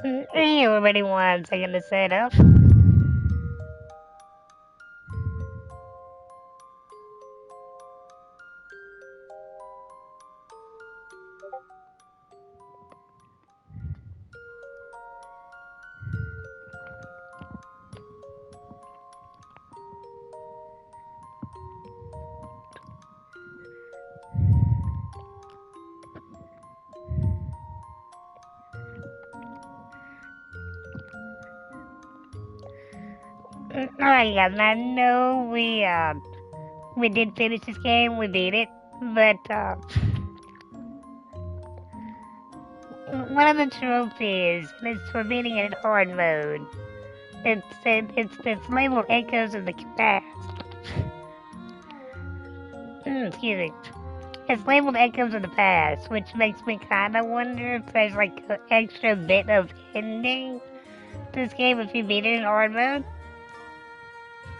You already one second to set up. Alright guys, I know we did finish this game, we beat it, but one of the trophies is for beating it in hard mode. It's labeled Echoes of the Past. Excuse me. It's labeled Echoes of the Past, which makes me kinda wonder if there's like an extra bit of ending to this game if you beat it in hard mode.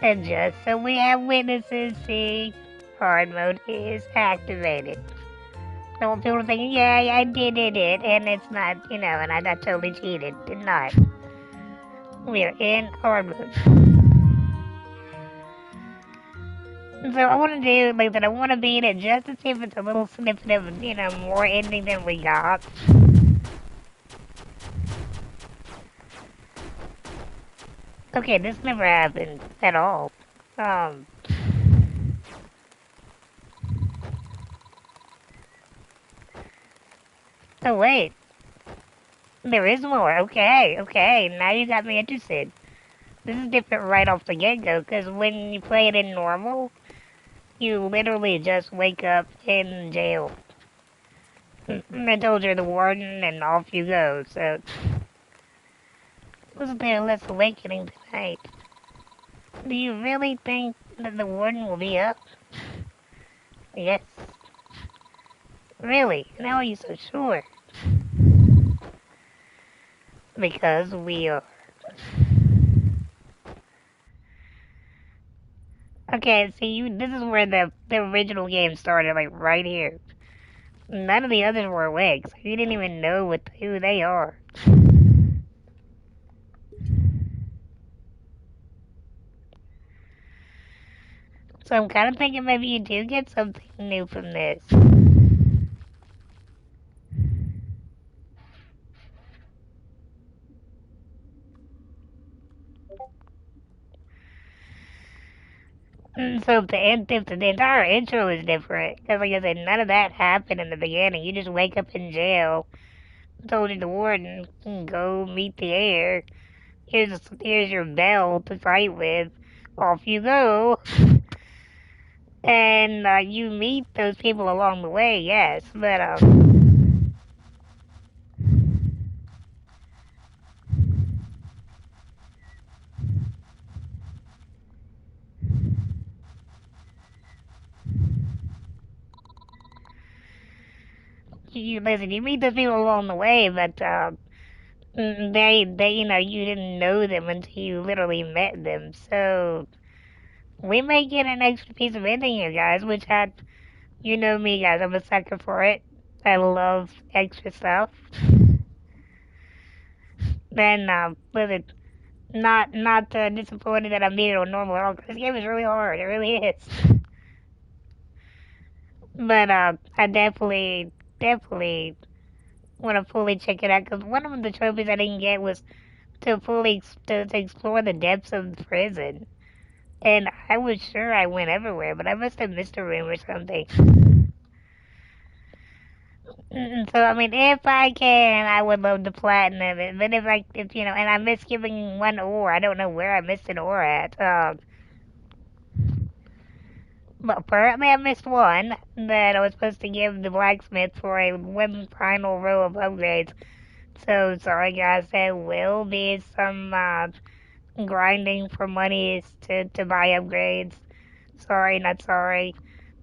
And just so we have witnesses, see, hard mode is activated. I want people thinking, yeah, I did it, and it's not, and I totally cheated. Did not. We are in hard mode. So I want to do, like that, I want to beat it just to see if it's a little snippet of, more ending than we got. Okay, this never happened at all. Oh wait, there is more. Okay, now you got me interested. This is different right off the get-go, because when you play it in normal, you literally just wake up in jail. I told you the warden, and off you go, so... Wasn't there less awakening tonight? Do you really think that the warden will be up? Yes. Really? How are you so sure? Because we are. Okay, see, this is where the original game started, like right here. None of the others were awake, so you didn't even know who they are. So I'm kind of thinking maybe you do get something new from this. So if the entire intro is different, because like I said, none of that happened in the beginning. You just wake up in jail, told you the warden, go meet the heir. Here's your bell to fight with. Off you go. And you meet those people along the way, yes, but you meet those people along the way, but they you didn't know them until you literally met them. So we may get an extra piece of ending here, guys. You know me, guys. I'm a sucker for it. I love extra stuff. Then was it not disappointed that I beat it on normal at all? 'Cause this game is really hard. It really is. But I definitely want to fully check it out because one of the trophies I didn't get was to explore the depths of the prison. And I was sure I went everywhere, but I must have missed a room or something. So I mean, if I can, I would love to platinum it. But if and I missed giving one ore. I don't know where I missed an ore at. But apparently I missed one that I was supposed to give the blacksmith for a one final row of upgrades. So sorry guys, there will be some grinding for monies to buy upgrades. Sorry, not sorry.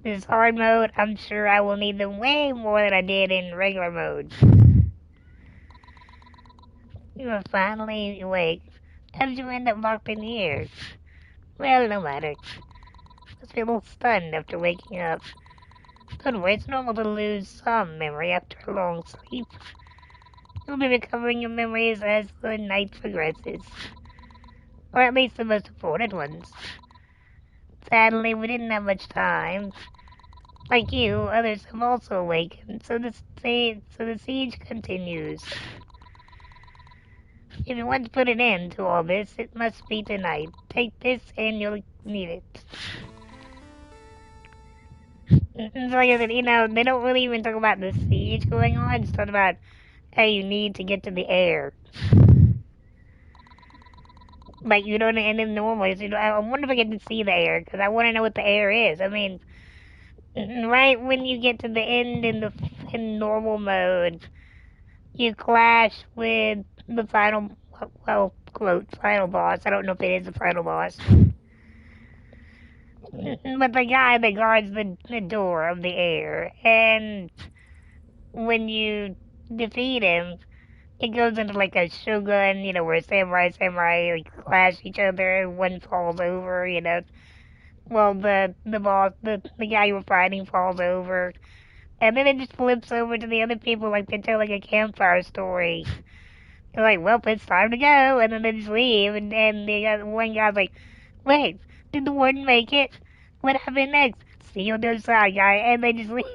This is hard mode. I'm sure I will need them way more than I did in regular mode. You are finally awake. How did you end up locked in here? Well, no matter. Must be a little stunned after waking up. Don't worry, it's normal to lose some memory after a long sleep. You'll be recovering your memories as the night progresses. Or at least the most important ones. Sadly, we didn't have much time. Like you, others have also awakened, so the siege continues. If you want to put an end to all this, it must be tonight. Take this and you'll need it. It's like I said, they don't really even talk about the siege going on. Just talk about how you need to get to the air. Like, you don't end in normally. So, I wonder if I get to see the air, because I want to know what the air is. I mean, right when you get to the end in normal mode, you clash with the final, well, quote, final boss. I don't know if it is the final boss. But the guy that guards the door of the air, and when you defeat him, it goes into like a shogun, where samurai like clash each other, and one falls over. Well, the boss, the guy you were fighting falls over, and then it just flips over to the other people like they're telling a campfire story. They're like, well, it's time to go, and then they just leave, and one guy's like, wait, did the warden make it? What happened next? See you on the other side, guy, and they just leave.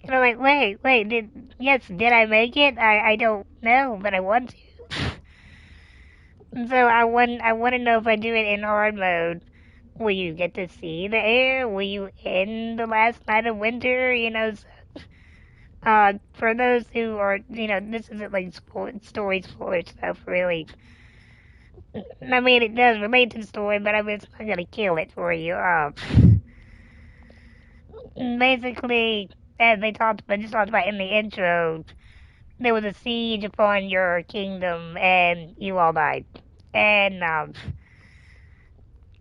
Like, wait, did I make it? I don't know, but I want to. So I want to know if I do it in hard mode. Will you get to see the air? Will you end the last night of winter? For those who are, this isn't like story stuff, really. I mean, it does relate to the story, but I mean, it's not gonna kill it for you. Basically, as just talked about in the intro, there was a siege upon your kingdom, and you all died. And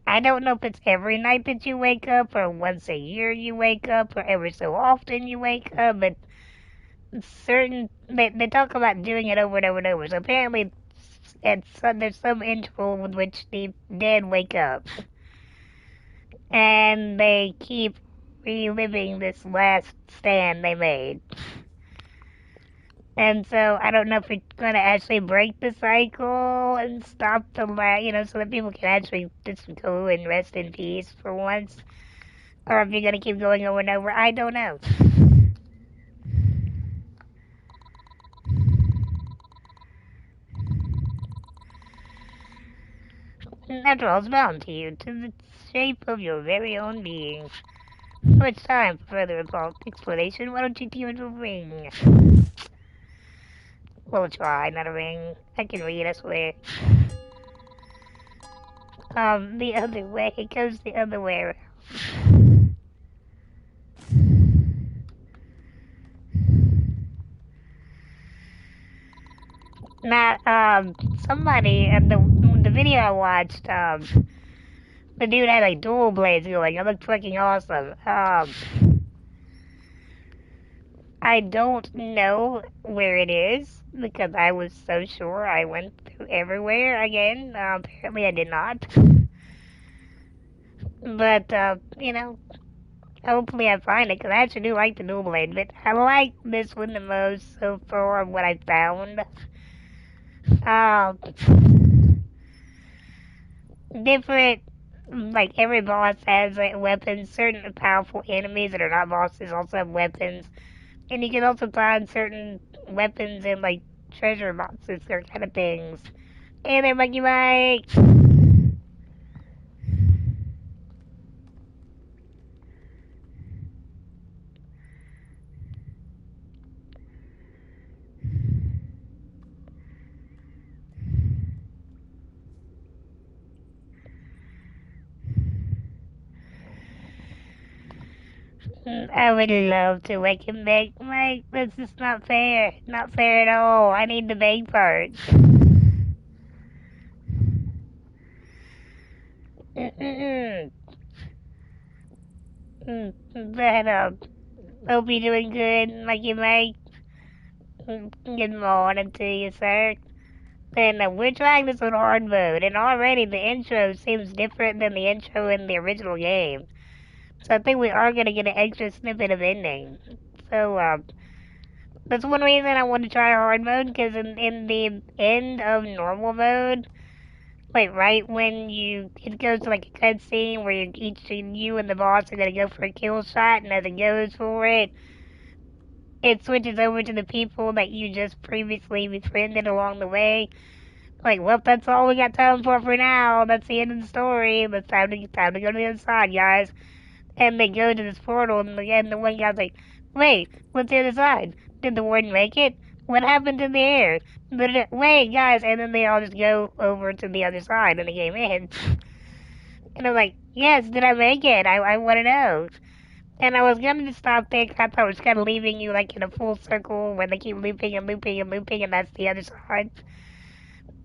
I don't know if it's every night that you wake up, or once a year you wake up, or every so often you wake up, but they talk about doing it over and over and over. So apparently, there's some interval with which the dead wake up, and they keep reliving this last stand they made. And so I don't know if it's going to actually break the cycle and stop so that people can actually just go and rest in peace for once, or if you're going to keep going over and over. I don't know. After all, it's bound to you, to the shape of your very own being. So it's time for further explanation. Why don't you give it a ring? We'll try, not a ring. I can read, I swear. The other way. It goes the other way around. Now, somebody at the video I watched, the dude had like dual blades going. It looked freaking awesome. I don't know where it is because I was so sure I went through everywhere again. Apparently I did not. But, hopefully I find it because I actually do like the dual blade. But I like this one the most so far of what I found. Different, like every boss has weapons. Certain powerful enemies that are not bosses also have weapons. And you can also find certain weapons in like treasure boxes or kind of things. Hey there, Monkey Mike! I would love to wake him back. Mike, this is not fair. Not fair at all. I need the big part. But, hope you're doing good, Mikey Mike. Good morning to you, sir. And we're trying this on hard mode, and already the intro seems different than the intro in the original game. So I think we are going to get an extra snippet of ending. So, That's one reason I want to try hard mode, because in the end of normal mode, like right when it goes to like a cutscene where you and the boss are gonna go for a kill shot, and as it goes for it switches over to the people that you just previously befriended along the way. Like, well, that's all we got time for now. That's the end of the story. It's time to go to the other side, guys. And they go to this portal, and again, the one guy's like, "Wait, what's the other side? Did the warden make it? What happened in the air? Wait, guys!" And then they all just go over to the other side, and the game ends. And I'm like, "Yes, did I make it? I want to know." And I was gonna just stop there 'cause I thought it was kind of leaving you like in a full circle where they keep looping and looping and looping, and that's the other side.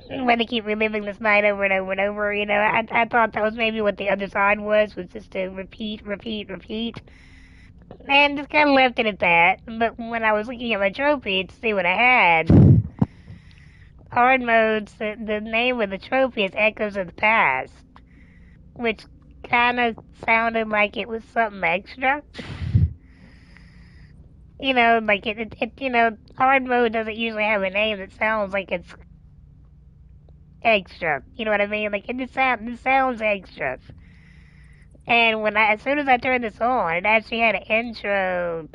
Where they keep reliving this night over and over and over. I thought that was maybe what the other side was just to repeat, repeat, repeat. And just kind of left it at that. But when I was looking at my trophy to see what I had, hard modes, the name of the trophy is Echoes of the Past, which kind of sounded like it was something extra. Like hard mode doesn't usually have a name that sounds like it's extra. You know what I mean? Like it sounds extra. And as soon as I turned this on, it actually had an intro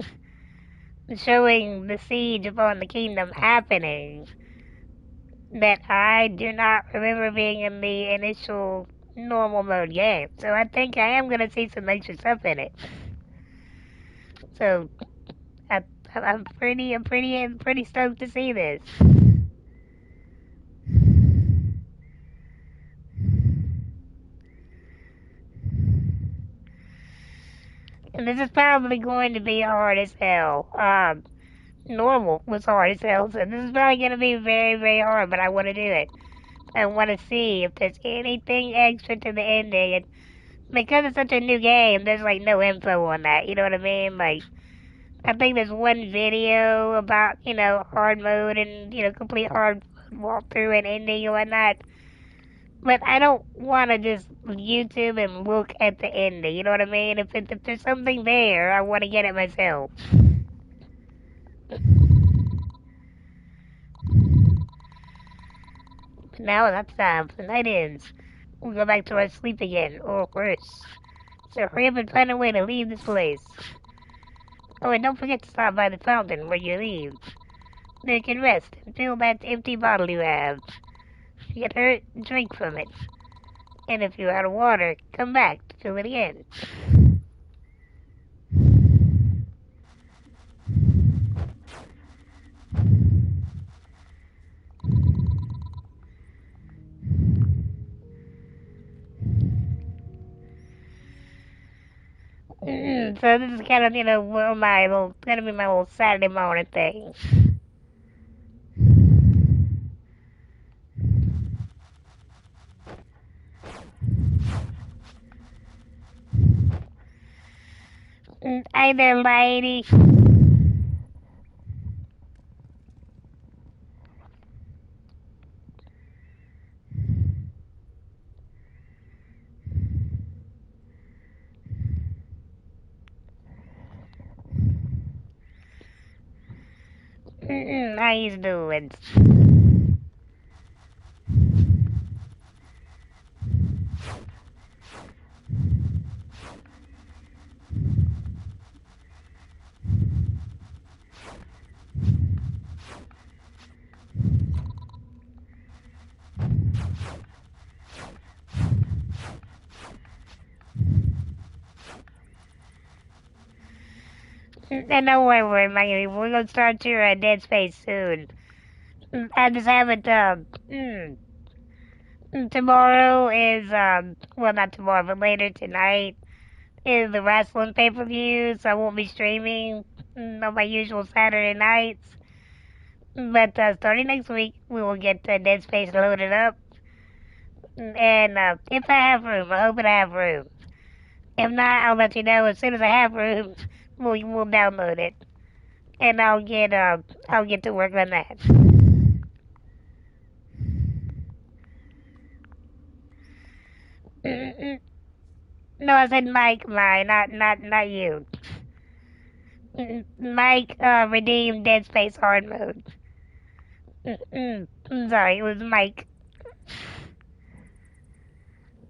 showing the siege upon the kingdom happening that I do not remember being in the initial normal mode game. So I think I am gonna see some extra stuff in it. So I, I'm pretty stoked to see this. And this is probably going to be hard as hell. Normal was hard as hell, so this is probably gonna be very, very hard. But I want to do it. I want to see if there's anything extra to the ending. And because it's such a new game, there's like no info on that. You know what I mean? Like, I think there's one video about, hard mode and, complete hard walkthrough and ending and whatnot. But I don't want to just YouTube and look at the ending. You know what I mean? If there's something there, I want to get it myself. But now that's time. The night ends. We go back to our sleep again, or worse. So hurry up and find a way to leave this place. Oh, and don't forget to stop by the fountain where you leave. There you can rest and fill that empty bottle you have. If you get hurt, drink from it. And if you're out of water, come back to fill it again. So this is kind of, gonna be my little Saturday morning thing. Hey there, lady. How you doing? And don't worry, Maggie. We're gonna start your Dead Space soon. I just haven't. Tomorrow is well, not tomorrow, but later tonight is the wrestling pay-per-view, so I won't be streaming on my usual Saturday nights. But starting next week, we will get Dead Space loaded up. And if I have room, I hope I have room. If not, I'll let you know as soon as I have room. We'll download it, and I'll get to work on that. No, I said Mike, not you. Mike redeemed Dead Space hard mode. I'm sorry, it was Mike.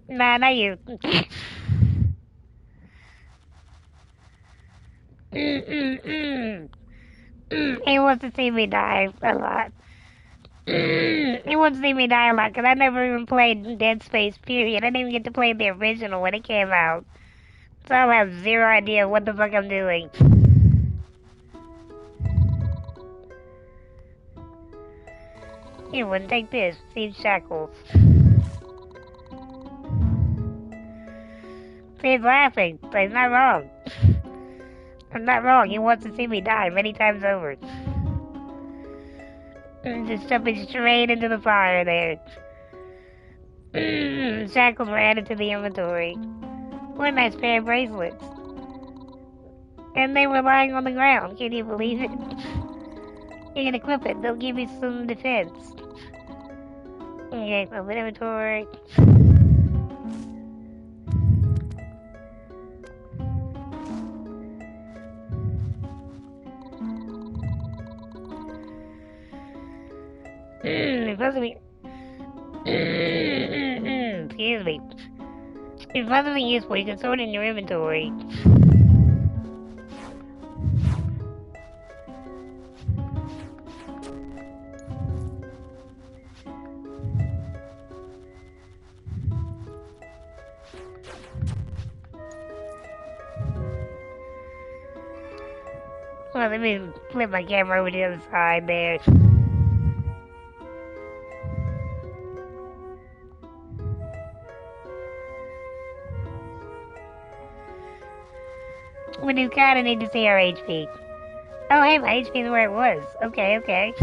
Nah, not you. He wants to see me die a lot. He wants to see me die a lot because I never even played Dead Space, period. I didn't even get to play the original when it came out. So I have zero idea what the fuck I'm doing. Here, one, take this. Steve Shackles. He's laughing, but he's not wrong. I'm not wrong. He wants to see me die many times over. Just jumping straight into the fire there. Shackles were added to the inventory. What a nice pair of bracelets. And they were lying on the ground. Can you believe it? You can equip it. They'll give you some defense. Okay, open inventory. It's supposed to be... Excuse me. It's supposed to be useful. You can sort in your inventory. Well, let me flip my camera over to the other side there. We do kinda need to see our HP. Oh, hey, my HP is where it was. Okay, okay.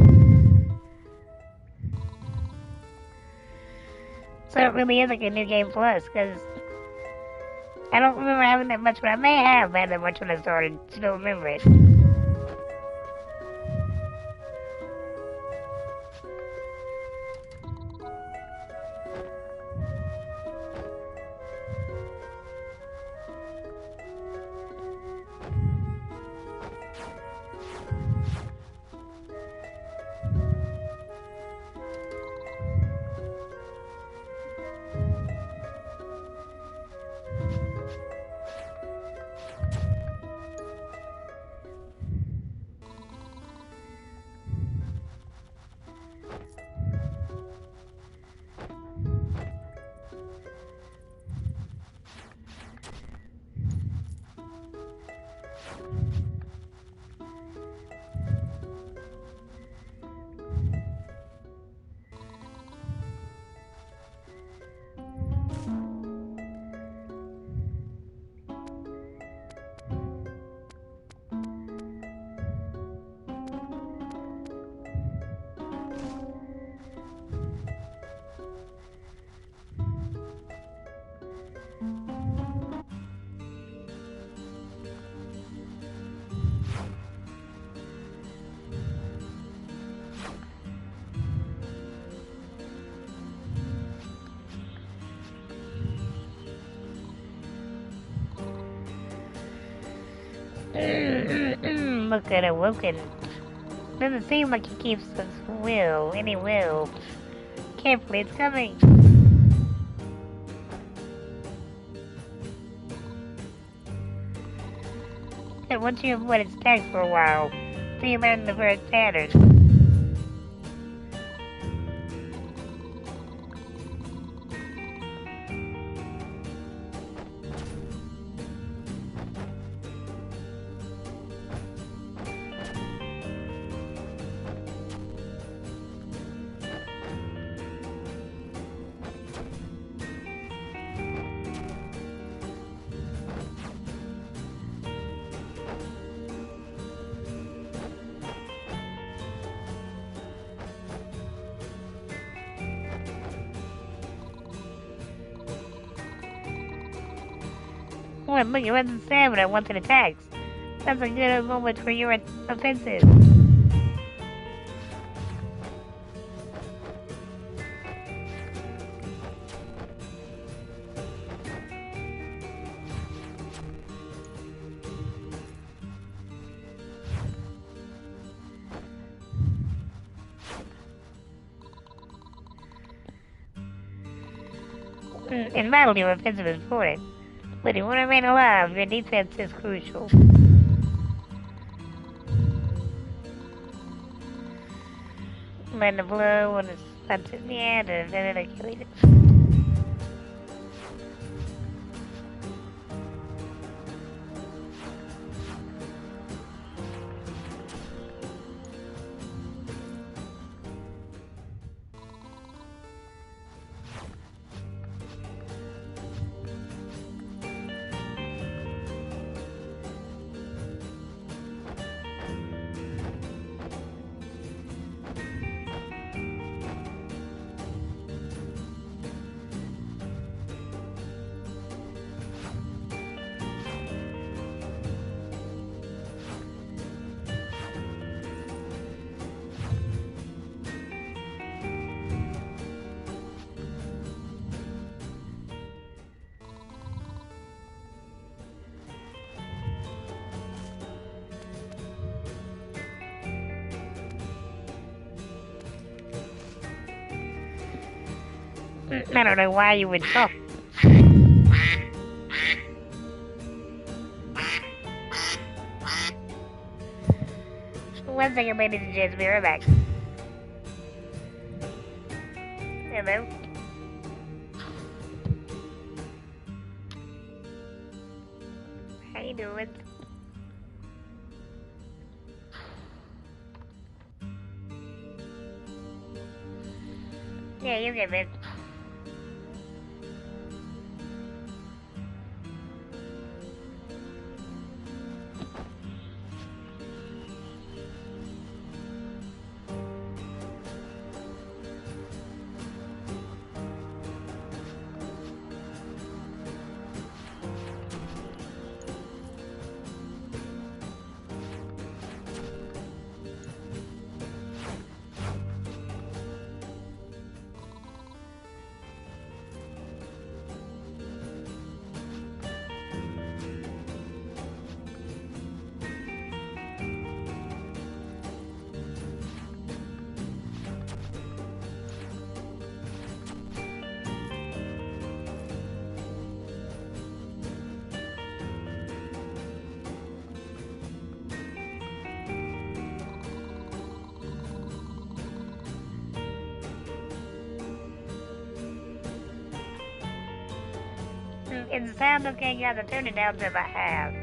So it really is like a new game plus, because I don't remember having that much, but I may have had that much when I started. Just don't remember it. Look at Awoken. Doesn't seem like he keeps his will, any will. Carefully, it's coming. And once you avoid its attacks for a while, then you learn the first pattern. What, look, it wasn't stamina once it attacks. That's a good moment for your offensive. In battle, your offensive is important, but if you want to remain alive, your defense is crucial. When the blow, when it's stunted in the end, and then it kills it. I don't know why you would talk. One second, ladies and gents, be right back. Hello? How you doing? Yeah, you get it. Is the sound okay, guys? I turned it down to about half.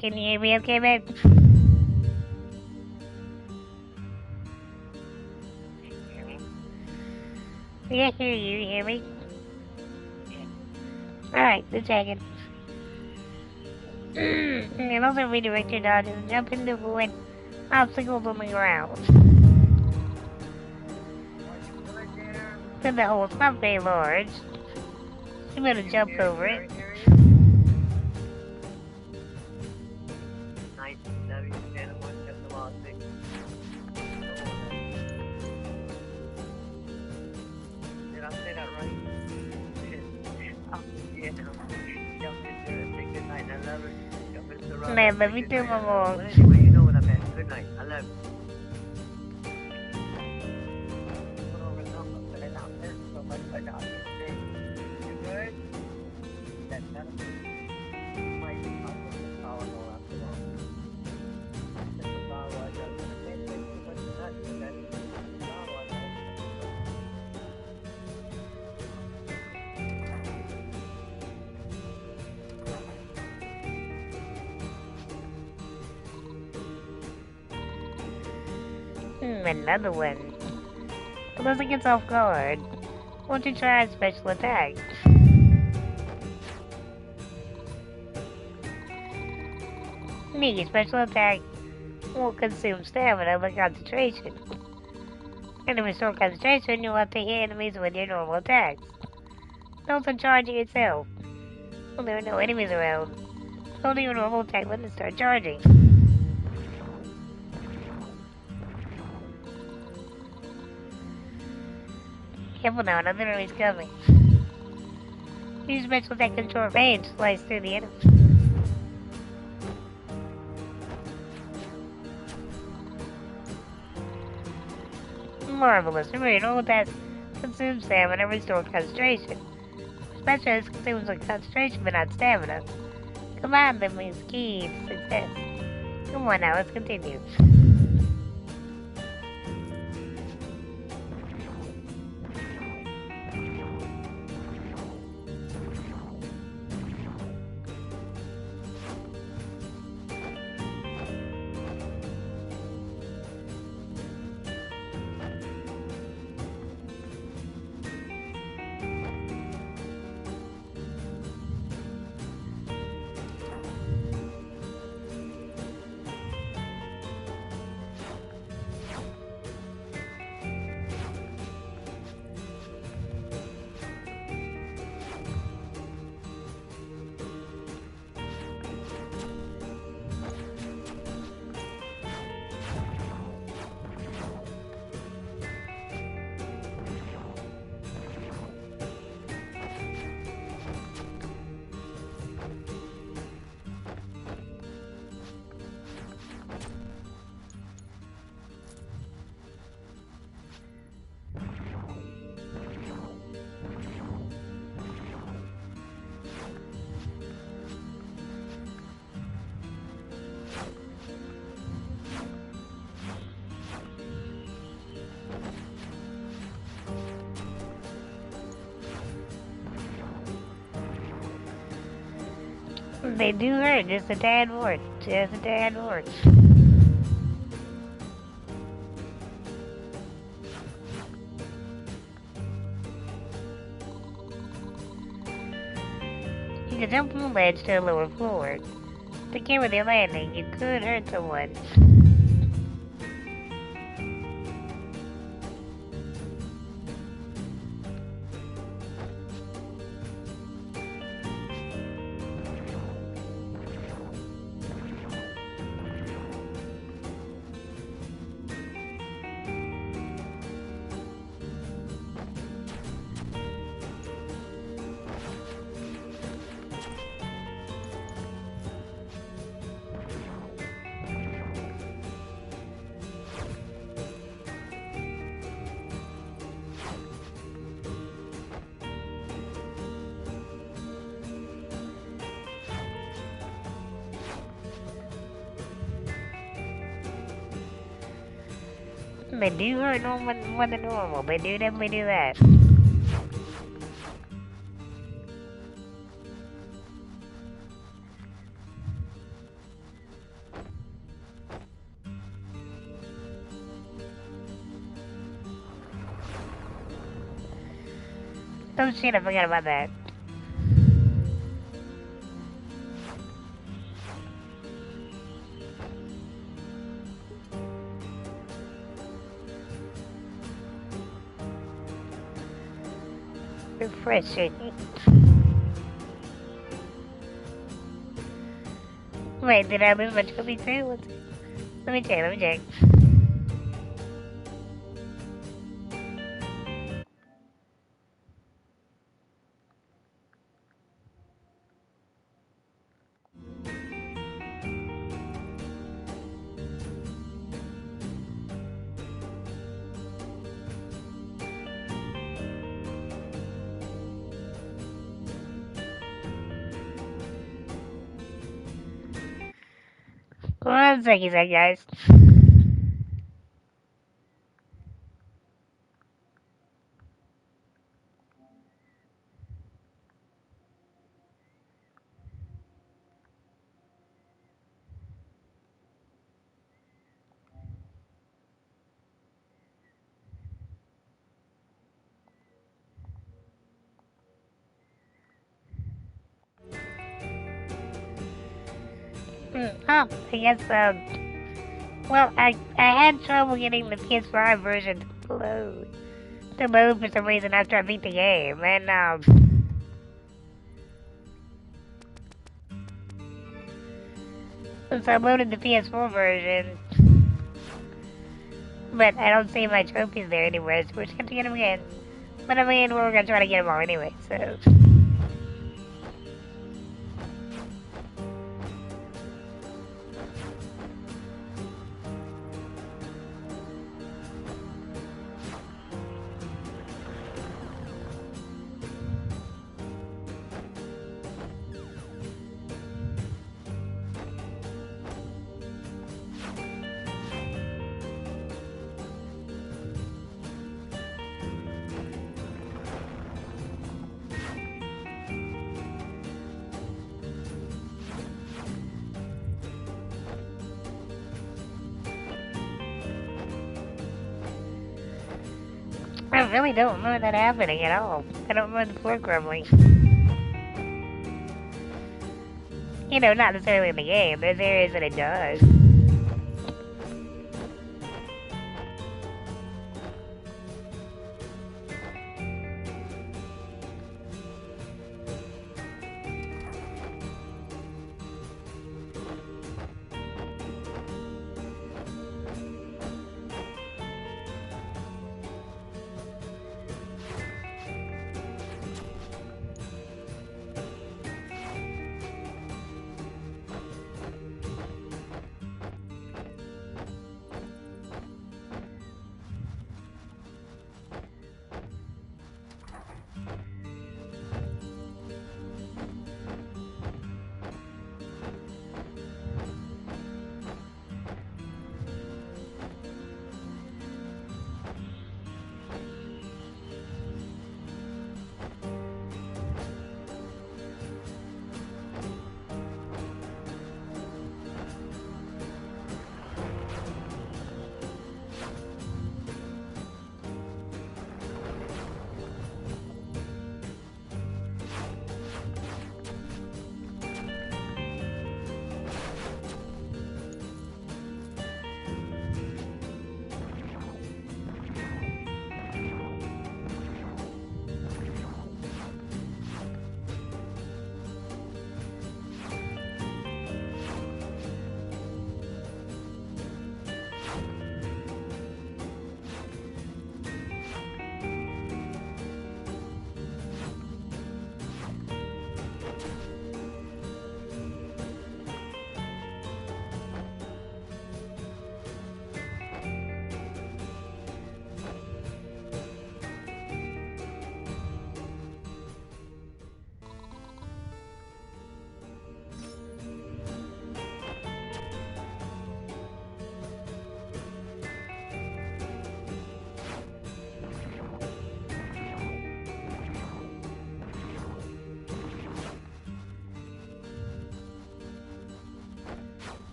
Can you hear me okay, babe? Yeah, I hear you. You hear me? Alright, just checking. And also redirect your dodges and jump into avoid obstacles on the ground. Since the hole's not very large, you better jump over it. Man, let me do my more. Anyway, you know what I meant. Good night. I love you. You good? That's not might be powerful after all. That's the power I got. Another one. Unless it gets off guard, won't you try a special attack? Me, special attack will consume stamina but concentration. And to restore concentration, you'll have to hit enemies with your normal attacks. Also charging itself. Well, there are no enemies around. Holding a normal attack button to start charging. Careful now, another enemy's coming. Use special attack in short range, slice through the enemy. Marvelous. Remember, your normal attack consumes stamina and restore concentration. Special consumes concentration but not stamina. Combine them is key to success. Come on now, let's continue. They do hurt, just a tad more. Just a tad more. You can jump from the ledge to a lower floor. Be careful with your landing, you could hurt someone. They do hurt more than normal. They do definitely do that. Oh shit, I forgot about that. Refreshing. Wait, did I lose my trophy too? Let me check. One second, guys. I guess, well, I had trouble getting the PS5 version to load for some reason after I beat the game, and, Since I loaded the PS4 version, but I don't see my trophies there anywhere, so we're just gonna get them again. But I mean, we're gonna try to get them all anyway, so. I really don't remember that happening at all. I don't remember the floor crumbling. You know, not necessarily in the game. There's areas that it does.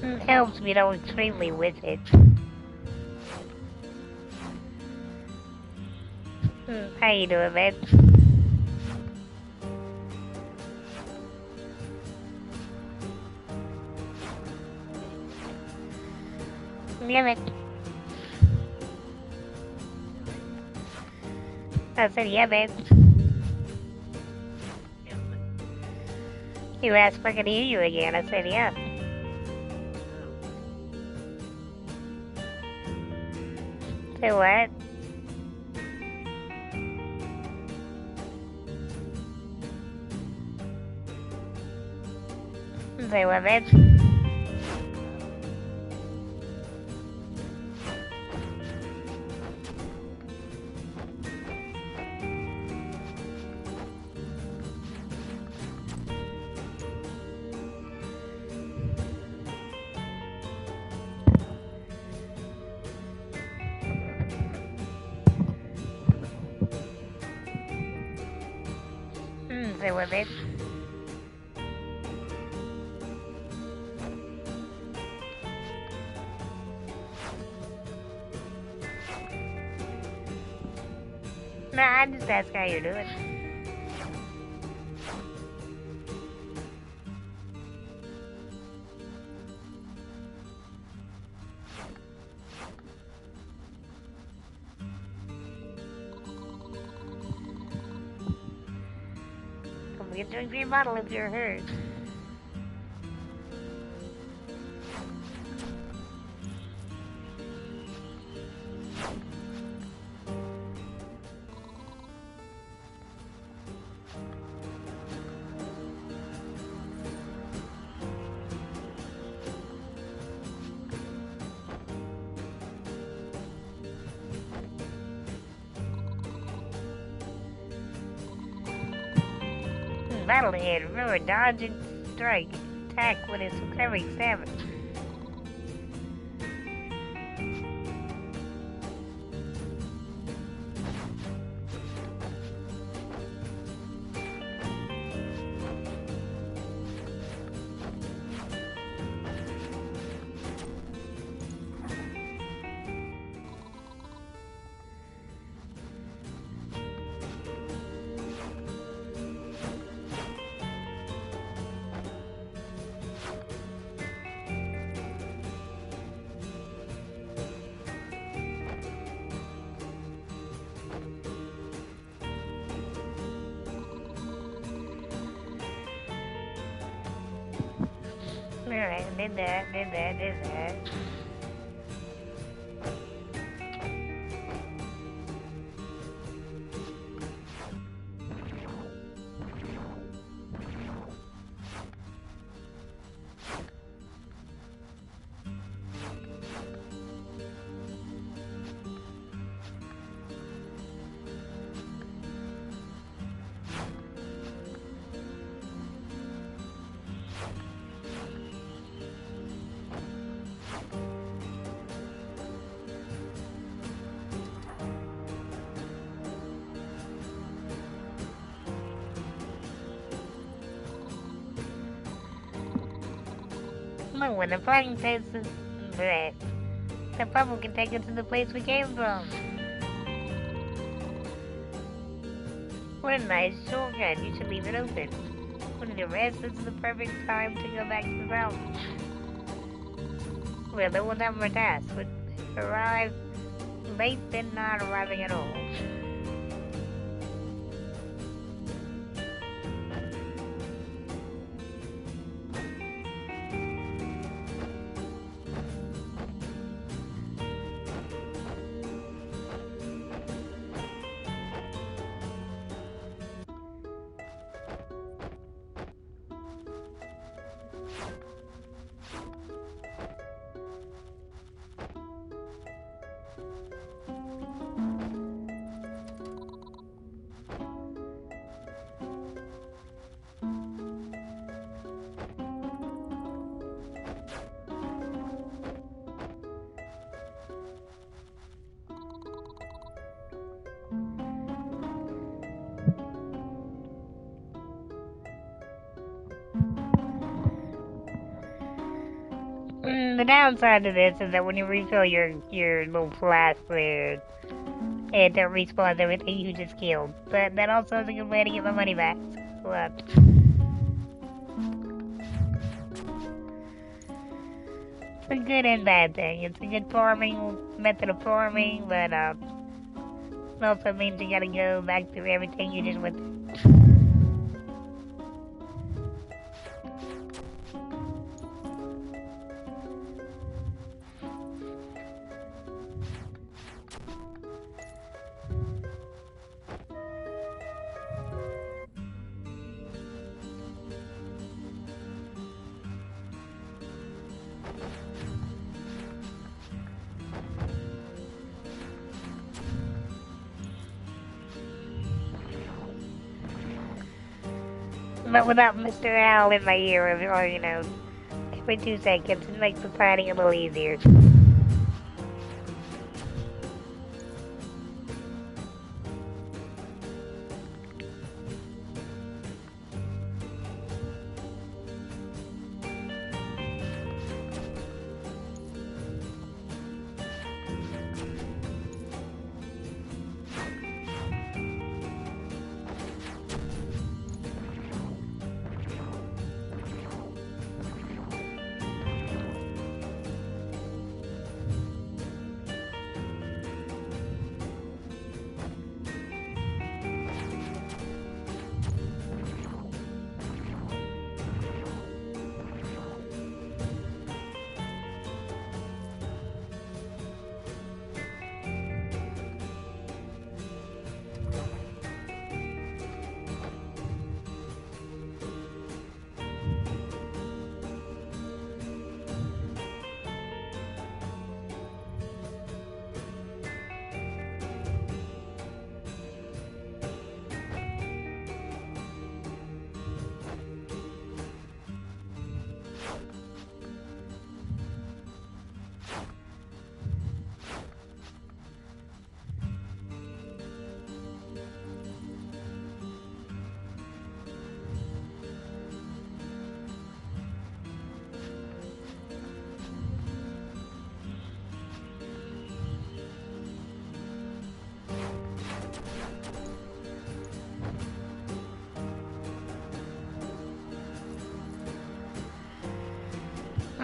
It helps me know extremely with it. How you doing, man? Yeah, man. I said, yeah, man. You asked if I could hear you again. I said, yeah. Say what? Say what, man? Say what, man? Nah, I just asked how you're doing. Get drink from your bottle if you're hurt. Battle head, remember dodge and strike. Attack with his recovering stamina. Alright, did that. Look, when the flying takes us, bleh, the bubble can take us to the place we came from. What a nice shortcut. You should leave it open. When you rest, this is the perfect time to go back to the mountain. Well, there was never a task. Would arrive late than not arriving at all. The downside to this is that when you refill your little flask there, it respawns everything you just killed. But that also is a good way to get my money back. So, it's a good and bad thing. It's a good farming method of farming, but it also means you gotta go back through everything you just went through. But without Mr. Owl in my ear, or, every 2 seconds, it makes the planning a little easier.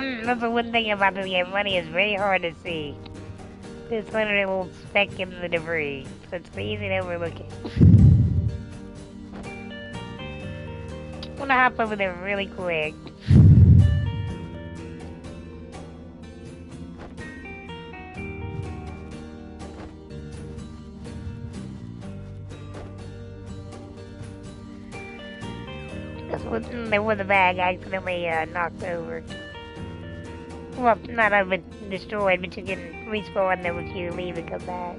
That's the one thing about this game. Money is very hard to see. There's literally a little speck in the debris, so it's easy to overlook it. I'm gonna hop over there really quick. There was a bag I accidentally knocked over. Well, not over destroyed, but you can respawn them if you leave and come back.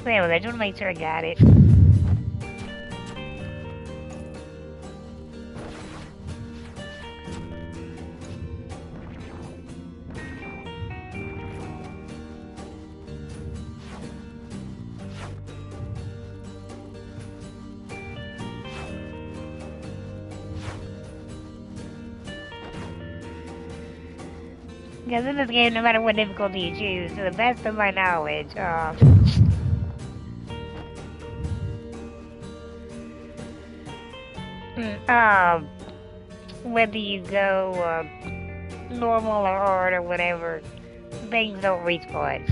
Anyway, I just want to make sure I got it. Because in this game, no matter what difficulty you choose, to the best of my knowledge, whether you go normal or hard or whatever, things don't respawn.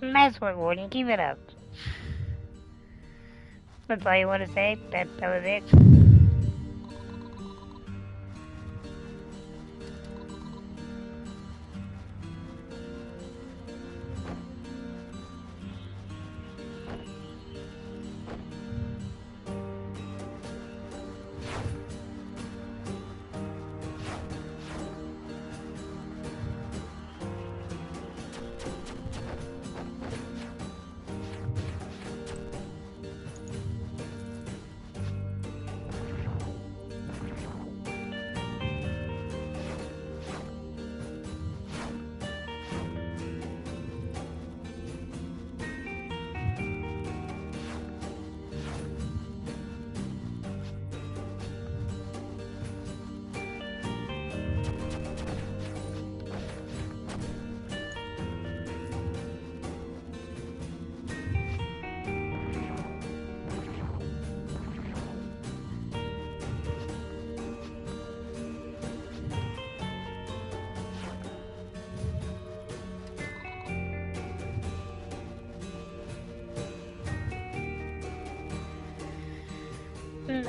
Nice work, Warden. Keep it up. That's all you want to say? That was it?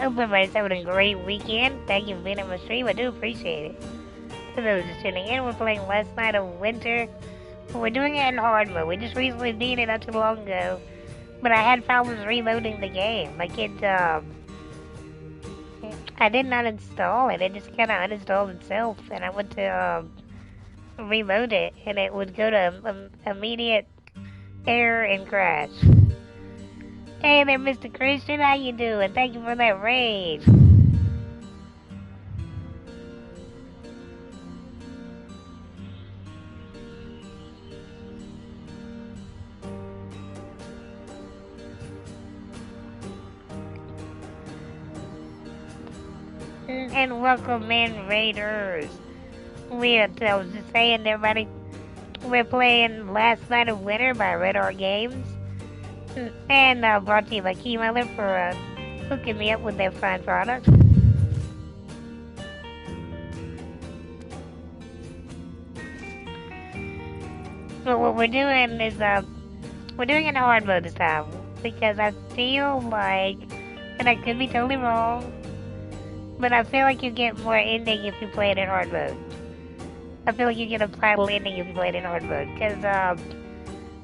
hope everybody's having a great weekend. Thank you for being on my stream. I do appreciate it. For those just tuning in, we're playing Last Night of Winter. We're doing it in hard mode. We just recently beat it not too long ago. But I had problems reloading the game. Like I did not install it. It just kind of uninstalled itself. And I went to reload it. And it would go to immediate error and crash. Hey there, Mr. Christian. How you doing? Thank you for that raid. And welcome in, Raiders. I was just saying, everybody, we're playing Last Night of Winter by Red Art Games. And brought to you by Keymailer for hooking me up with their fine product. But what we're doing is, we're doing it in hard mode this time. Because I feel like, and I could be totally wrong, but I feel like you get more ending if you play it in hard mode. I feel like you get a final ending if you play it in hard mode. Because,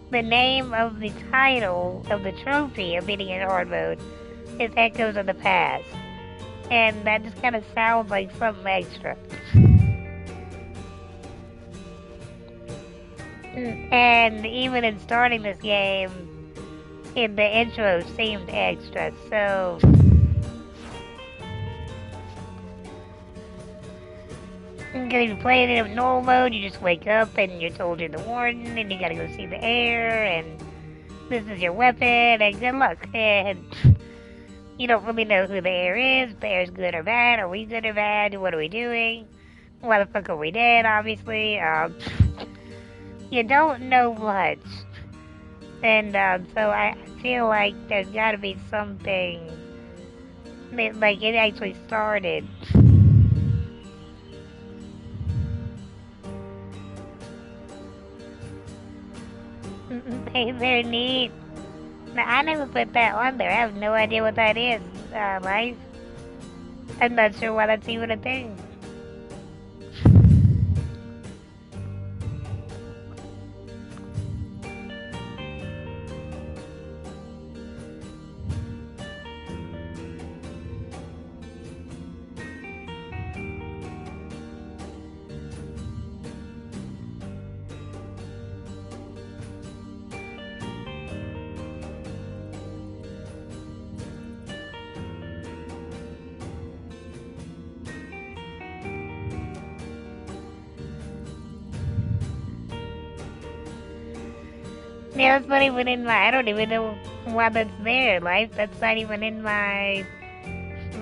the name of the title of the trophy of beating in hard mode is Echoes of the Past. And that just kind of sounds like something extra. And even in starting this game, in the intro seemed extra, so... Because if you play it in normal mode, you just wake up and you're told you're the warden and you gotta go see the heir and this is your weapon and good luck. And you don't really know who the heir is. The heir's good or bad. Are we good or bad? What are we doing? Why the fuck are we dead, obviously? You don't know much. And so I feel like there's gotta be something that, like, it actually started. They're neat. Now, I never put that on there. I have no idea what that is, Life. I'm not sure why that's even a thing. Yeah, that's not even in my, I don't even know why that's there, Life. That's not even in my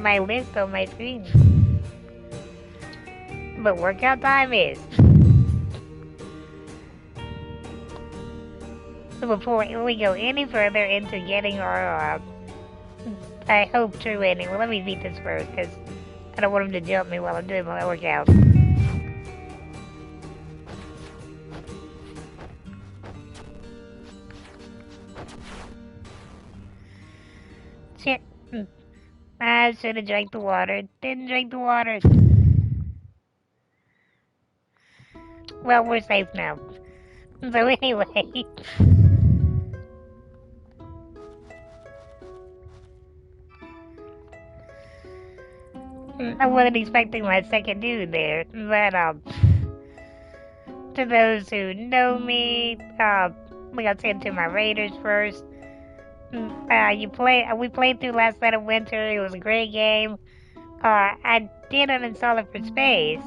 list on my screen. But workout time is. So before we go any further into getting our, I hope, true ending, well, let me beat this first, because I don't want him to jump me while I'm doing my workout. Shit. I should have drank the water. Didn't drink the water. Well, we're safe now. So anyway. I wasn't expecting my second dude there, but to those who know me, we got sent to my Raiders first. We played through Last Night of Winter. It was a great game. I did uninstall it for space,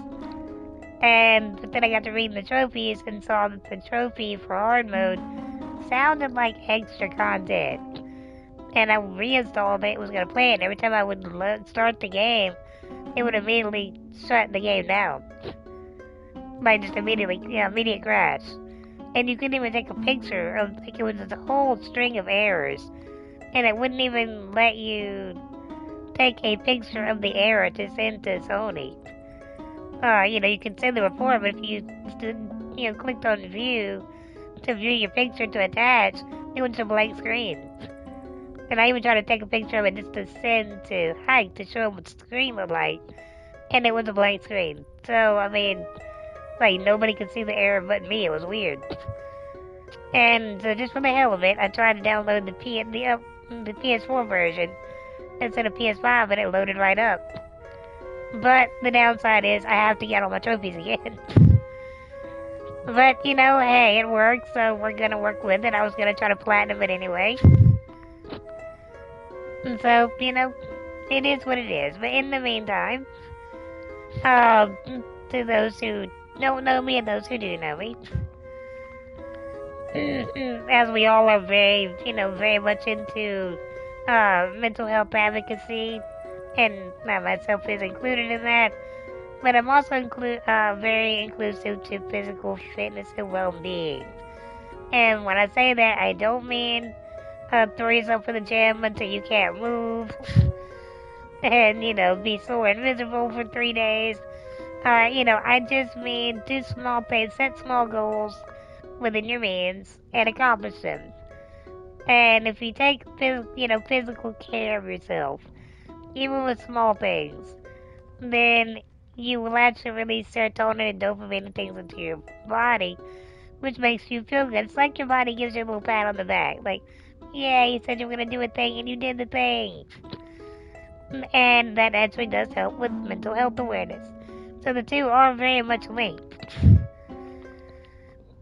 but then I got to reading the trophies and saw that the trophy for hard mode sounded like extra content. And I reinstalled it, was gonna play it, and every time I would start the game, it would immediately shut the game down. Like, just immediate crash. And you couldn't even take a picture of, like, it was just a whole string of errors. And it wouldn't even let you take a picture of the error to send to Sony. You can send the report, but if you clicked on view to view your picture to attach, it went to a blank screen. And I even tried to take a picture of it just to send to Hike to show him what the screen looked like. And it was a blank screen. So, I mean, like, nobody could see the error but me. It was weird. And so, just for the hell of it, I tried to download the PS4 version instead of PS5, and it loaded right up. But the downside is I have to get all my trophies again. But, hey, it worked, so we're gonna work with it. I was gonna try to platinum it anyway. And so, it is what it is. But in the meantime, um, to those who don't know me and those who do know me, as we all are very much into mental health advocacy, and myself is included in that. But I'm also very inclusive to physical fitness and well-being. And when I say that, I don't mean throw yourself in the gym until you can't move, and be sore and miserable for 3 days. I just mean do small things, set small goals within your means, and accomplish them. And if you take physical care of yourself, even with small things, then you will actually release serotonin and dopamine and things into your body, which makes you feel good. It's like your body gives you a little pat on the back, like, yeah, you said you were gonna do a thing and you did the thing. And that actually does help with mental health awareness. So the two are very much linked.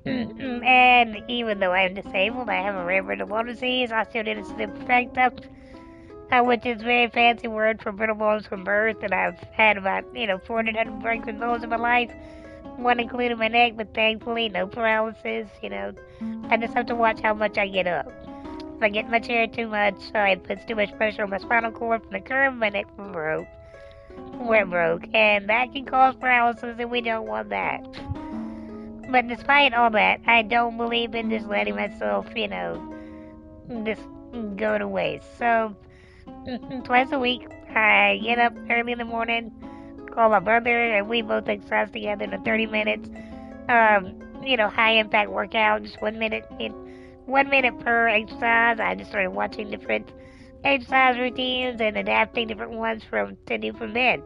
And even though I'm disabled, I have a rare brittle bone disease, osteogenesis imperfecta, which is a very fancy word for brittle bones from birth, and I've had about 400 broken bones in my life, one including my neck, but thankfully no paralysis. I just have to watch how much I get up. If I get my chair too much, it puts too much pressure on my spinal cord from the curve, my neck broke, where it broke, and that can cause paralysis, and we don't want that. But despite all that, I don't believe in just letting myself, just go to waste. So, twice a week, I get up early in the morning, call my brother, and we both exercise together in 30 minutes. High impact workout, just 1 minute per exercise. I just started watching different exercise routines and adapting different ones to do from then.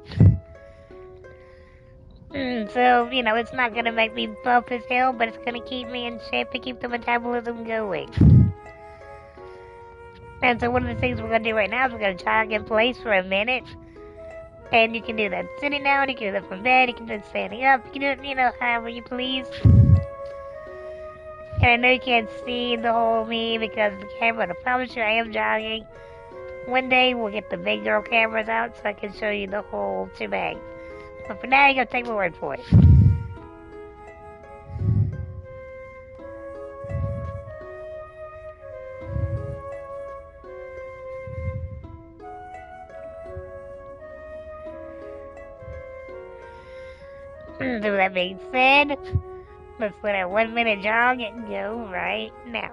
So, it's not going to make me buff as hell, but it's going to keep me in shape to keep the metabolism going. And so one of the things we're going to do right now is we're going to jog in place for a minute. And you can do that sitting down, you can do that from bed, you can do it standing up, you can do it, however you please. And I know you can't see the whole me because of the camera, but I promise you I am jogging. One day we'll get the big girl cameras out so I can show you the whole shebang. But for now, you gotta take my word for it. So that being said, let's let our 1 minute jog go right now.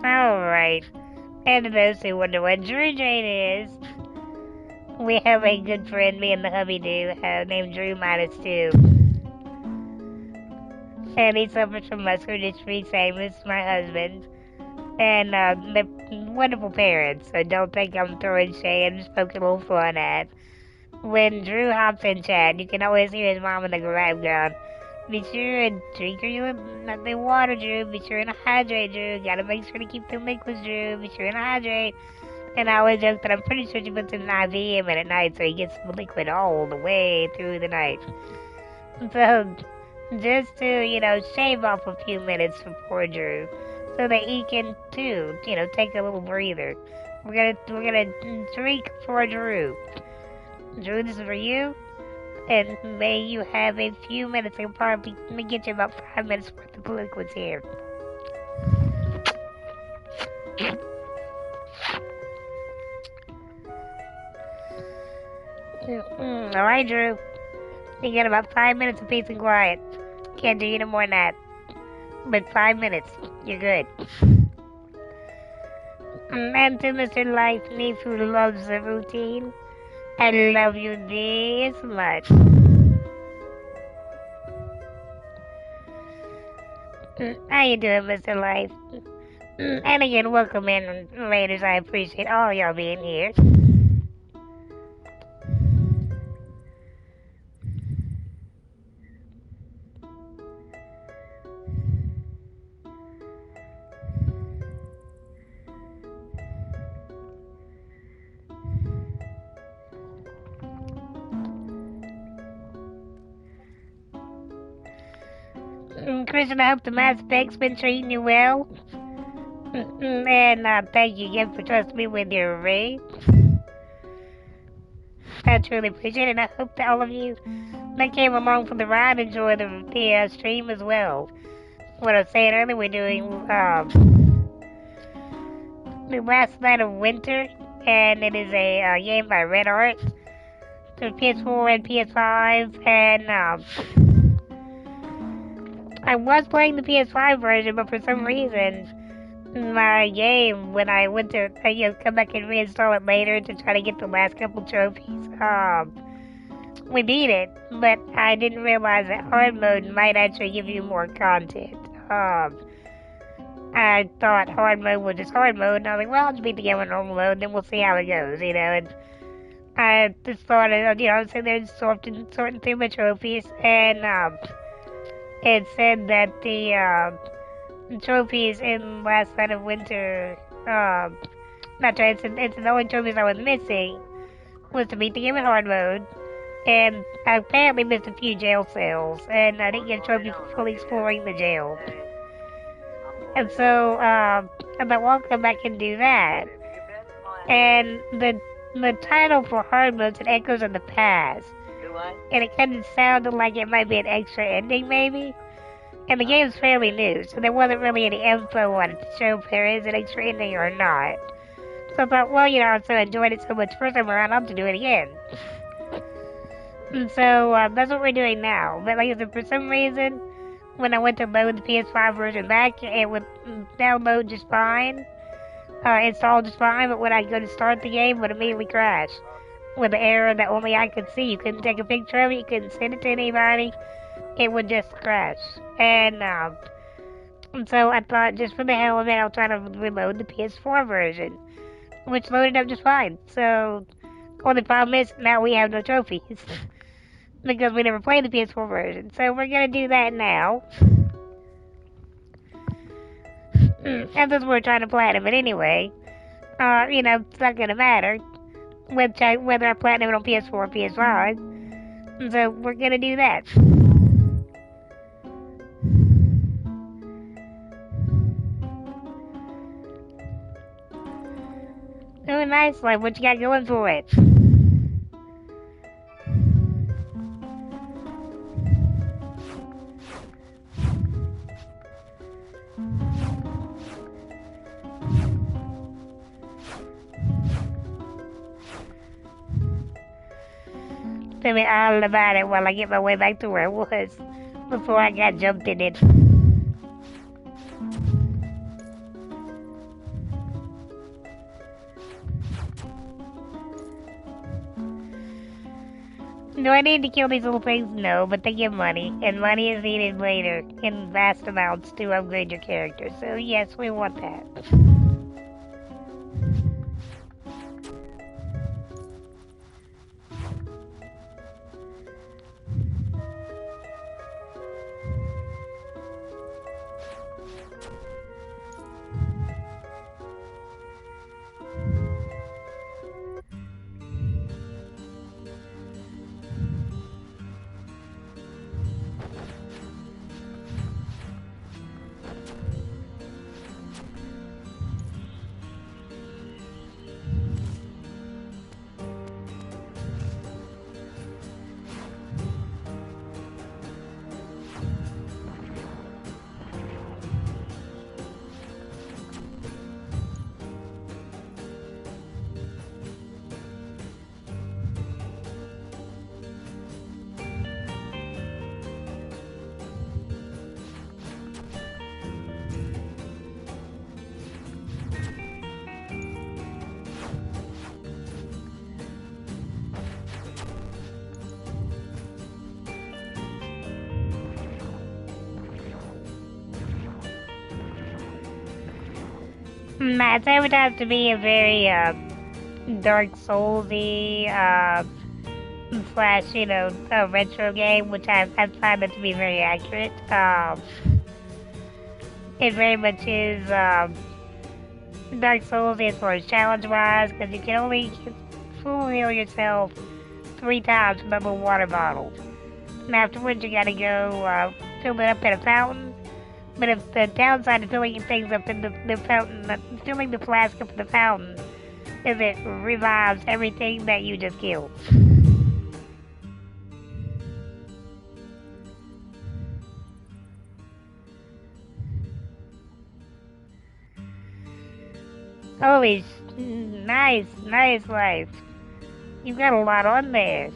Alright. And to those who wonder what Drew Jane is, we have a good friend, me and the hubby do, named Drew Minus 2. And he suffers from muscular dystrophy, same as my husband. And wonderful parents, so don't think I'm throwing shade. I'm just poking a little fun at. When Drew hops in chat, you can always hear his mom in the background. Be sure and drink your nothing water, Drew. Be sure and hydrate, Drew. Gotta make sure to keep the liquids, Drew. Be sure and hydrate. And I always joke that I'm pretty sure she puts in an IV in at night so he gets the liquid all the way through the night. So, just to, shave off a few minutes for poor Drew. So that he can, too, take a little breather. We're gonna drink for Drew. Drew, this is for you. And may you have a few minutes. I'll probably let me get you about 5 minutes worth of liquids here. Alright, Drew. You got about 5 minutes of peace and quiet. Can't do any more than that. But 5 minutes, you're good. And to Mr. Life Leaf who loves the routine, I love you this much. How you doing, Mr. Life? And again, welcome in, Raiders. I appreciate all y'all being here. Christian, I hope the Mass Effect's been treating you well. And thank you again for trusting me with your raid. I truly appreciate it, and I hope that all of you that came along for the ride enjoy the stream as well. What I was saying earlier, we're doing the last night of winter, and it is a game by Red Art. So PS4 and PS5, and I was playing the PS5 version, but for some reason, my game, when I went to come back and reinstall it later to try to get the last couple trophies, we beat it, but I didn't realize that hard mode might actually give you more content. I thought hard mode was just hard mode, and I was like, well, I'll just beat the game on normal mode, then we'll see how it goes, and I just thought, I was sitting there sorting through my trophies, and it said that the trophies in Last Night of Winter, it's the only trophies I was missing was to beat the game in hard mode, and I apparently missed a few jail cells, and I didn't get a trophy for fully exploring the jail. And so, I thought, well, I'll come back and do that. And the title for hard mode said Echoes of the Past. And it kind of sounded like it might be an extra ending, maybe. And the game's fairly new, so there wasn't really any info on it to show if there is an extra ending or not. So I thought, well, I'm so enjoyed it so much first time around, I'll have to do it again. And so that's what we're doing now. But like I said, for some reason, when I went to load the PS5 version back, it would download just fine, install just fine, but when I go to start the game, it would immediately crash. With an error that only I could see. You couldn't take a picture of it, you couldn't send it to anybody. It would just crash. And so I thought, just for the hell of it, I'll try to reload the PS4 version, which loaded up just fine. So, only problem is, now we have no trophies. Because we never played the PS4 version. So we're gonna do that now. And that's what we're trying to platinum it anyway. It's not gonna matter whether I platinum it on PS4 or PS5. So we're gonna do that. Oh, nice, like what you got going for it? Tell me all about it while I get my way back to where I was before I got jumped in it. Do I need to kill these little things? No, but they give money, and money is needed later in vast amounts to upgrade your character. So yes, we want that. It's advertised to be a very Dark Soulsy slash, retro game, which I find it to be very accurate. It very much is Dark Souls as far as challenge wise, because you can only full heal yourself 3 times with a little water bottle. And afterwards, you gotta go fill it up at a fountain. But if the downside of filling things up in the fountain, filling the flask up in the fountain, is it revives everything that you just killed. Holy, nice life. You've got a lot on there.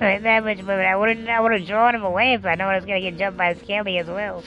Like that much movement. I would have drawn him away if I know I was gonna get jumped by a Scaly as well.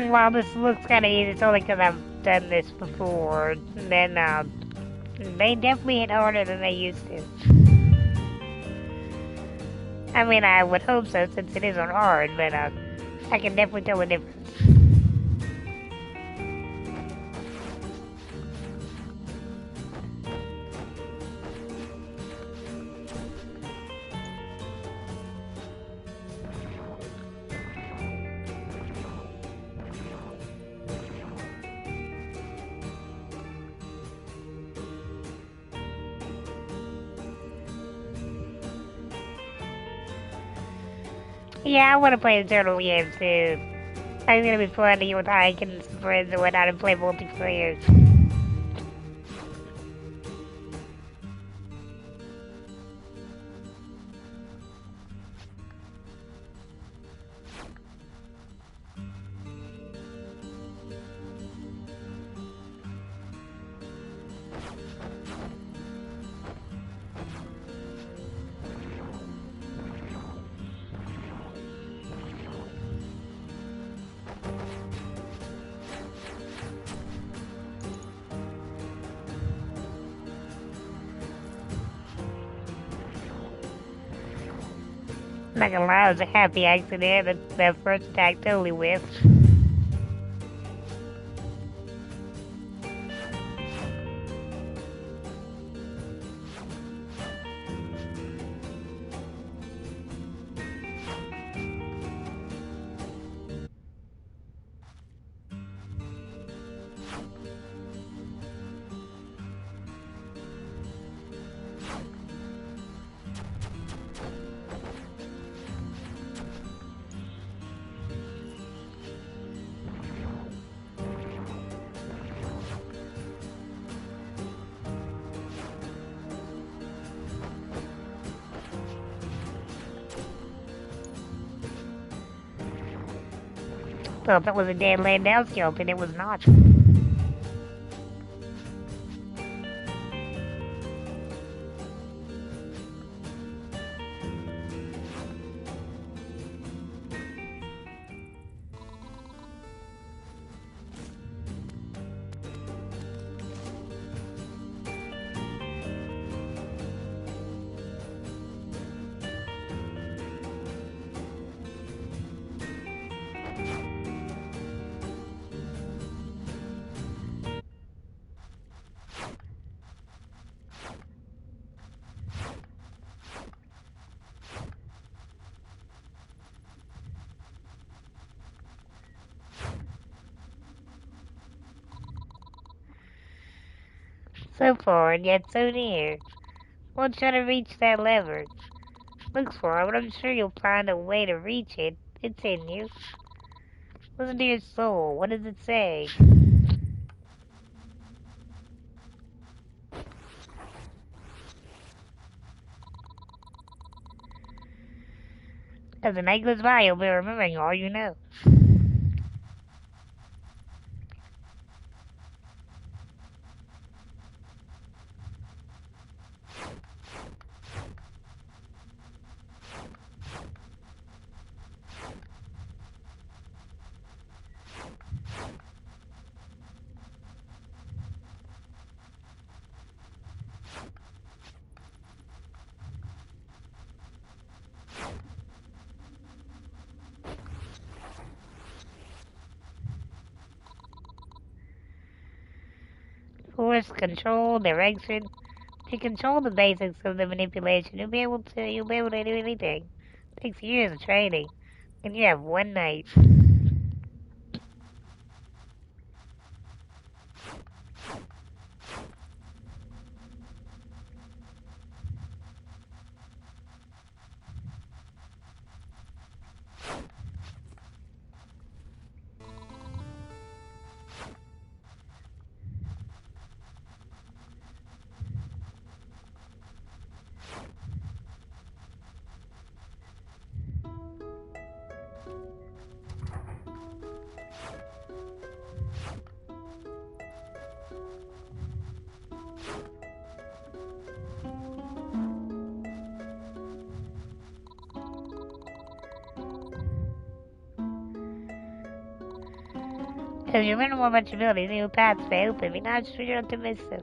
While this looks kind of easy, it's only because I've done this before. Then they definitely hit harder than they used to. I mean, I would hope so since it is on hard, but I can definitely tell the difference. Yeah, I want to play the turtle game too. I think it'll be fun to get with Ike and some friends and whatnot and play multiplayer. I'm not gonna lie, it was a happy accident. That first attack totally whiffed. Thought that was a dead land down skeleton, it was not. So far and yet so near. Won't try to reach that lever. Looks for it, but I'm sure you'll find a way to reach it. It's in you. Listen to your soul. What does it say? As the night goes by, you'll be remembering all you know. Force, control, direction. To control the basics of the manipulation, you'll be able to do anything. It takes years of training, and you have one night. As you learn more about your abilities, new paths may open. Be not sure not to miss them.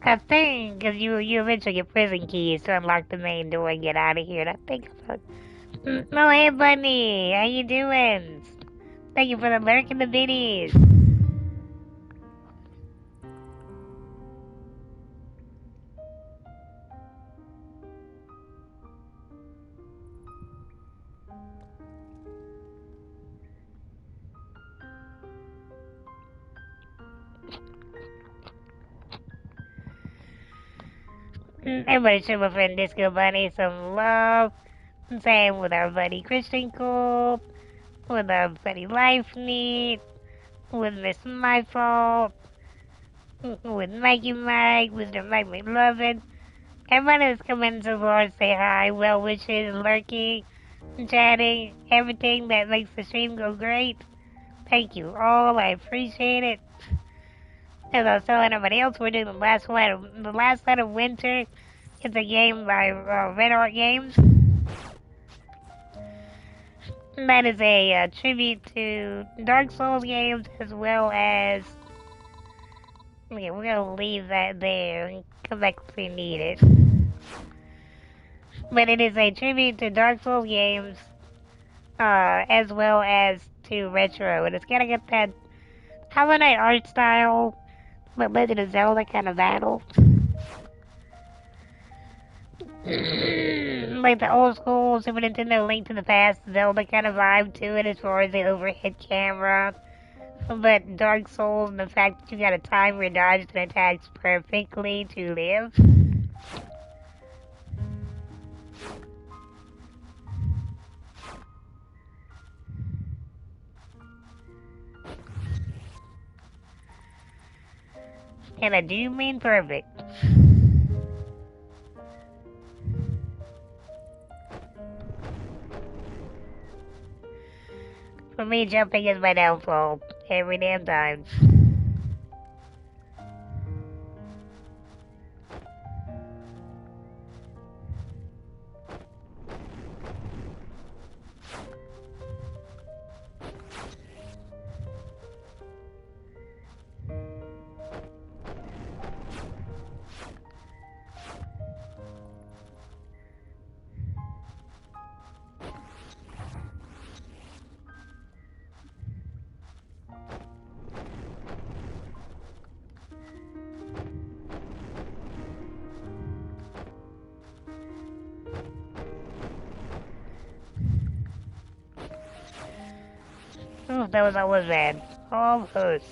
I think because you eventually get prison keys to unlock the main door and get out of here. And I think about, oh hey Bunny, how you doing? Thank you for the lurk and the biddies. Everybody show my friend Disco Bunny some love. Same with our buddy Christian Cool, with our buddy Life Neat, with Miss My Fault, with Mikey Mike, Mr. Mike McLovin. Everybody that's come in so far to say hi, well wishes, lurking, chatting, everything that makes the stream go great. Thank you all, I appreciate it. As I was telling everybody else, we're doing the last light of winter. It's a game by Red Art Games. That is a tribute to Dark Souls games as well as. Okay, we're gonna leave that there and come back if we need it. But it is a tribute to Dark Souls games, as well as to retro, and it's gonna get that Hollow Knight art style, but Legend of Zelda kind of battle. Like the old school Super Nintendo Link to the Past Zelda kind of vibe to it as far as the overhead camera. But Dark Souls and the fact that you gotta time your dodges and attacks perfectly to live. And I do mean perfect. For me, jumping is my downfall every damn time. Oh, that was almost bad. Almost.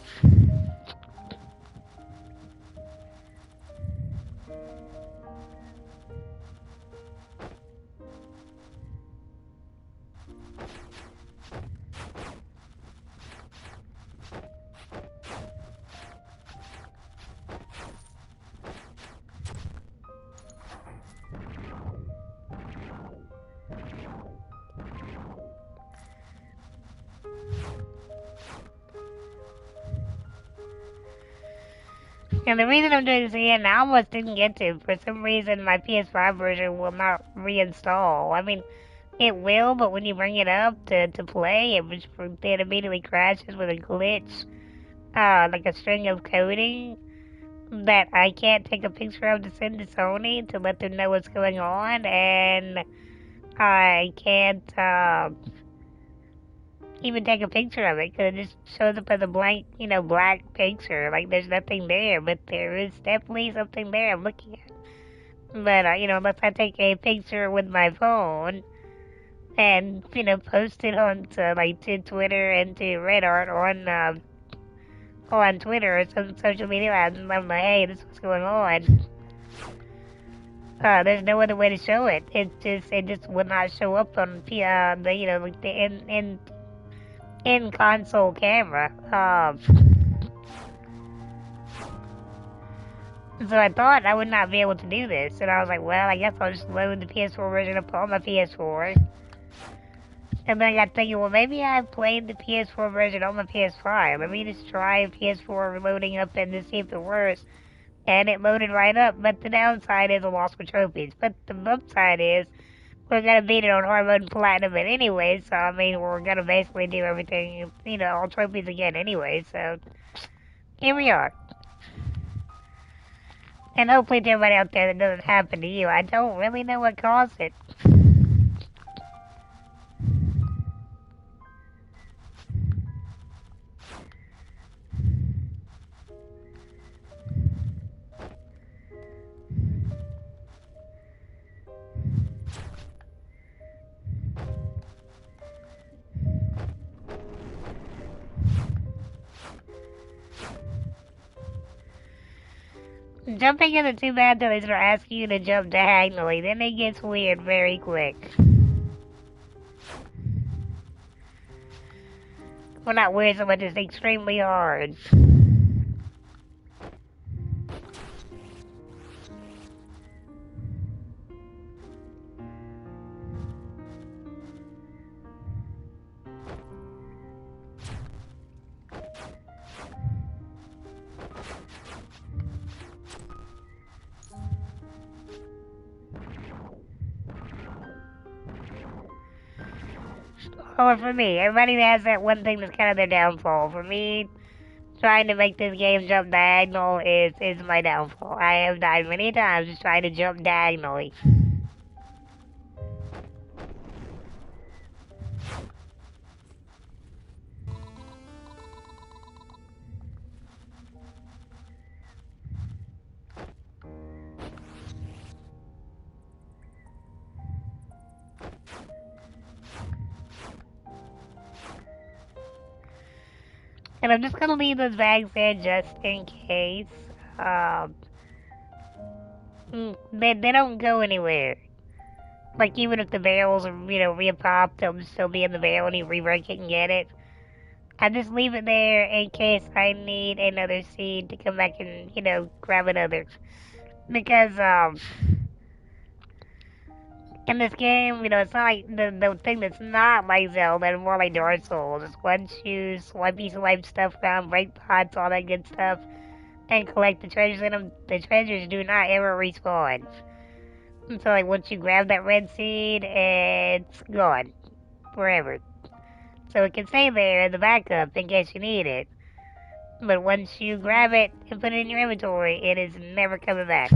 And the reason I'm doing this again, I almost didn't get to. For some reason, my PS5 version will not reinstall. I mean, it will, but when you bring it up to play, it immediately crashes with a glitch, like a string of coding that I can't take a picture of to send to Sony to let them know what's going on, and I can't even take a picture of it because it just shows up as a blank, black picture. Like there's nothing there, but there is definitely something there I'm looking at. But unless I take a picture with my phone and post it to Twitter and to Reddit on Twitter or some social media, I'm like, hey, this is what's going on. There's no other way to show it. It just would not show up on the in console camera. So I thought I would not be able to do this, and I was like, well, I guess I'll just load the PS4 version up on my PS4. And then I got thinking, well, maybe I've played the PS4 version on my PS5. Let me just try PS4 loading up and to see if it works. And it loaded right up, but the downside is a loss for trophies. But the upside is we're gonna beat it on hard mode and platinum it anyway, so I mean we're gonna basically do everything, all trophies again anyway, so here we are. And hopefully to everybody out there that doesn't happen to you. I don't really know what caused it. Jumping isn't too bad till they start asking you to jump diagonally. Then it gets weird very quick. Well, not weird so much as extremely hard. Or for me, everybody has that one thing that's kind of their downfall. For me, trying to make this game jump diagonal is my downfall. I have died many times just trying to jump diagonally. And I'm just gonna leave those bags there just in case. Um, they don't go anywhere. Like even if the barrels are re-pop, they'll still be in the barrel and you re-break it and get it. I just leave it there in case I need another seed to come back and grab another. Because in this game, it's not like the thing that's not like Zelda and more like Dark Souls. It's once you swipe stuff around, break pots, all that good stuff, and collect the treasures in them, the treasures do not ever respawn. And so like once you grab that red seed, it's gone forever. So it can stay there as a backup in case you need it. But once you grab it and put it in your inventory, it is never coming back.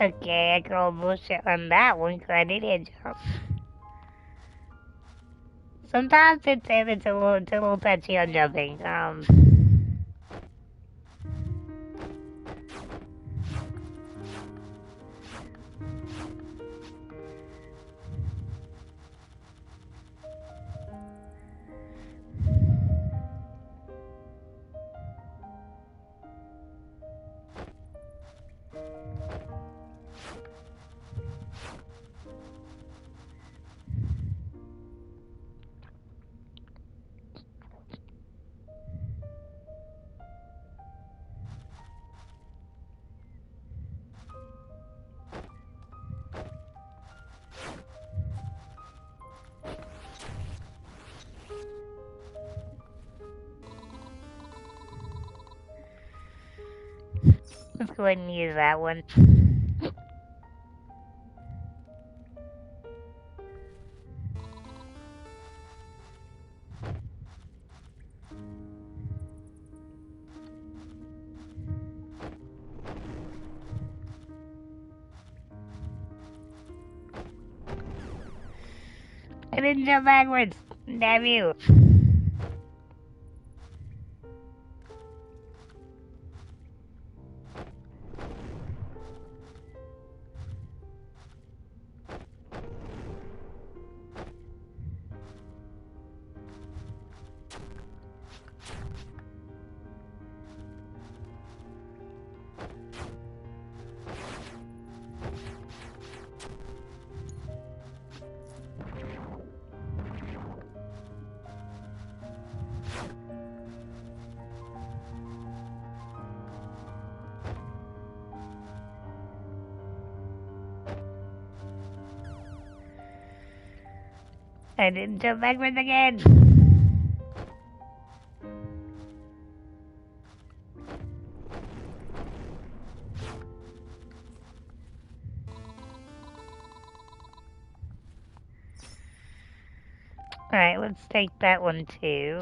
Okay, I call bullshit on that one because I did hit jump. Sometimes it's a little touchy on jumping. Let's go ahead and use that one. I didn't jump backwards. Damn you. I didn't jump backwards again. Alright, let's take that one too.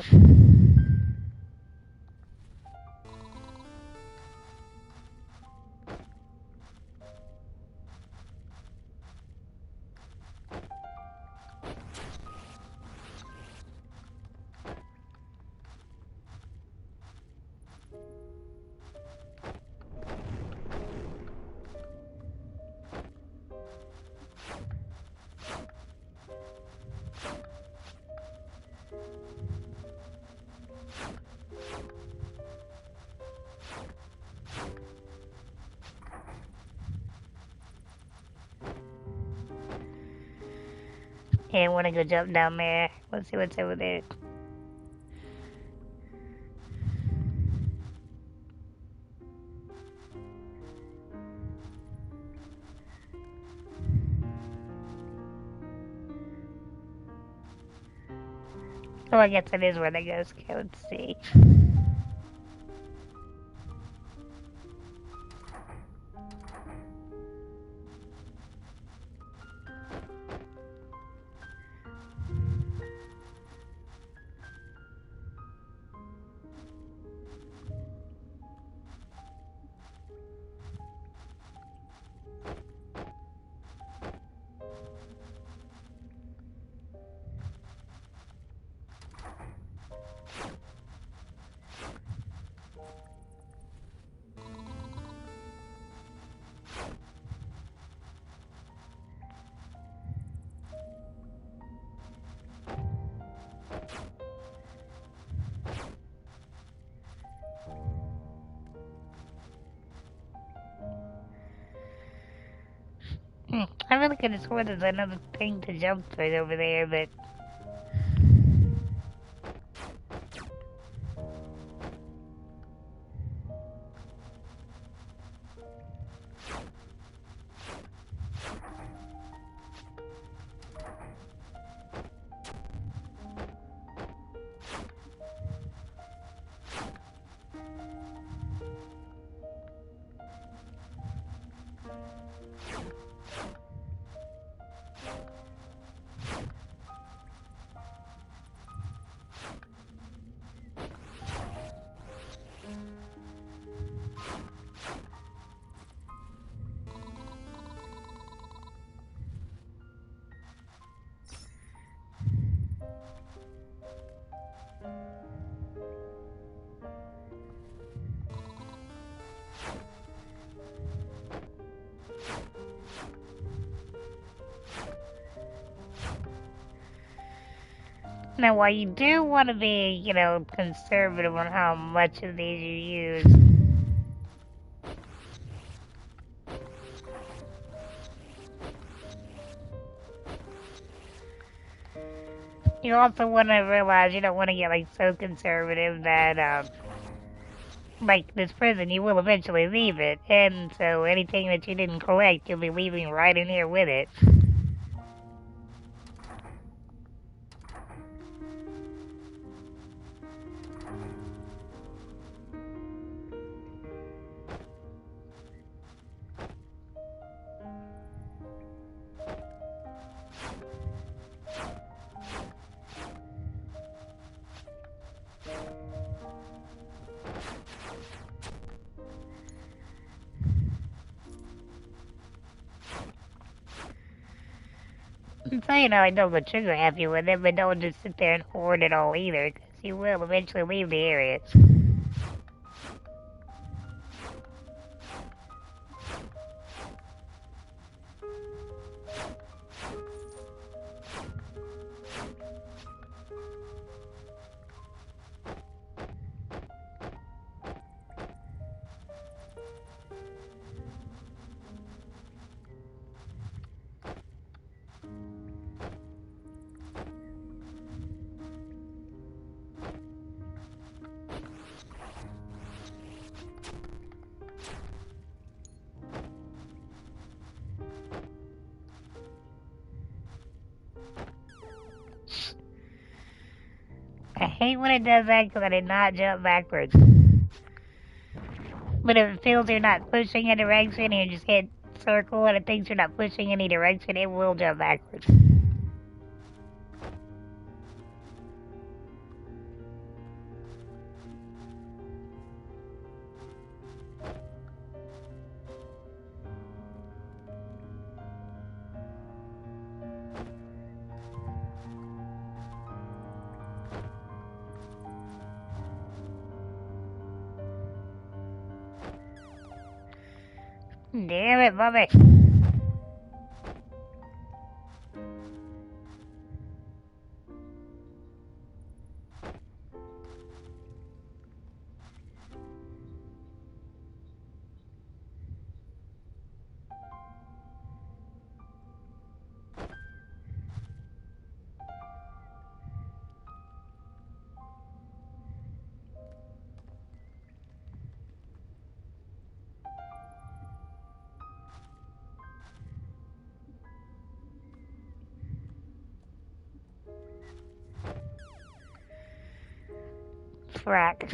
Yeah, I wanna go jump down there. Let's see what's over there. Oh, I guess that is where that goes. Okay, let's see. I really could have sworn there's another thing to jump through over there, but... Now, while you do want to be, conservative on how much of these you use, you also want to realize you don't want to get, so conservative that, this prison, you will eventually leave it, and so anything that you didn't collect, you'll be leaving right in here with it. So, I don't go trigger happy with it, but don't just sit there and hoard it all either, because you will eventually leave the area. hate when it does that because I did not jump backwards. But if it feels you're not pushing a direction and you just hit circle and it thinks you're not pushing any direction, it will jump backwards. Damn it, Bobby. Frack.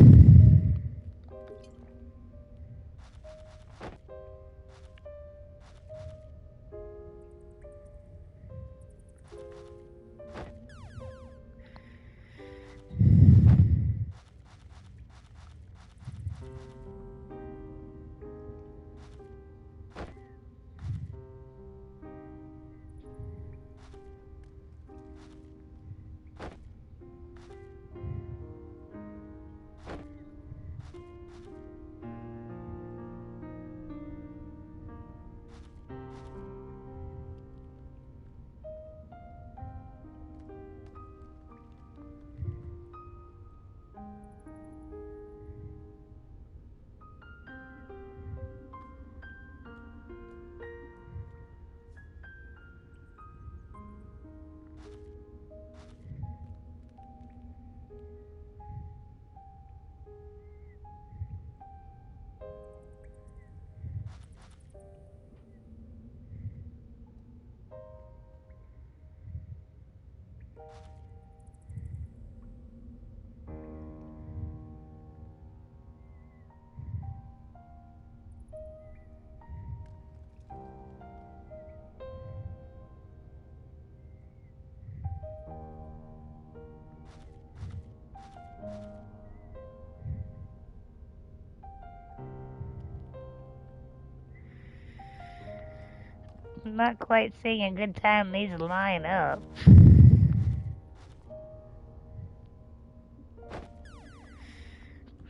I'm not quite seeing a good time these line up.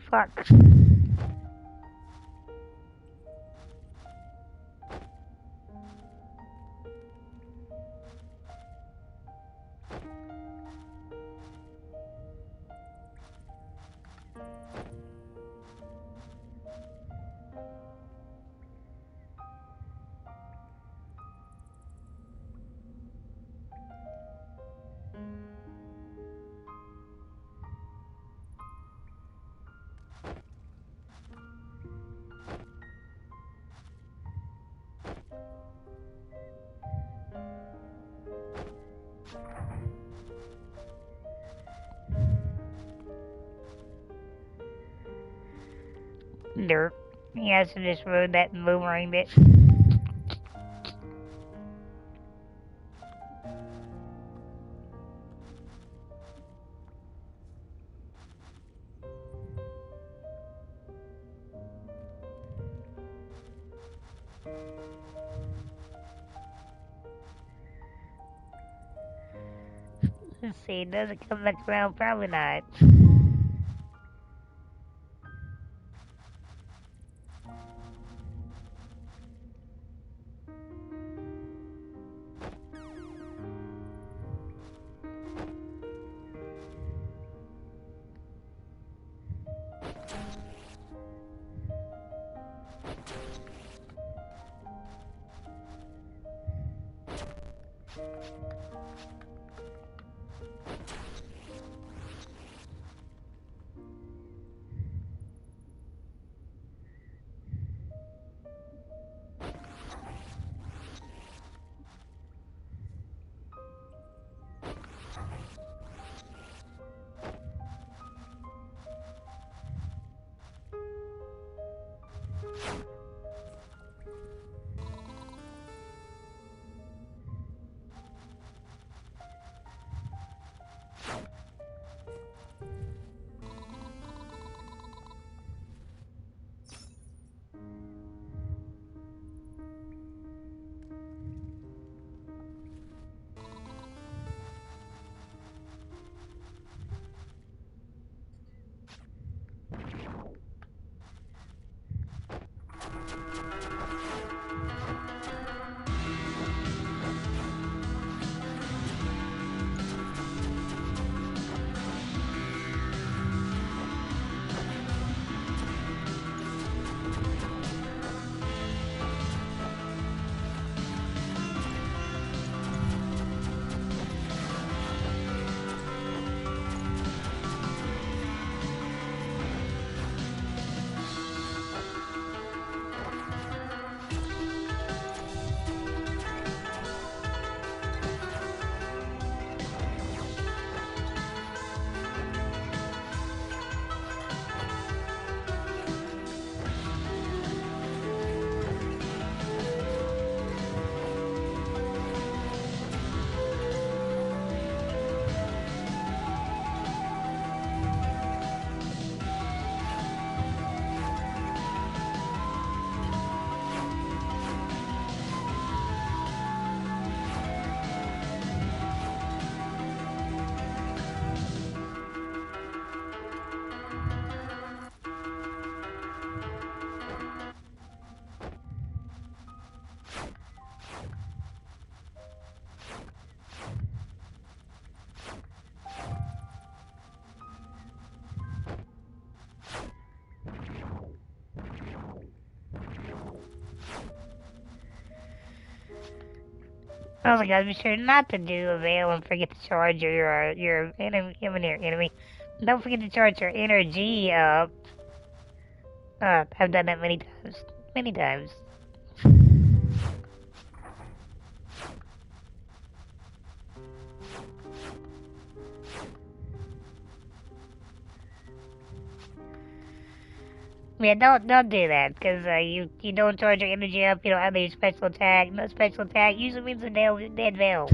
Fuck. Derp. He has to just rode that boomerang bit. Let's see, does it come back around? Probably not. Also, guys, be sure not to do avail and forget to charge your enemy. Don't forget to charge your energy up. I've done that many times. Many times. Yeah, don't do that, because you don't charge your energy up. You don't have any special attack. No special attack usually means a dead veil.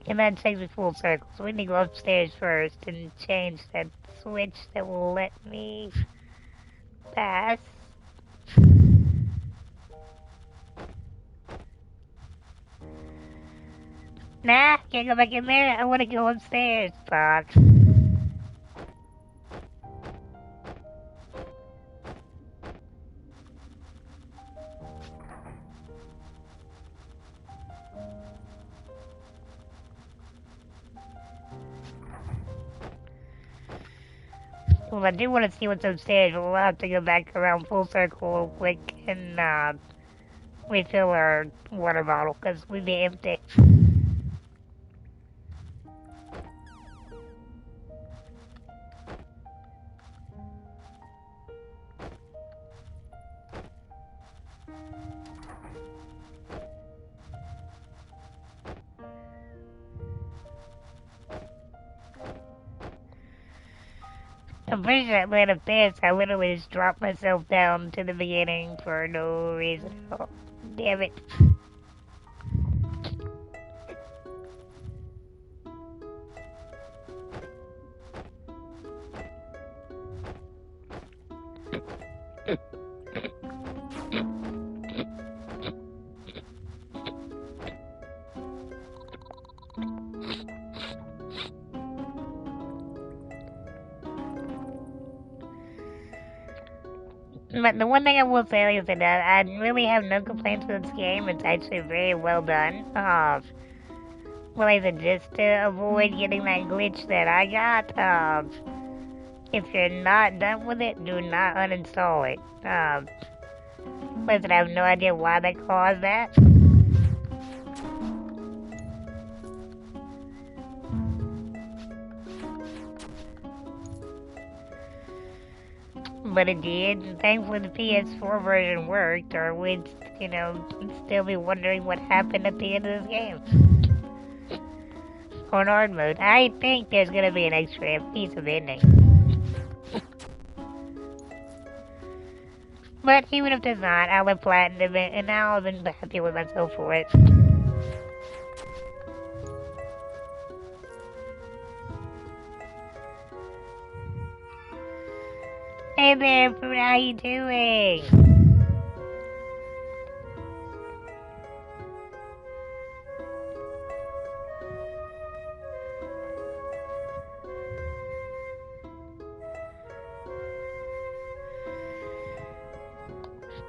And that takes me full circle. So we need to go upstairs first and change that switch that will let me pass. Nah, can't go back in there. I want to go upstairs. Fuck. Well, I do want to see what's upstairs, but we'll have to go back around full circle real quick and refill our water bottle because we'd be empty. I'm pretty sure I lit up this. I literally just dropped myself down to the beginning for no reason at all. Damn it. But the one thing I will say is that I really have no complaints with this game. It's actually very well done. Well, I said, just to avoid getting that glitch that I got, if you're not done with it, do not uninstall it. Listen, I have no idea why they caused that. But it did, and thankfully the PS4 version worked, or we'd, still be wondering what happened at the end of this game. On hard mode, I think there's gonna be an extra piece of ending. But even if there's not, I'll have platinum it, and now I've been happy with myself for it. Hey there, Fruit, how you doing?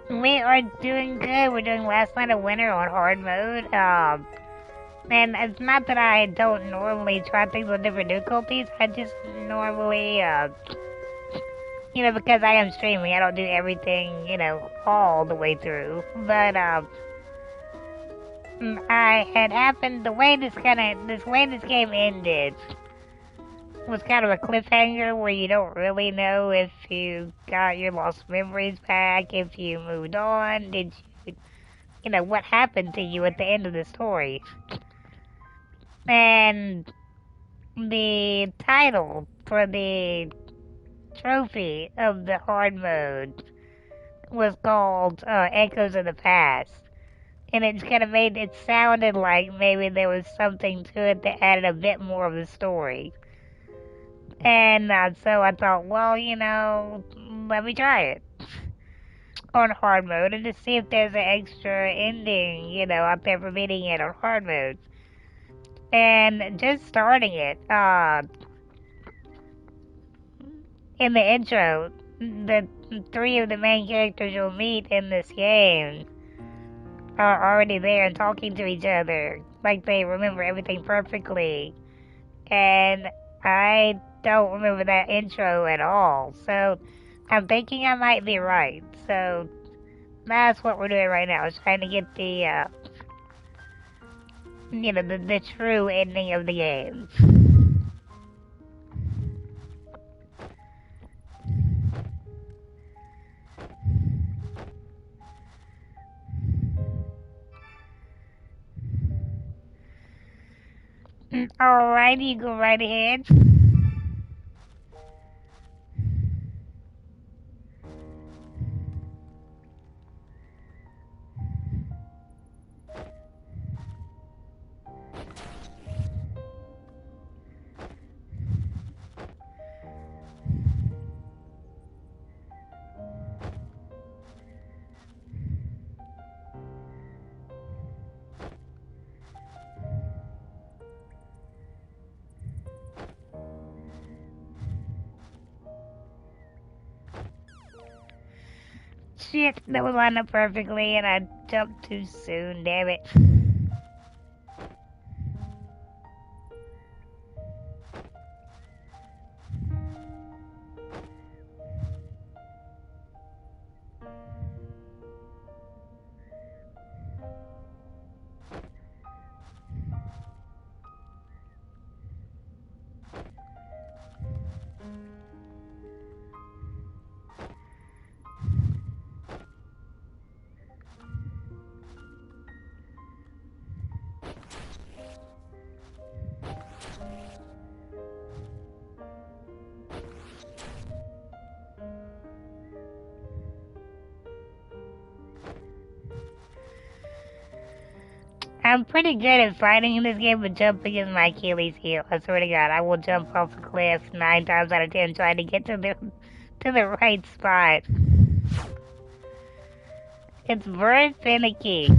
We are doing good. We're doing Last Night of Winter on hard mode. And it's not that I don't normally try things with different difficulties. I just normally, because I am streaming, I don't do everything, all the way through. But, I had happened, the way this game ended was kind of a cliffhanger where you don't really know if you got your lost memories back, if you moved on, did you, what happened to you at the end of the story. And the title for the trophy of the hard mode was called Echoes of the Past. And it kind of made it sounded like maybe there was something to it that added a bit more of the story. And so I thought, well, let me try it on hard mode and to see if there's an extra ending, out there for beating it on hard mode. And just starting it, in the intro, the three of the main characters you'll meet in this game are already there and talking to each other, like they remember everything perfectly. And I don't remember that intro at all, so I'm thinking I might be right. So that's what we're doing right now, is trying to get the, the true ending of the game. Alrighty, go right ahead. Shit, that was lined up perfectly and I jumped too soon, damn it. I'm pretty good at fighting in this game, but jumping is my Achilles heel. I swear to God, I will jump off a cliff 9 times out of 10 trying to get to the right spot. It's very finicky.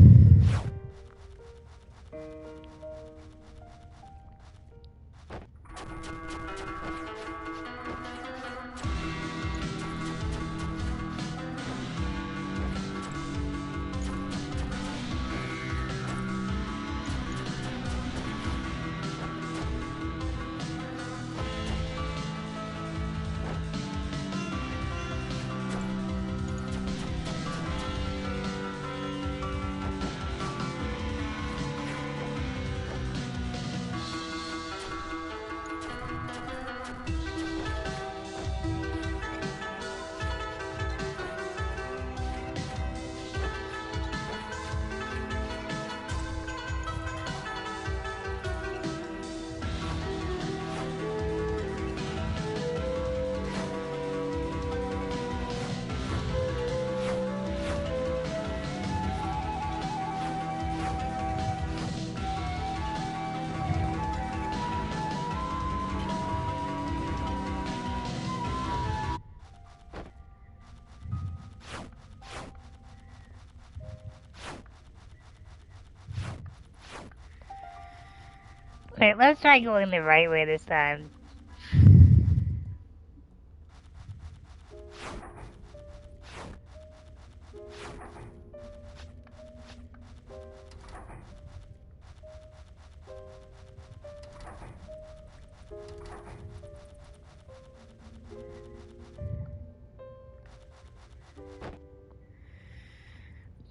Wait, let's try going the right way this time.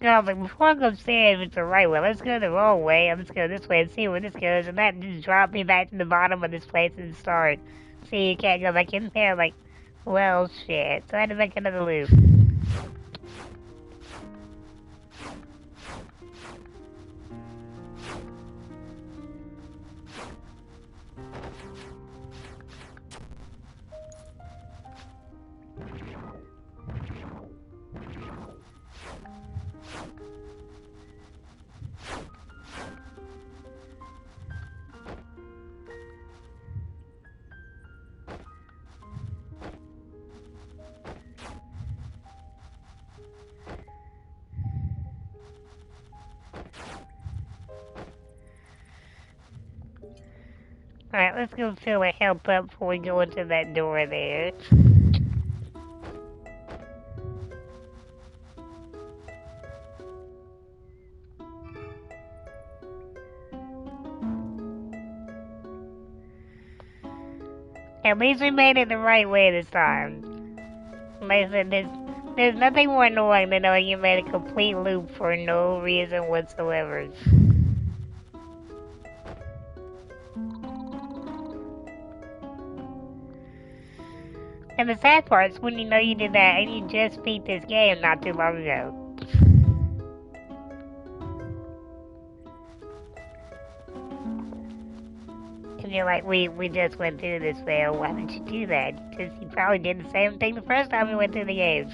No, but before I go upstairs, it's the right way. Let's go the wrong way. Let's go this way and see where this goes. And that just dropped me back to the bottom of this place and start. See, you can't go back in there. Like, well, shit. So I had to make another loop. Alright, let's go fill our health up before we go into that door there. At least we made it the right way this time. Like I said, there's nothing more annoying than knowing you made a complete loop for no reason whatsoever. And the sad part is when you know you did that and you just beat this game not too long ago. And you're like, we just went through this, Phil. Why did you do that? Because you probably did the same thing the first time we went through the game.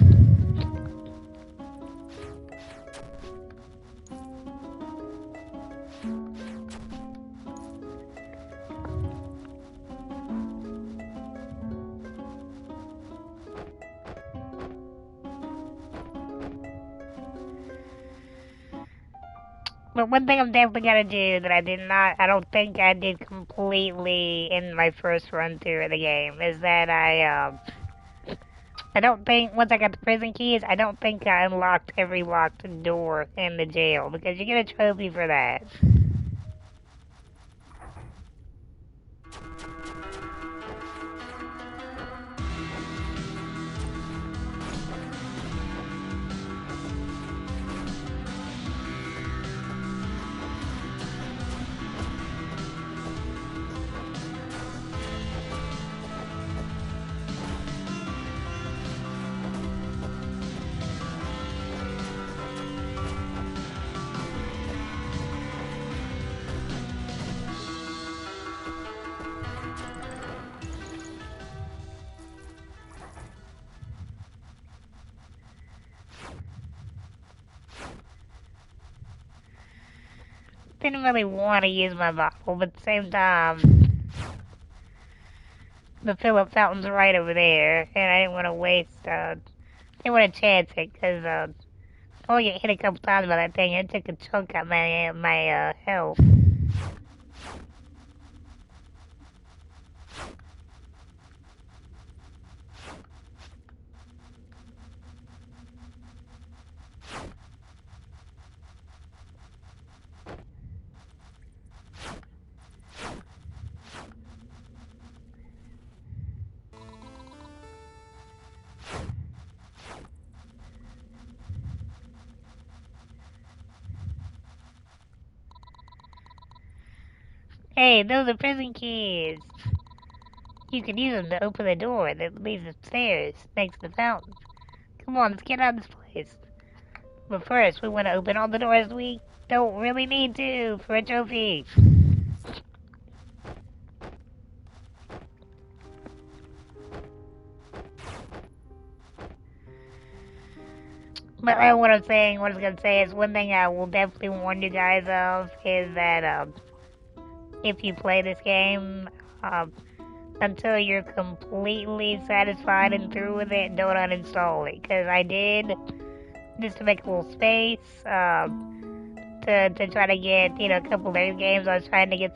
But one thing I'm definitely gonna do that I don't think I did completely in my first run through of the game is that I don't think, once I got the prison keys, I don't think I unlocked every locked door in the jail, because you get a trophy for that. Didn't really want to use my bottle, but at the same time, the Philip fountain's right over there, and I didn't want to didn't want to chance it, because I only get hit a couple times by that thing, and it took a chunk out my health. Hey, those are prison keys. You can use them to open the door that leads upstairs next to the fountain. Come on, let's get out of this place. But first, we want to open all the doors we don't really need to for a trophy. But what I was gonna say is one thing I will definitely warn you guys of is that if you play this game, until you're completely satisfied and through with it, don't uninstall it. Because I did, just to make a little space, to try to get, a couple of other games. I was trying to get,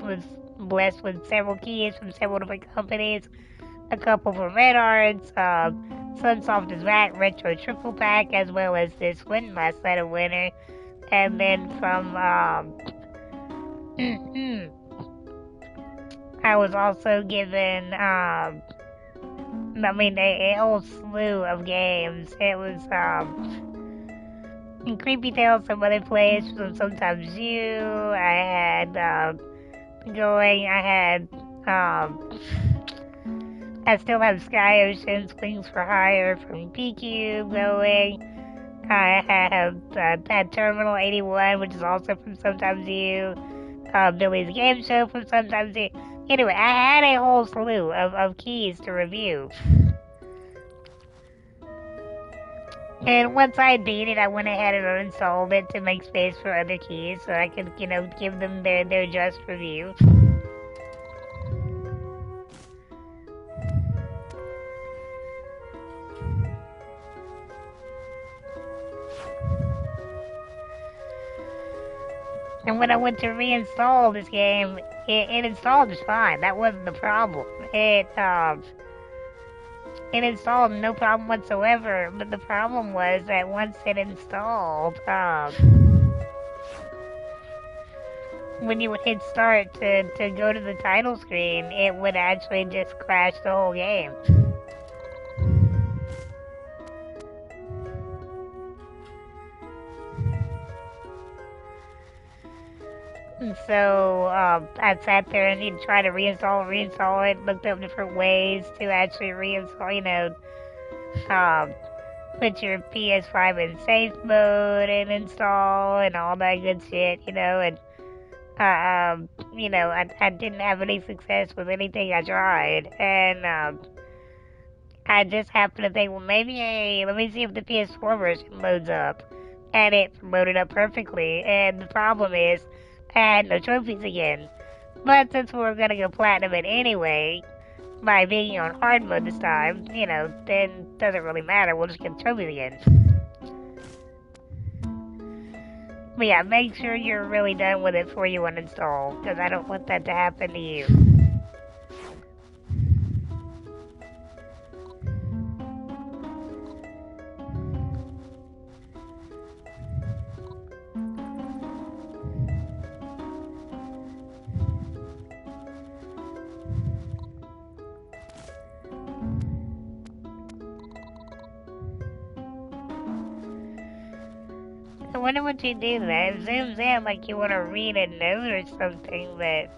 was blessed with several keys from several different companies. A couple from Red Arts, Sunsoft is back, Retro Triple Pack, as well as this win last night, a winner. And then from, I was also given, a whole slew of games. It was, in Creepy Tales, some other place, from Sometimes You, I still have Sky Ocean, Swings for Hire from PQ going. I have that Terminal 81, which is also from Sometimes You. Billy's Game Show from Sometimes You. Anyway, I had a whole slew of keys to review. And once I beat it, I went ahead and uninstalled it to make space for other keys so I could, give them their just review. And when I went to reinstall this game, it installed just fine. That wasn't the problem. It installed no problem whatsoever. But the problem was that once it installed, when you would hit start to go to the title screen, it would actually just crash the whole game. And so I sat there and he'd try to reinstall it, looked up different ways to actually reinstall, put your PS5 in safe mode and install and all that good shit, and I didn't have any success with anything I tried, and I just happened to think, well, maybe, hey, let me see if the PS4 version loads up, and it loaded up perfectly, and the problem is, I had no trophies again, but since we're gonna go platinum it anyway, by being on hard mode this time, then it doesn't really matter, we'll just get trophies again. But yeah, make sure you're really done with it before you uninstall, because I don't want that to happen to you. I wonder what you do that. It zooms in like you want to read a note or something, but...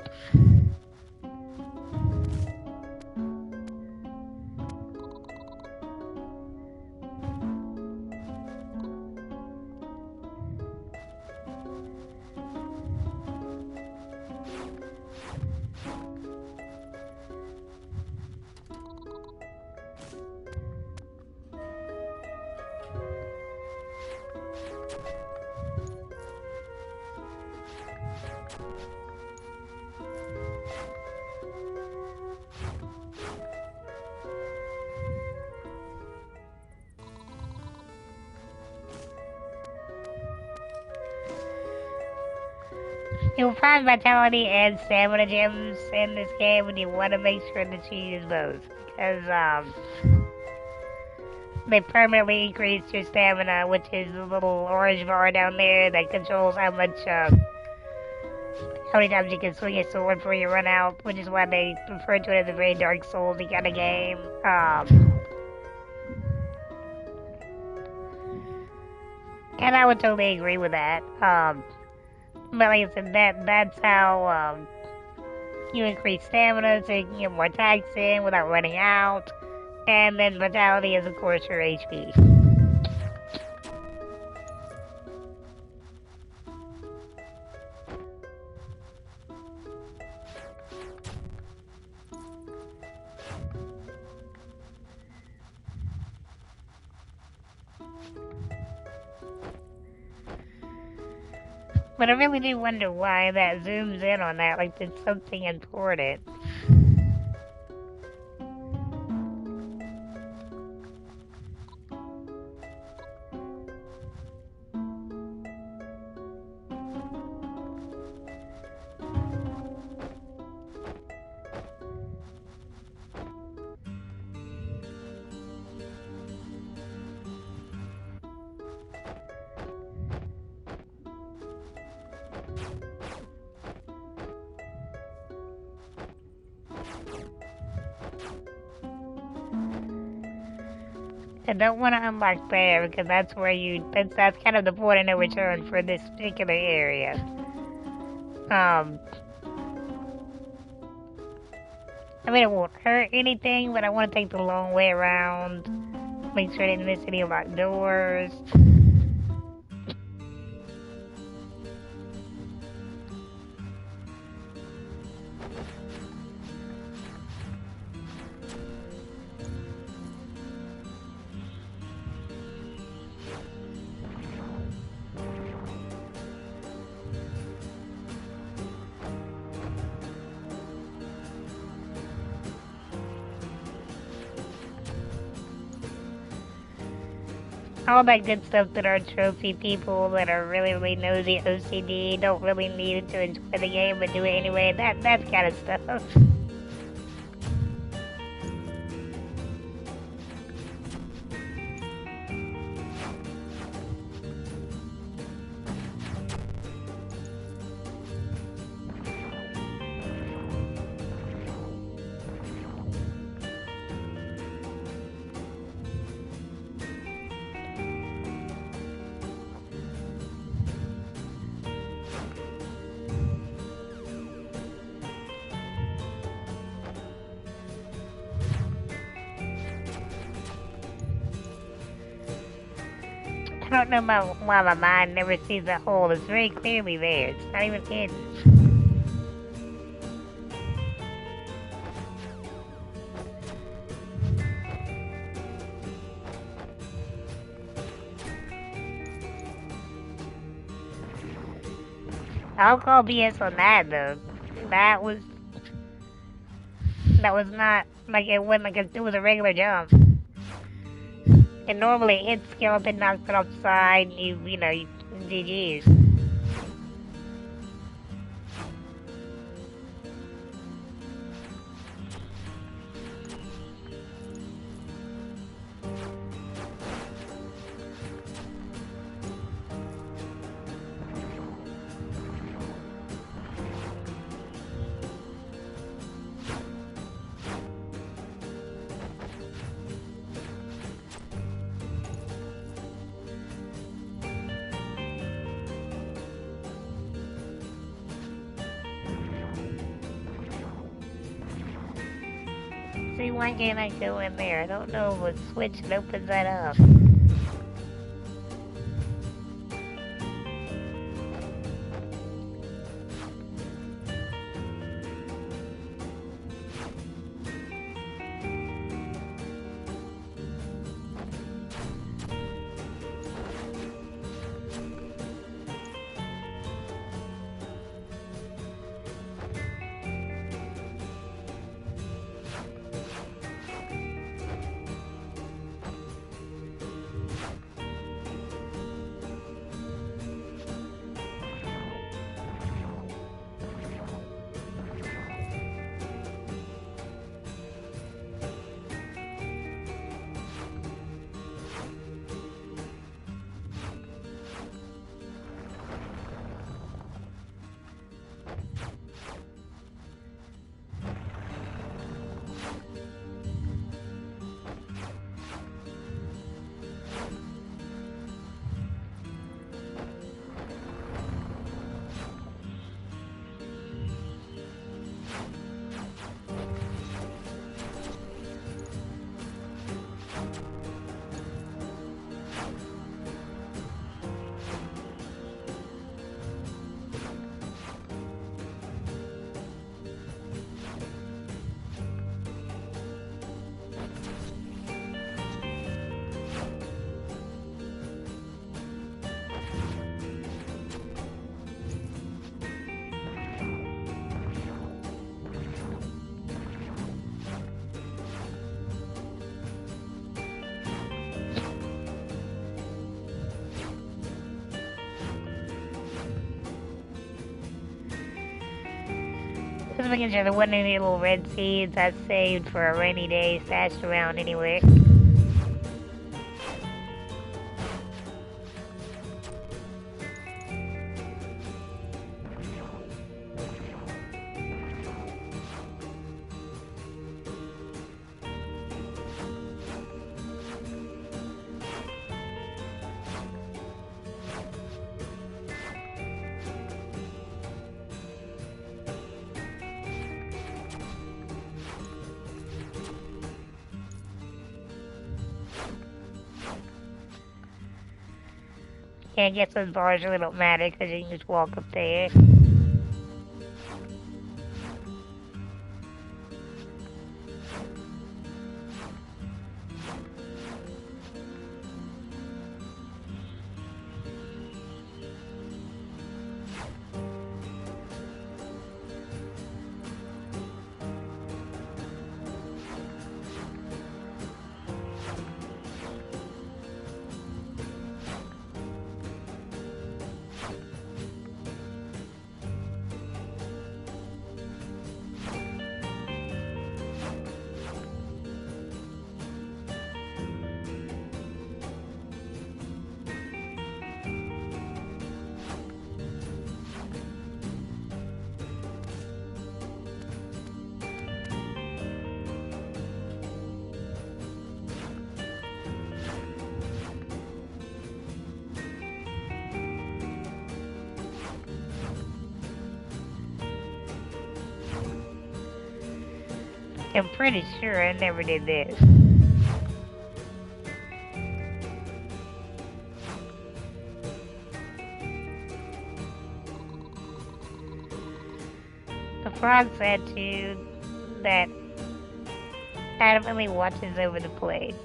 You'll find vitality and stamina gems in this game, and you want to make sure that you use both, because they permanently increase your stamina, which is the little orange bar down there that controls how many times you can swing a sword before you run out, which is why they refer to it as a very Dark Souls-y kind of game. And I would totally agree with that. But like I said, that's how you increase stamina so you can get more attacks in without running out. And then vitality is, of course, your HP. But I really do wonder why that zooms in on that like it's something important. I don't want to unlock there because that's where that's kind of the point of no return for this particular area. I mean, it won't hurt anything, but I want to take the long way around. Make sure I didn't miss any locked doors. all that good stuff that our trophy people that are really, really nosy OCD don't really need to enjoy the game but do it anyway. That kind of stuff. I don't know why my mind never sees a hole. It's very clearly there. It's not even hidden. I'll call BS on that though. That was not like it wasn't like it was a regular jump. And normally it hits skeleton, knocks it off the side, you GG's. See, why can't I go in there? I don't know what switch that opens that up. Just making sure there wasn't any little red seeds I saved for a rainy day stashed around anywhere. Yeah, I guess those bars really don't matter because you can just walk up there. I'm pretty sure I never did this. The frog's attitude that adamantly watches over the place.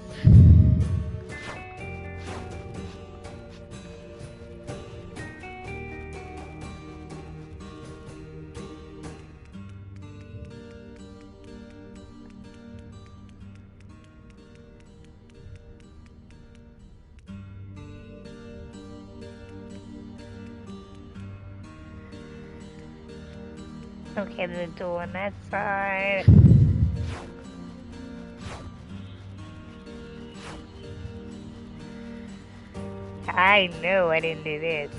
Okay, there's a door on that side. I know I didn't do this.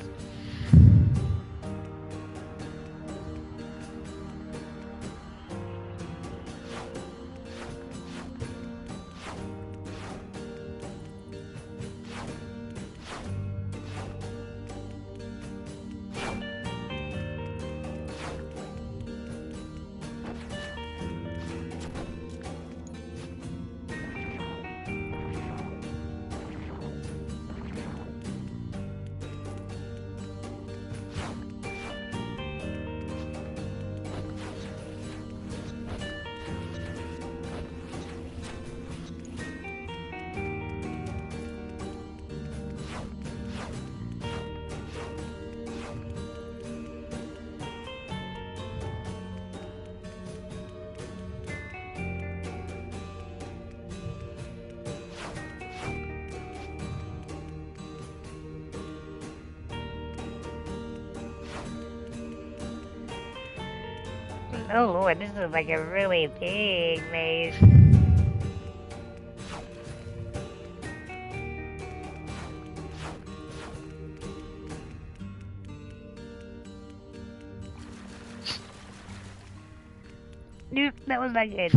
Oh lord, this is like a really big maze. Nope, that was not good.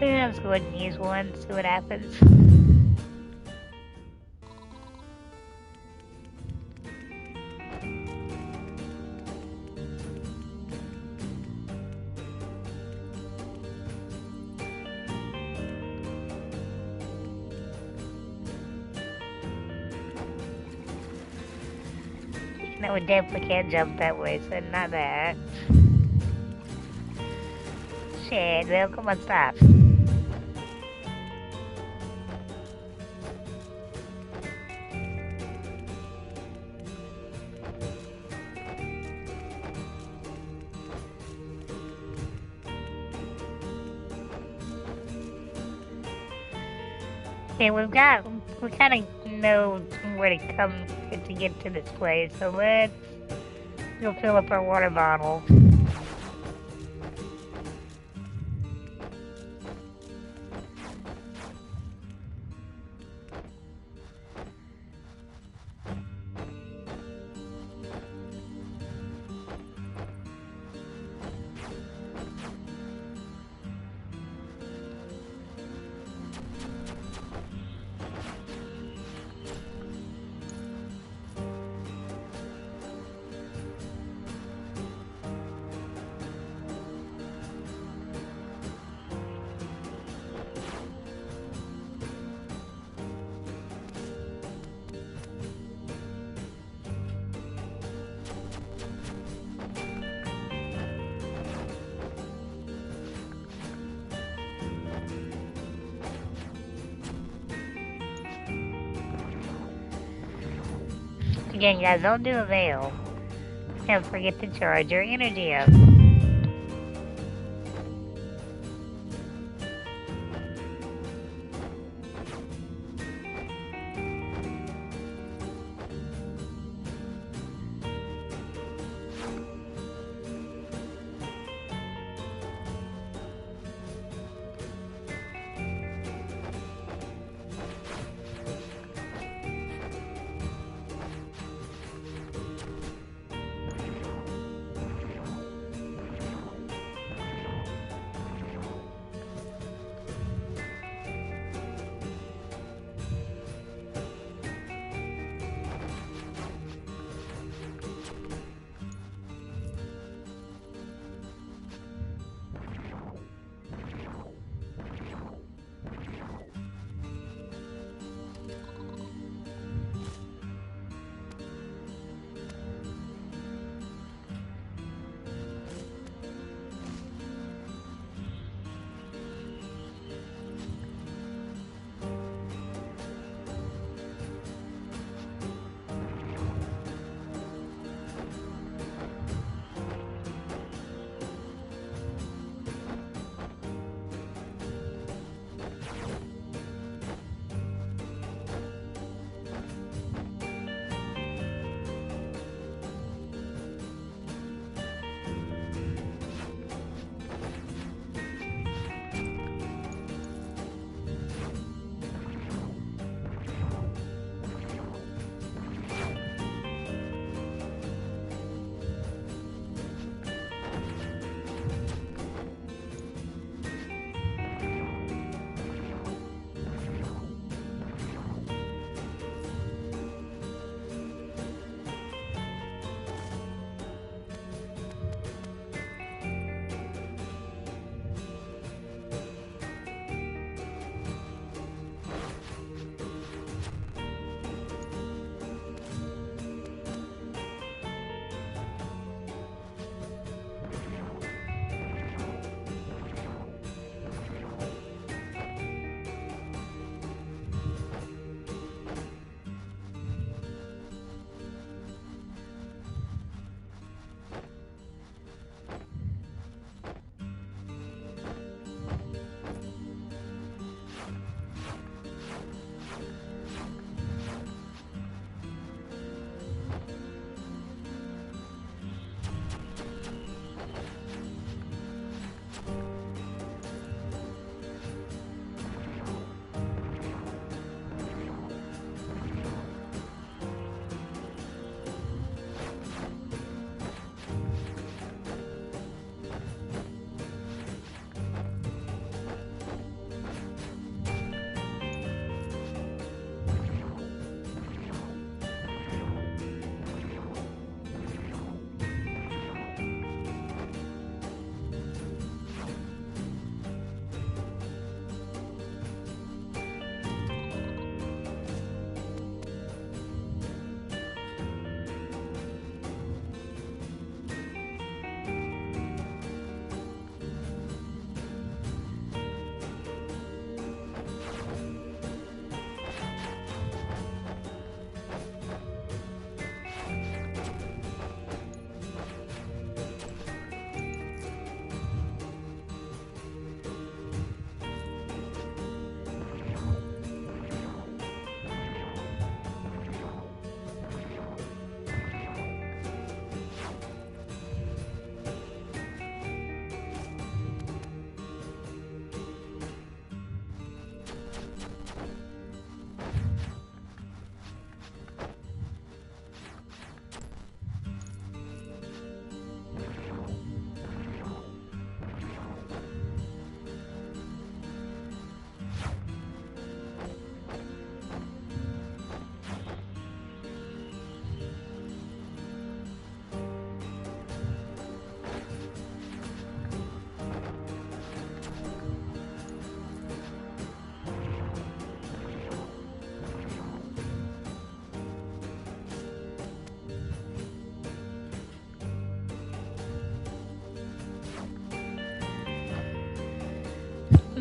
Yeah, let's go ahead and use one, see what happens. No, we definitely can't jump that way, so not that. shit. Well, come on, stop. Okay, we kind of know where to come to get to this place, so let's go fill up our water bottle. Again, guys, don't do a veil. Don't forget to charge your energy up.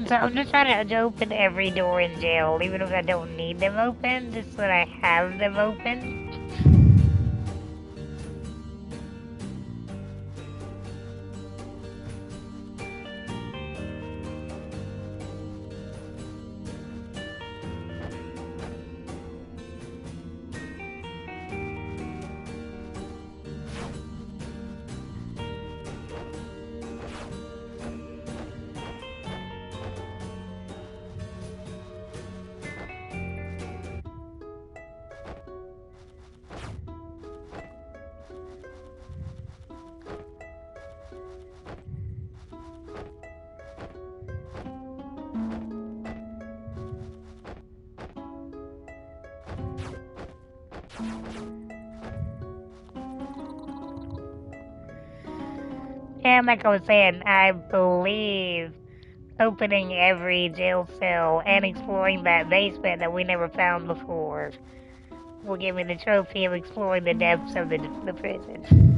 So I'm just trying to open every door in jail, even if I don't need them open, just so that I have them open. And like I was saying, I believe opening every jail cell and exploring that basement that we never found before will give me the trophy of exploring the depths of the prison.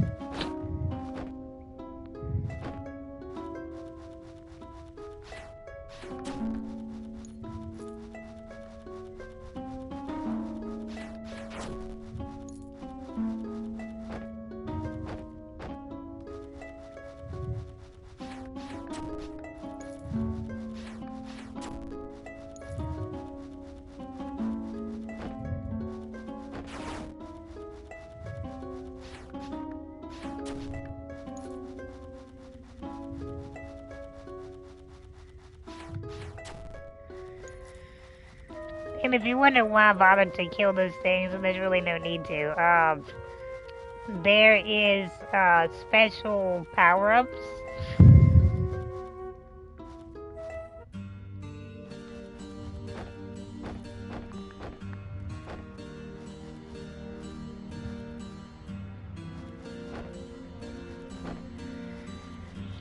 And if you wonder why I bothered to kill those things, and there's really no need to, there is special power-ups.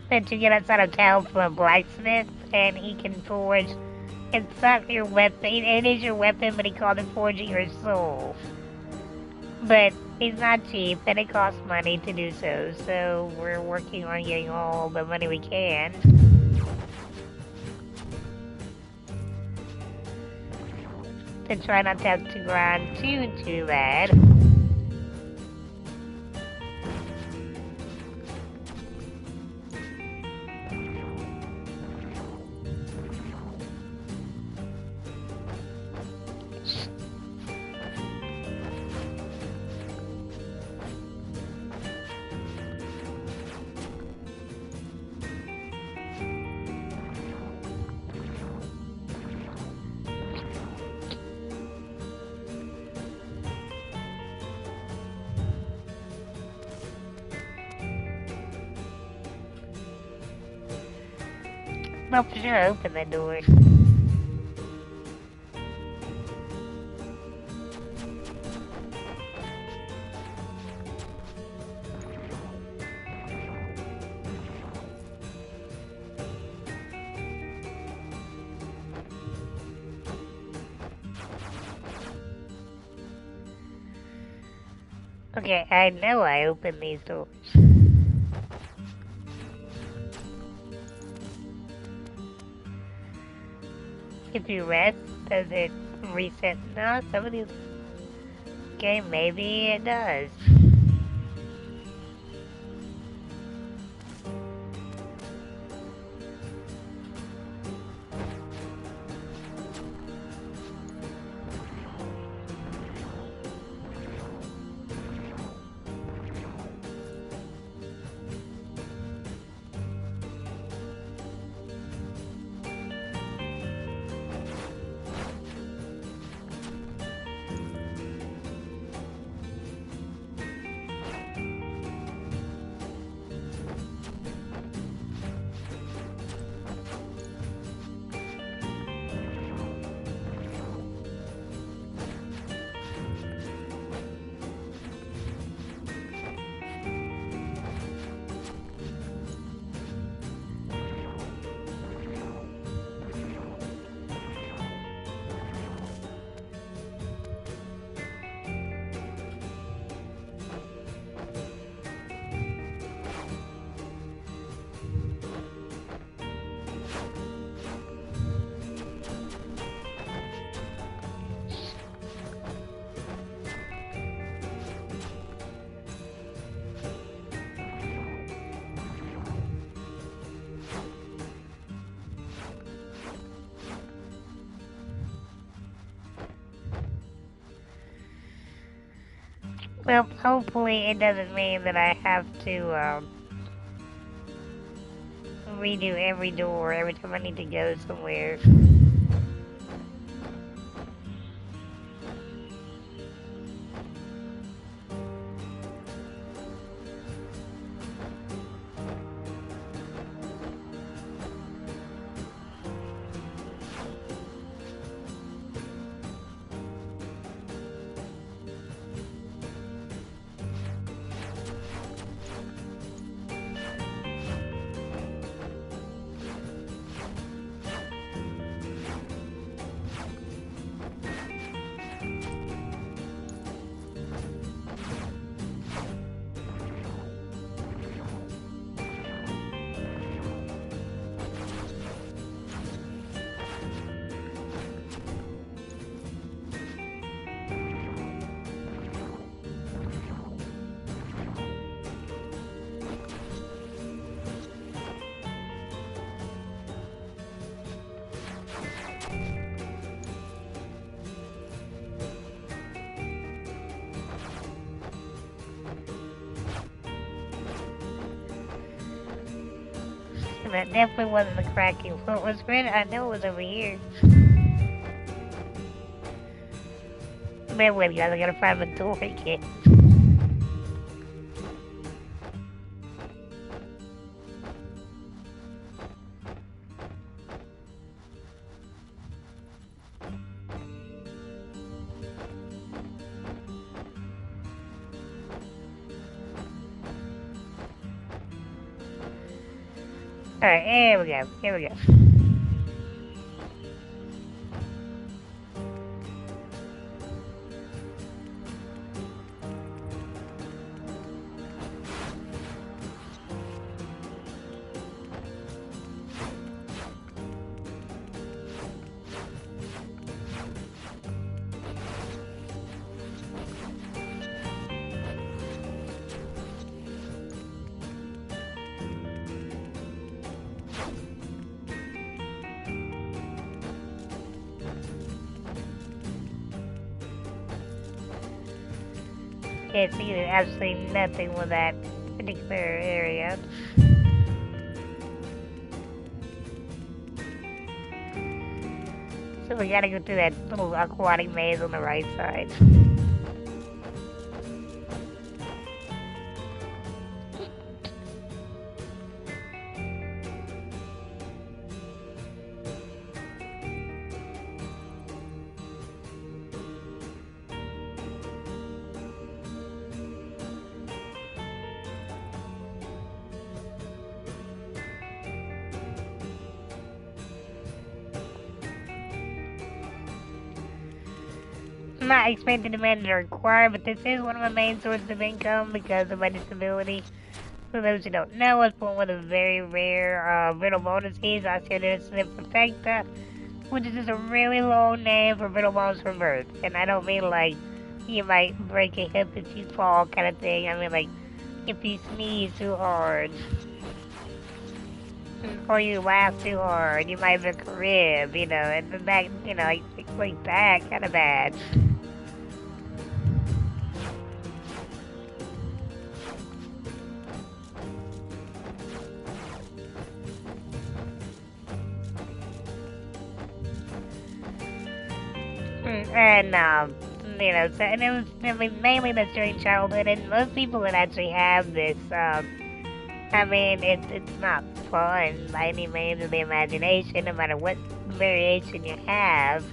That you get outside of town from a blacksmith, and he can forge. It's not your weapon. It is your weapon, but he called it forging your soul. But he's not cheap, and it costs money to do so. So we're working on getting all the money we can. To try not to have to grind too bad. Well, for sure, open that door. Okay, I know I opened these doors. If you rest, does it reset? No, some of these game, maybe it does. Well, hopefully it doesn't mean that I have to redo every door every time I need to go somewhere. And that definitely wasn't the cracking. What was red? I know it was over here. Man, wait, guys, I gotta find the door again. Alright, here we go. Here we go. Can't see absolutely nothing with that particular area. So we gotta go through that little aquatic maze on the right side. I'm not expecting the man to require, but this is one of my main sources of income because of my disability. For those who don't know, I was born with a very rare brittle bone disease, osteogenesis imperfecta, which is just a really long name for brittle bones from birth. And I don't mean like you might break a hip if you fall kind of thing. I mean like if you sneeze too hard, or you laugh too hard, you might break a rib, you know, and the back, you know, like that kind of bad. And you know, so, and it was, I mean, mainly that's during childhood, and most people that actually have this, I mean, it's not fun by any means of the imagination, no matter what variation you have,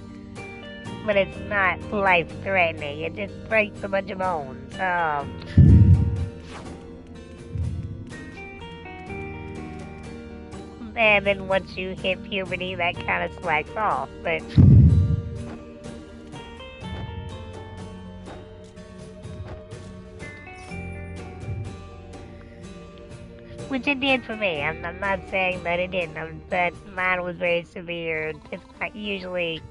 but it's not life-threatening. It just breaks a bunch of bones. And then once you hit puberty, that kind of slacks off, but. Which it did for me. I'm not saying that it didn't, but mine was very severe. It's not usually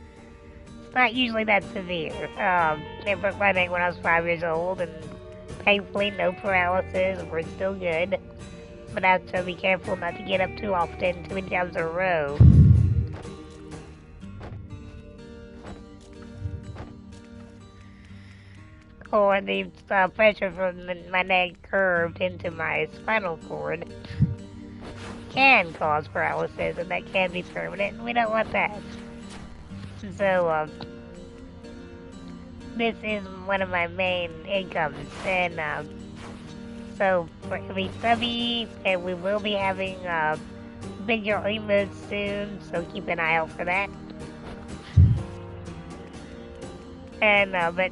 that severe. It broke my neck when I was 5 years old, and thankfully no paralysis. We're still good, but I have to be careful not to get up too often, too many times in a row. or the pressure from my neck curved into my spinal cord can cause paralysis, and that can be permanent, and we don't want that. So, this is one of my main incomes, and so for every subby, and we will be having bigger emotes soon, so keep an eye out for that. And what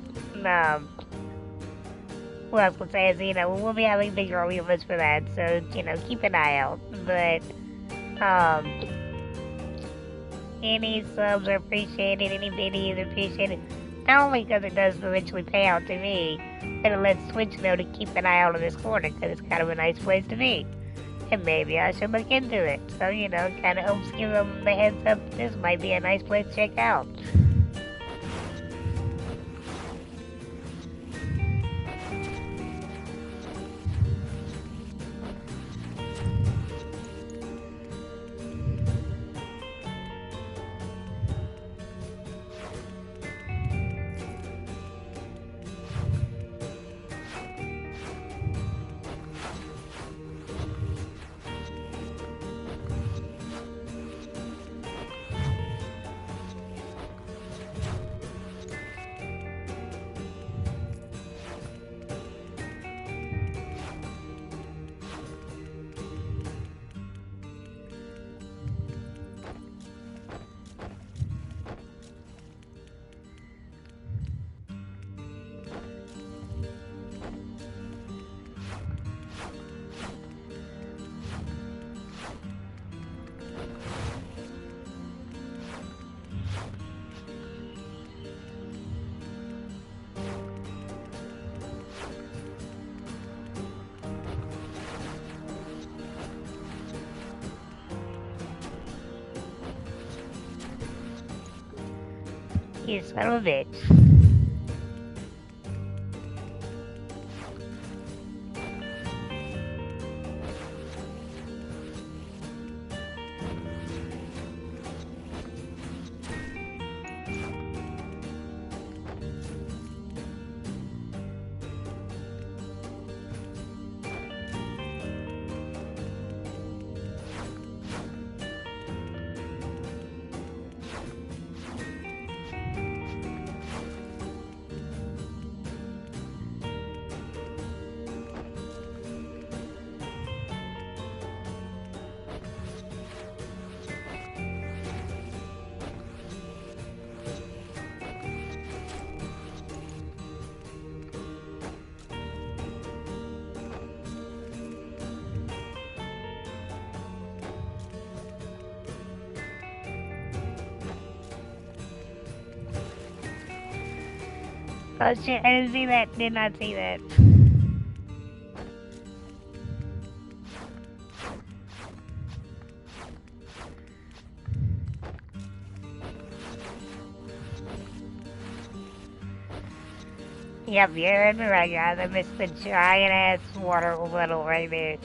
I was gonna say is, we'll be having bigger emotes for that, so keep an eye out. But any subs are appreciated, any biddies are appreciated. Not only because it does eventually pay out to me, but it lets Twitch know to keep an eye out on this corner because it's kind of a nice place to be. And maybe I should look into it. So, kind of helps give them the heads up this might be a nice place to check out. You son of a bitch. Oh shit, I didn't see that. Did not see that. Yep, you're in the right, guys. I missed the giant ass water puddle right there.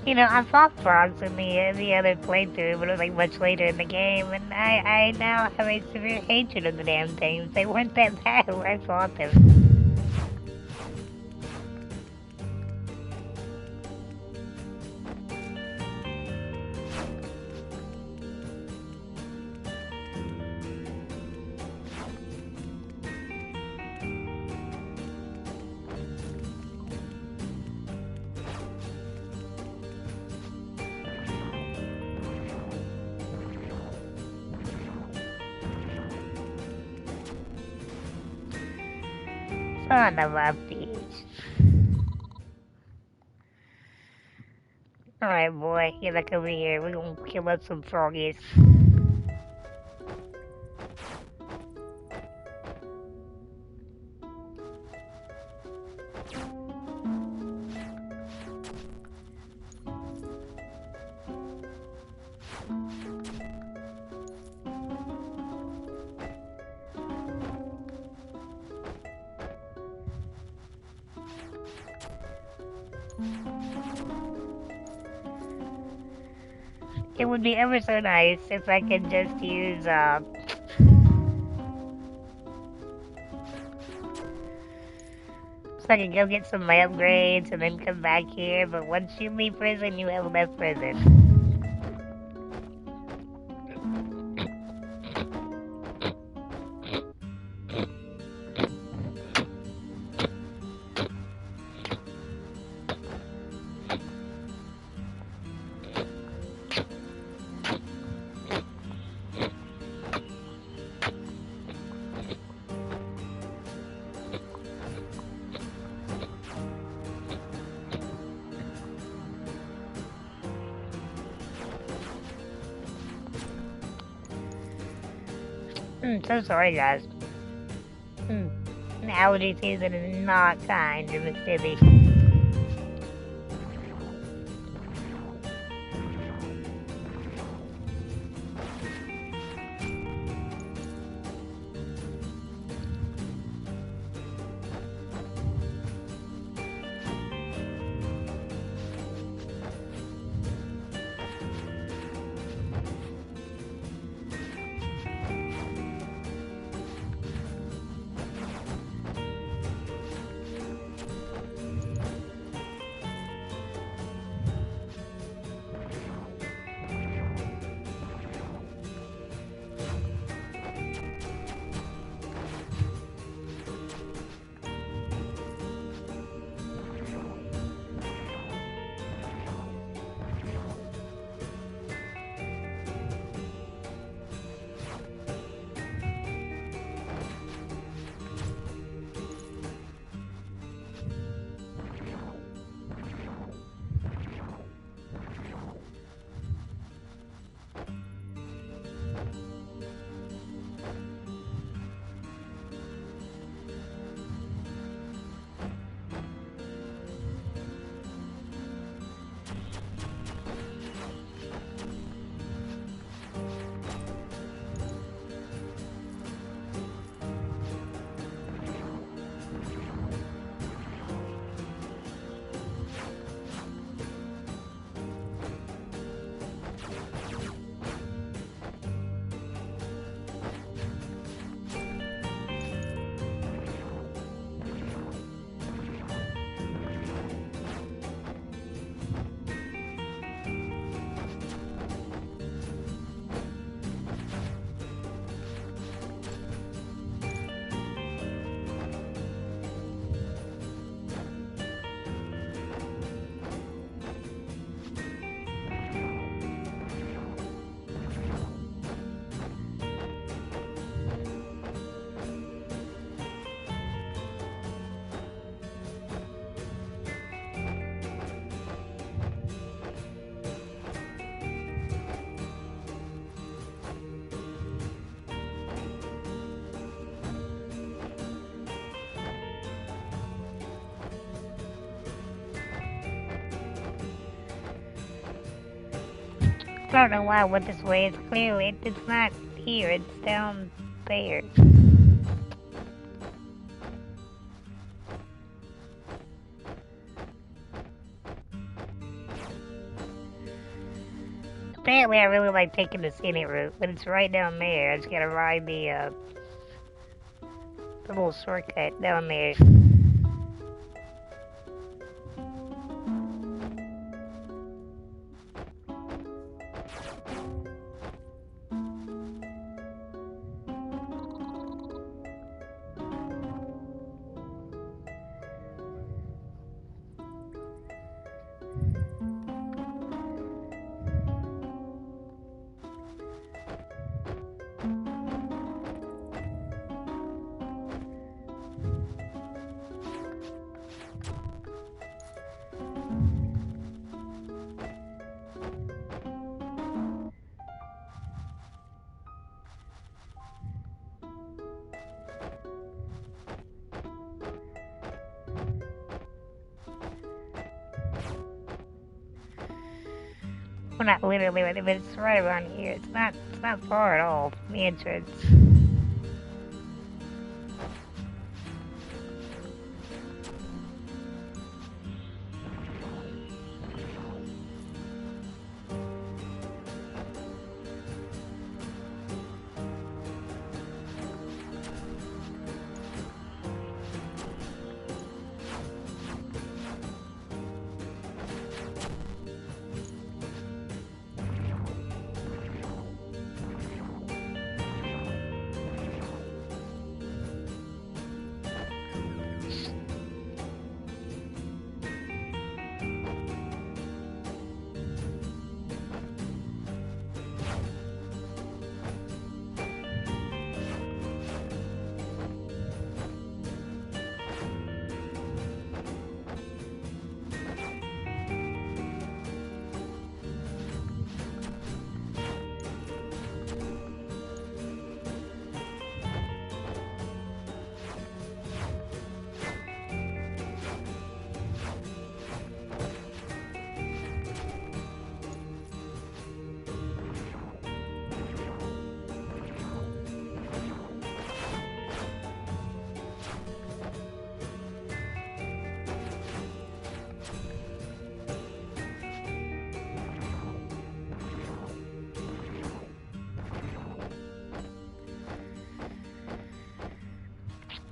You know, I fought frogs in the other playthrough, but it was like much later in the game, and I now have a severe hatred of the damn things. They weren't that bad when I fought them. Son of a bitch. Alright, boy, get back over here. We're gonna kill up some froggies. It would be ever so nice if I could just use, so I could go get some of my upgrades and then come back here, but once you leave prison, you have left prison. So sorry, guys. The allergy season is not kind to Mississippi. I don't know why I went this way. It's clearly, it's not here. It's down there. Apparently, I really like taking the scenic route, but it's right down there. I just gotta ride the little shortcut down there. Well, not literally, but it's right around here. It's not far at all from the entrance.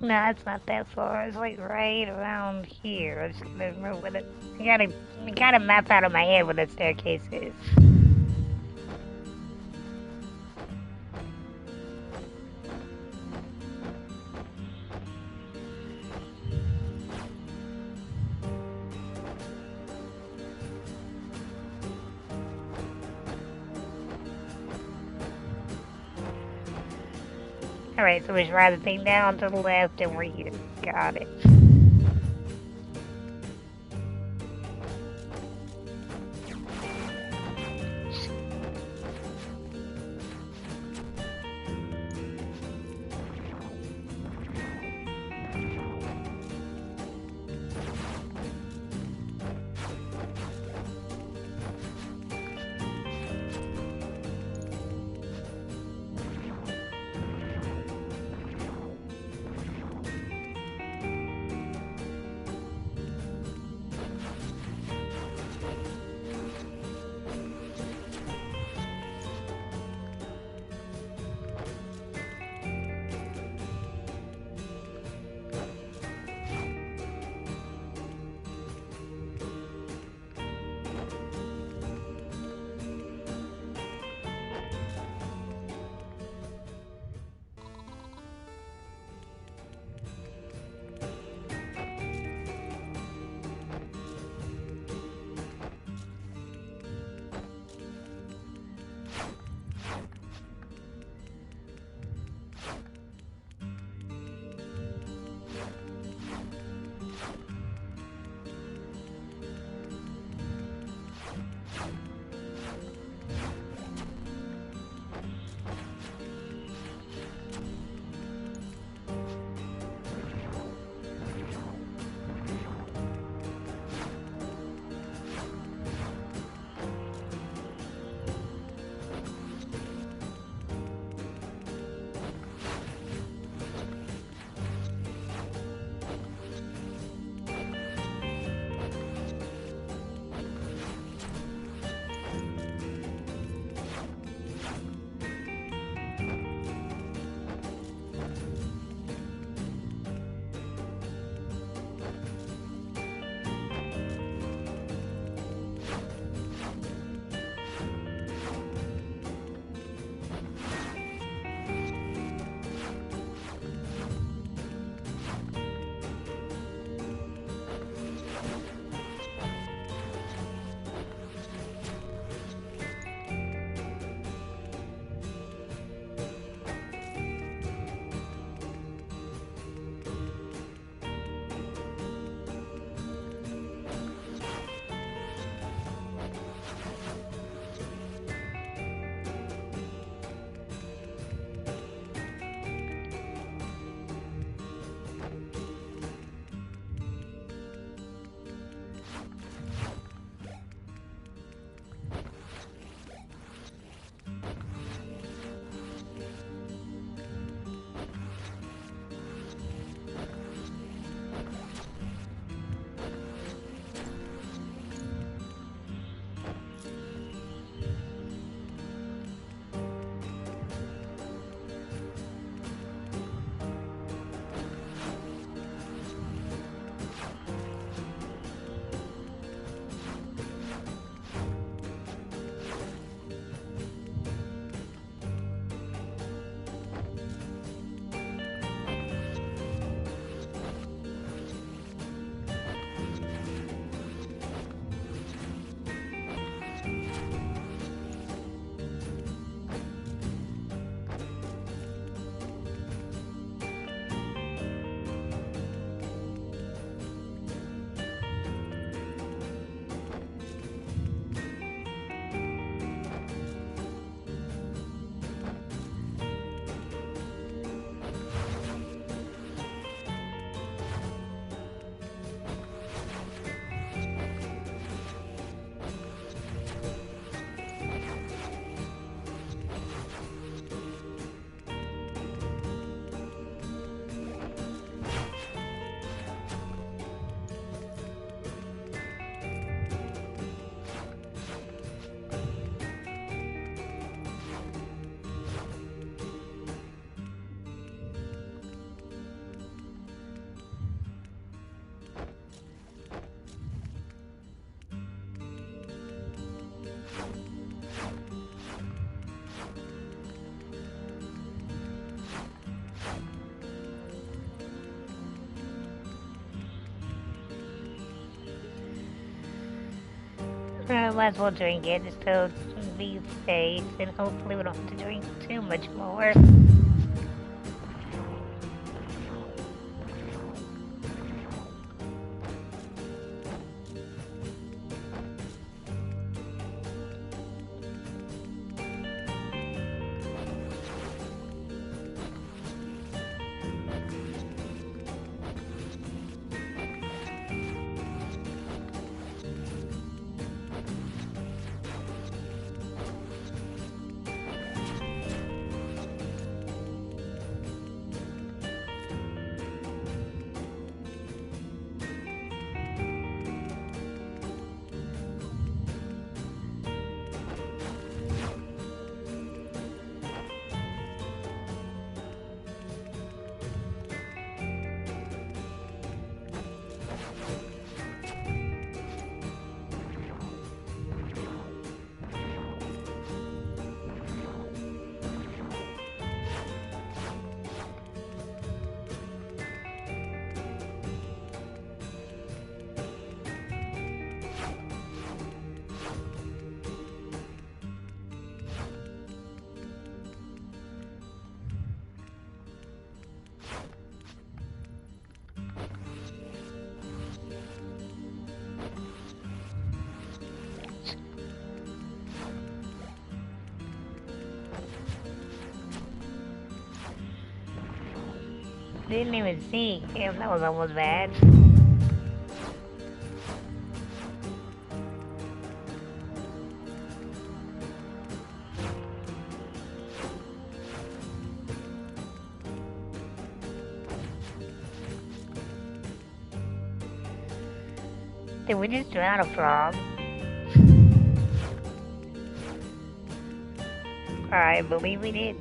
No, it's not that far. It's like right around here. I'm just gonna move with it. I gotta map out of my head where the staircase is. Alright, so we just ride the thing down to the left and we're here. Got it. Might as well drink it just to be safe, and hopefully we don't have to drink too much more. Didn't even see. Damn, that was almost bad. Did we just drown a frog? I believe we did.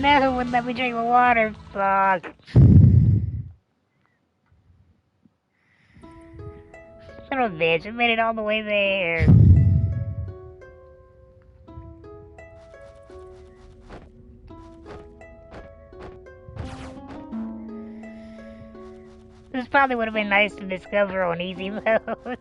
No, wouldn't let me drink the water. Fuck. Son of a bitch, I made it all the way there. This probably would have been nice to discover on easy mode.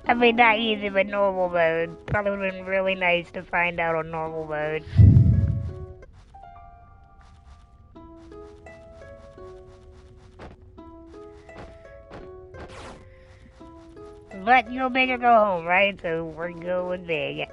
I mean, not easy, but normal mode. Probably would have been really nice to find out on normal mode. But you'll make her go home, right? So we're going big.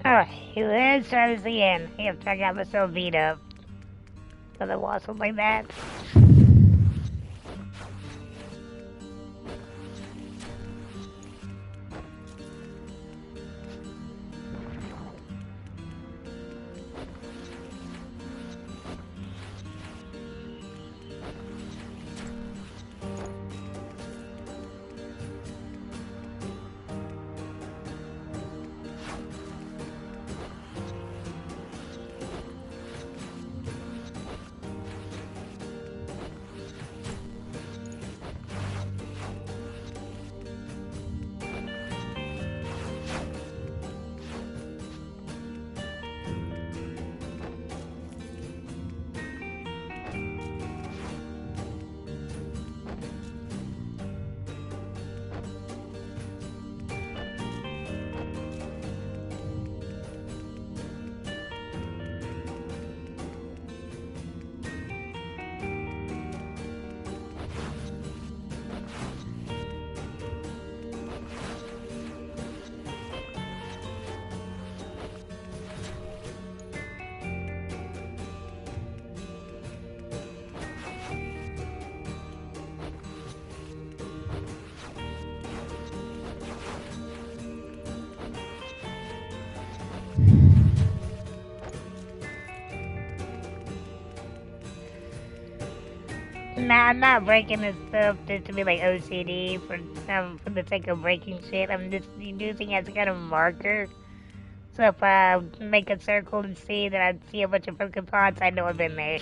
Alright, let's try this again. After I got myself beat up. Cause I want something like that. Nah, I'm not breaking this stuff just to be like OCD for the sake of breaking shit. I'm just using it as a kind of marker. So if I make a circle and see that I see a bunch of broken parts, I know I've been there.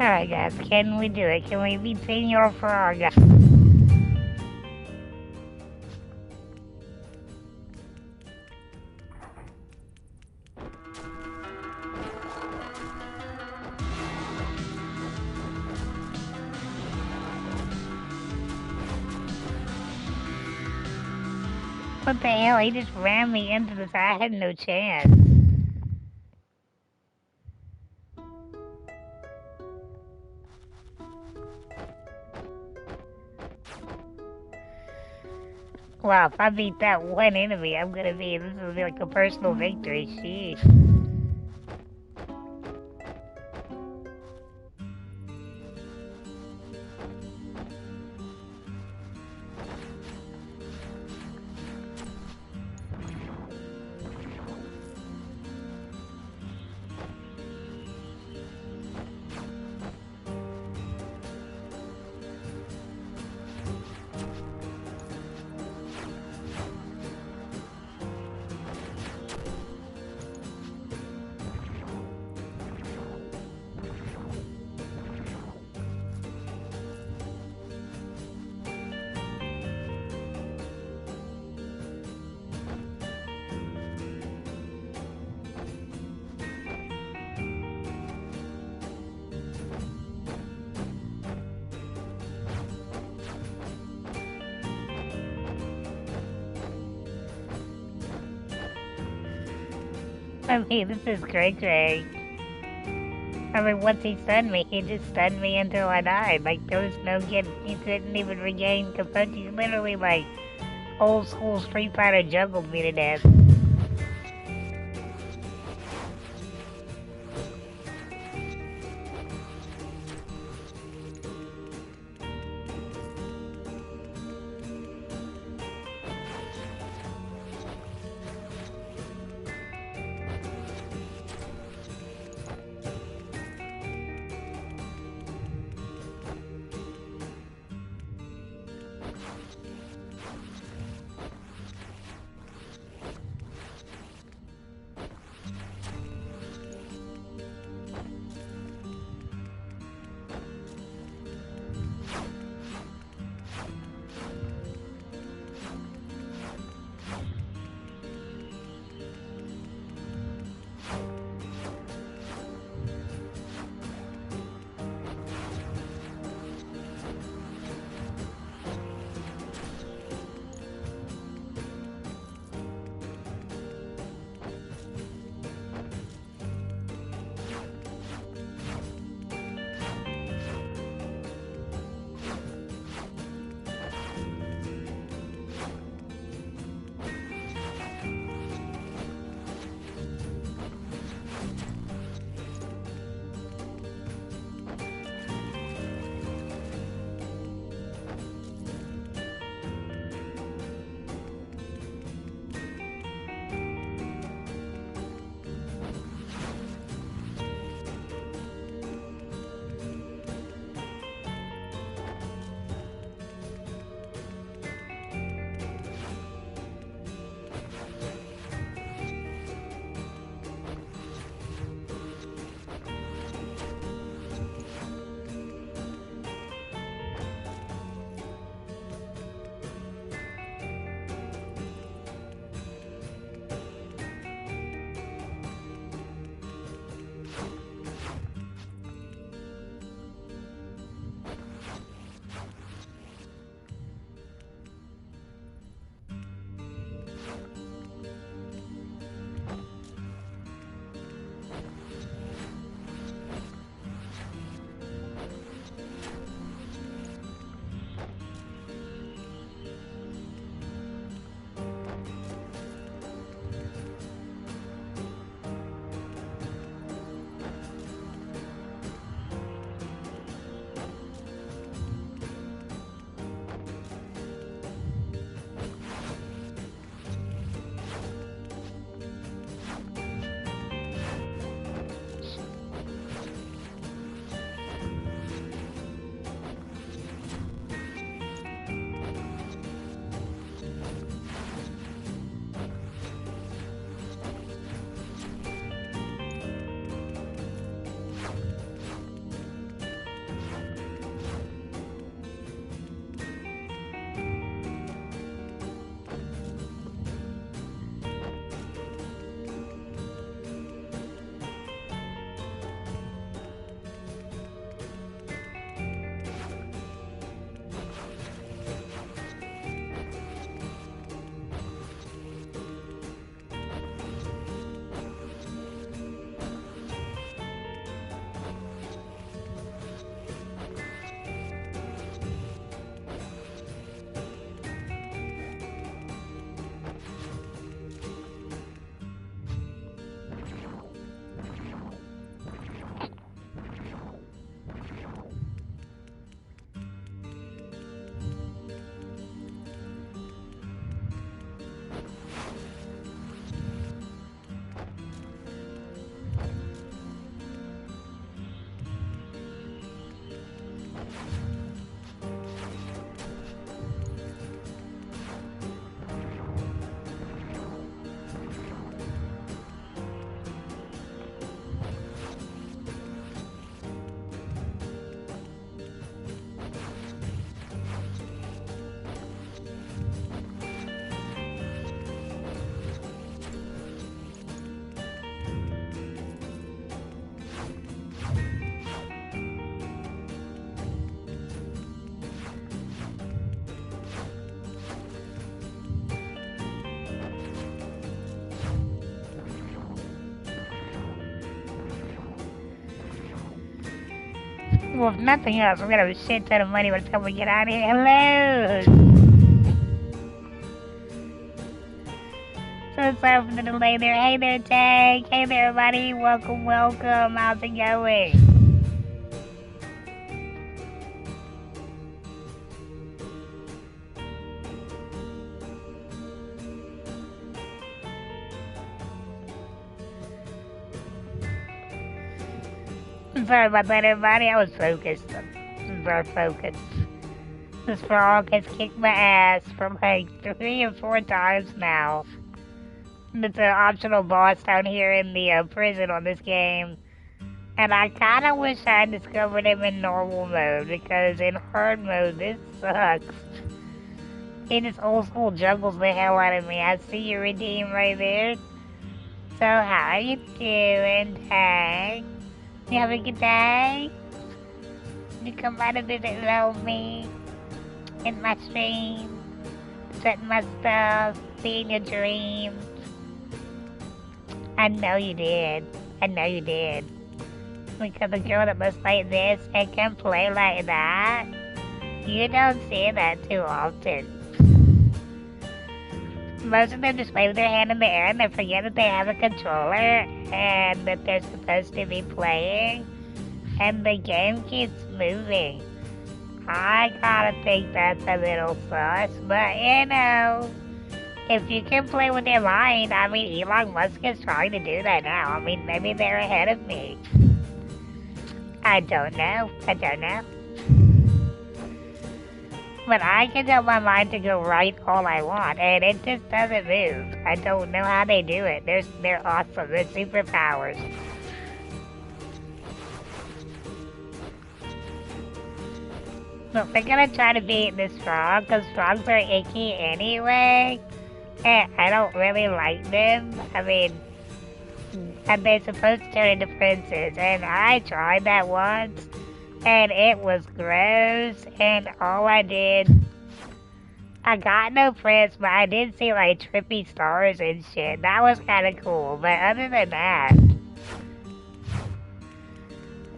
Alright guys, can we do it? Can we beat Senor Frog? What the hell? He just ran me into this. I had no chance. Wow, if I beat that one enemy, I'm gonna be. This will be like a personal victory. Sheesh. I mean, this is great. I mean, once he stunned me, he just stunned me until I died. Like, there was no getting, he couldn't even regain composure. He literally, like, old school Street Fighter juggled me to death. Well, if nothing else, we're gonna have a shit ton of money by the time we get out of here. Hello! So sorry for the delay there. Hey there, Tank. Hey there, everybody. Welcome, welcome. How's it going? I'm sorry about that, everybody. I was focused. Very focused. This frog has kicked my ass for like 3 or 4 times now. It's an optional boss down here in the prison on this game. And I kinda wish I had discovered him in normal mode, because in hard mode, this sucks. It just old school juggles the hell out of me. I see you redeem right there. So how you doing, Tank? You having a good day? You come by to visit love me in my stream, setting my stuff, seeing your dreams. I know you did. I know you did. Because a girl that looks like this and can play like that, you don't see that too often. Most of them just wave their hand in the air and they forget that they have a controller and that they're supposed to be playing, and the game keeps moving. I kinda think that's a little sus, but you know, if you can play with your mind, I mean, Elon Musk is trying to do that now. I mean, maybe they're ahead of me. I don't know. But I can tell my mind to go right all I want, and it just doesn't move. I don't know how they do it. They're awesome. They're superpowers. Look, they're gonna try to beat this frog, because frogs are icky anyway. And I don't really like them. I mean, and they're supposed to turn into princes, and I tried that once. And it was gross, and all I got no prints, but I did see like trippy stars and shit. That was kinda cool, but other than that,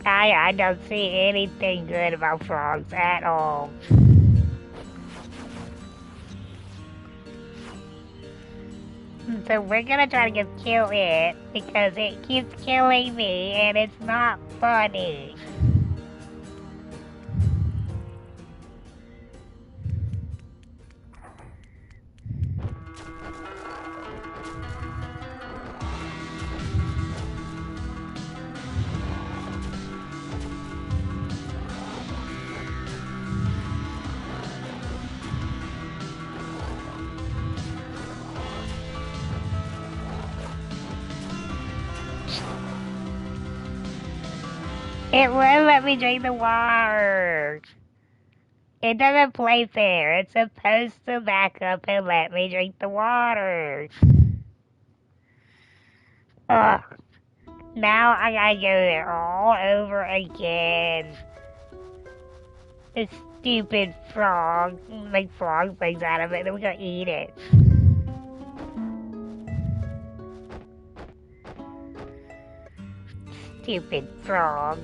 I don't see anything good about frogs at all. So we're gonna try to just kill it, because it keeps killing me, and it's not funny. It won't let me drink the water. It doesn't play fair. It's supposed to back up and let me drink the water. Ugh. Now I gotta go there all over again. This stupid frog. Make frog legs out of it, then we're gonna eat it. Stupid frog.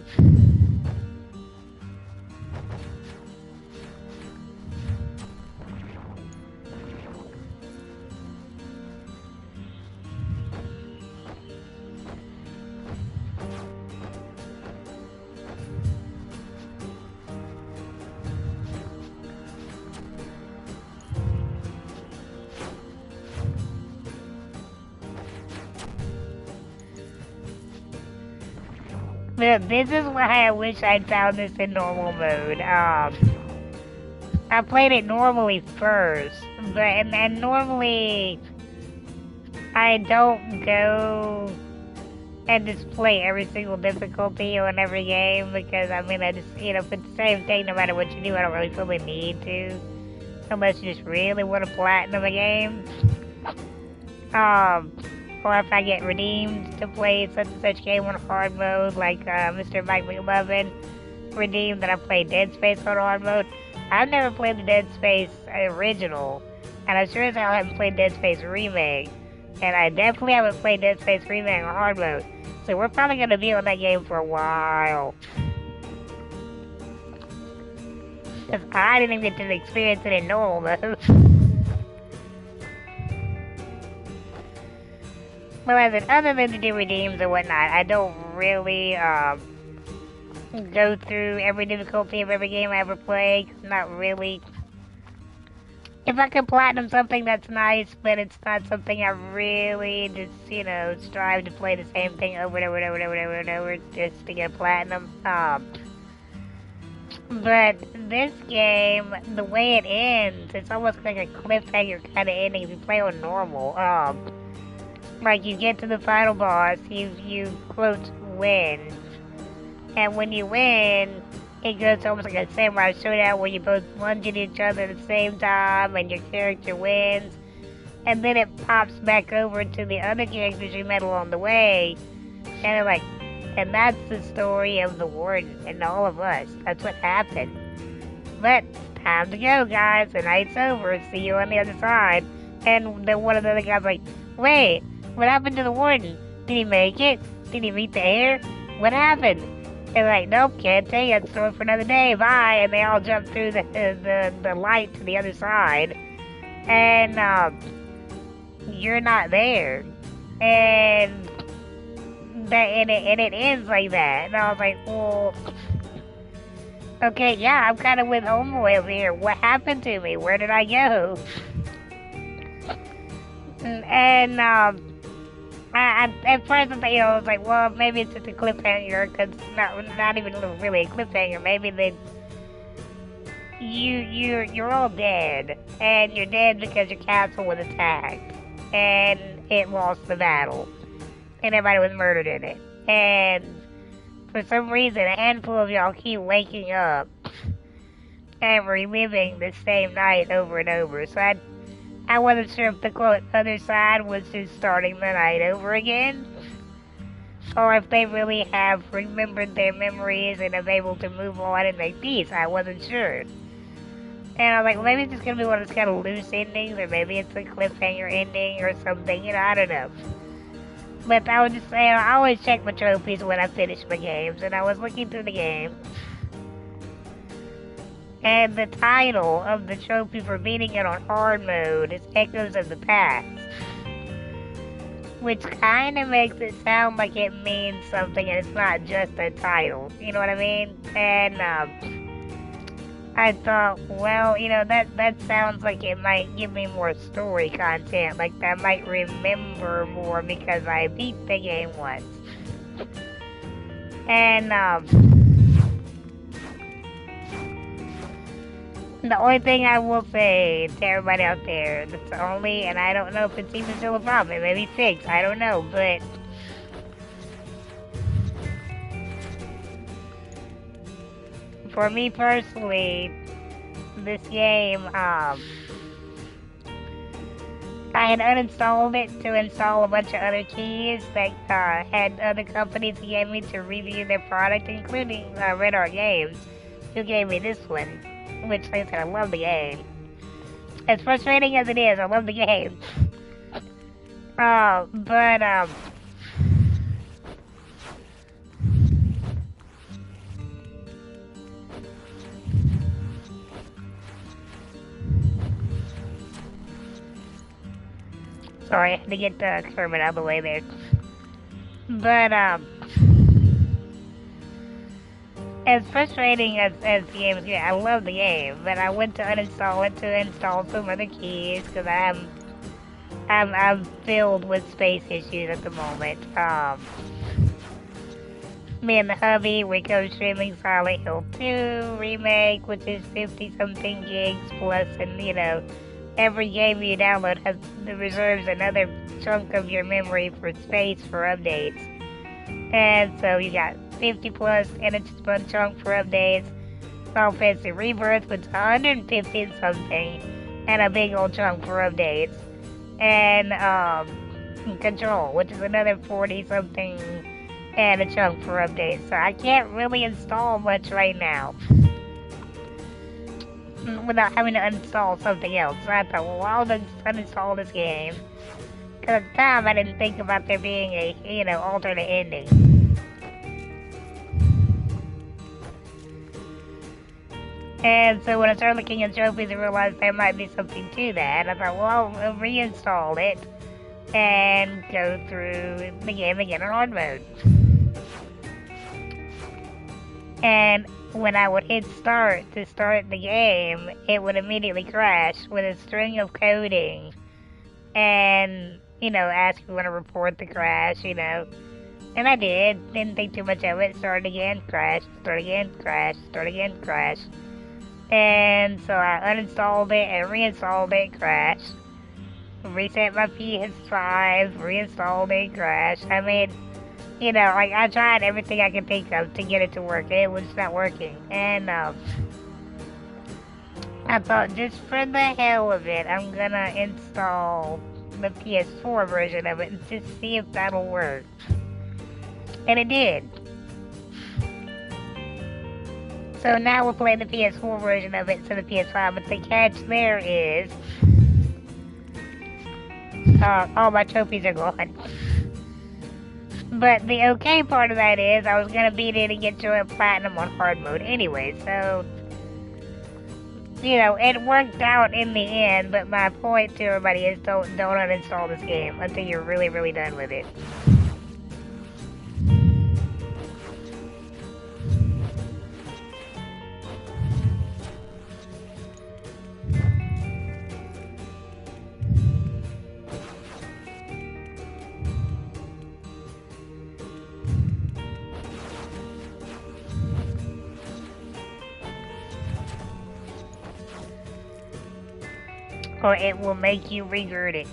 But this is why I wish I'd found this in normal mode. I played it normally first, but and normally I don't go and just play every single difficulty on every game because I mean I just it's the same thing no matter what you do. I don't really feel the need to unless you just really want to platinum a game. Or if I get redeemed to play such and such game on hard mode, like Mr. Mike McLovin redeemed that I played Dead Space on hard mode. I've never played the Dead Space original, and I'm sure as hell haven't played Dead Space Remake, and I definitely haven't played Dead Space Remake on hard mode. So we're probably gonna be on that game for a while. Cause I didn't even get to experience it in normal mode. Well, as in, other than to do redeems and whatnot, I don't really go through every difficulty of every game I ever play. Not really. If I can platinum something, that's nice, but it's not something I really just, strive to play the same thing over and over and over and over and over and over just to get platinum. But this game, the way it ends, it's almost like a cliffhanger kind of ending if you play on normal. Like you get to the final boss, you quote win, and when you win, it goes almost like a samurai showdown where you both lunge at each other at the same time, and your character wins, and then it pops back over to the other characters you met along the way, and and that's the story of the warden and all of us. That's what happened. But time to go, guys. The night's over. See you on the other side. And then one of the other guys like, wait. What happened to the warden? Did he make it? Did he meet the heir? What happened? They're like, nope, can't tell you. It's story for another day. Bye. And they all jump through the light to the other side. And you're not there. And it ends like that. And I was like, well, okay, yeah, I'm kind of with Homeboy over here. What happened to me? Where did I go? And at first I was like, well, maybe it's just a cliffhanger, because not even really a cliffhanger. Maybe you're all dead, and you're dead because your castle was attacked, and it lost the battle, and everybody was murdered in it. And for some reason, a handful of y'all keep waking up and reliving the same night over and over. So I wasn't sure if the quote other side was just starting the night over again, or if they really have remembered their memories and are able to move on and make peace. I wasn't sure. And I was like, well, maybe it's just gonna be one of those kind of loose endings, or maybe it's a cliffhanger ending or something, I don't know. But I was just saying, I always check my trophies when I finish my games, and I was looking through the game. And the title of the trophy for beating it on hard mode is Echoes of the Past. Which kind of makes it sound like it means something and it's not just a title. You know what I mean? And I thought, well, that sounds like it might give me more story content. Like I might remember more because I beat the game once. And the only thing I will say to everybody out there, and I don't know if it's even still a problem, maybe fixed, I don't know, but for me personally, this game, I had uninstalled it to install a bunch of other keys that had other companies who gave me to review their product, including Red Art Games, who gave me this one. Which, like I said, I love the game. As frustrating as it is, I love the game. Sorry, I had to get the Kermit out of the way there. But, as frustrating as the game is, I love the game, but I went to uninstall it to install some other keys because I'm filled with space issues at the moment. Me and the hubby, we go streaming Silent Hill 2 remake, which is 50 something gigs plus, and every game you download has reserves another chunk of your memory for space for updates. And so you got 50 plus and it's just one chunk for updates. Final Fantasy Rebirth was 150 something and a big old chunk for updates. And Control, which is another 40 something and a chunk for updates. So I can't really install much right now without having to uninstall something else. So I thought, well, I'll uninstall this game. Because at the time I didn't think about there being a, alternate ending. And so when I started looking at trophies, I realized there might be something to that. I thought, well, I'll reinstall it and go through the game again in hard mode. And when I would hit start to start the game, it would immediately crash with a string of coding and, ask if you want to report the crash, And I did. Didn't think too much of it. Start again, crash. Start again, crash. Start again, crash. And so I uninstalled it and reinstalled it, crashed. Reset my PS5, reinstalled it, crashed. I mean, I tried everything I could think of to get it to work. It was not working. And I thought, just for the hell of it, I'm gonna install the PS4 version of it and just see if that'll work. And it did. So now we're playing the PS4 version of it instead of the PS5, but the catch there is all my trophies are gone. But the okay part of that is I was gonna beat it and get to a platinum on hard mode anyway, so it worked out in the end, but my point to everybody is don't uninstall this game until you're really, really done with it. Or it will make you regret it.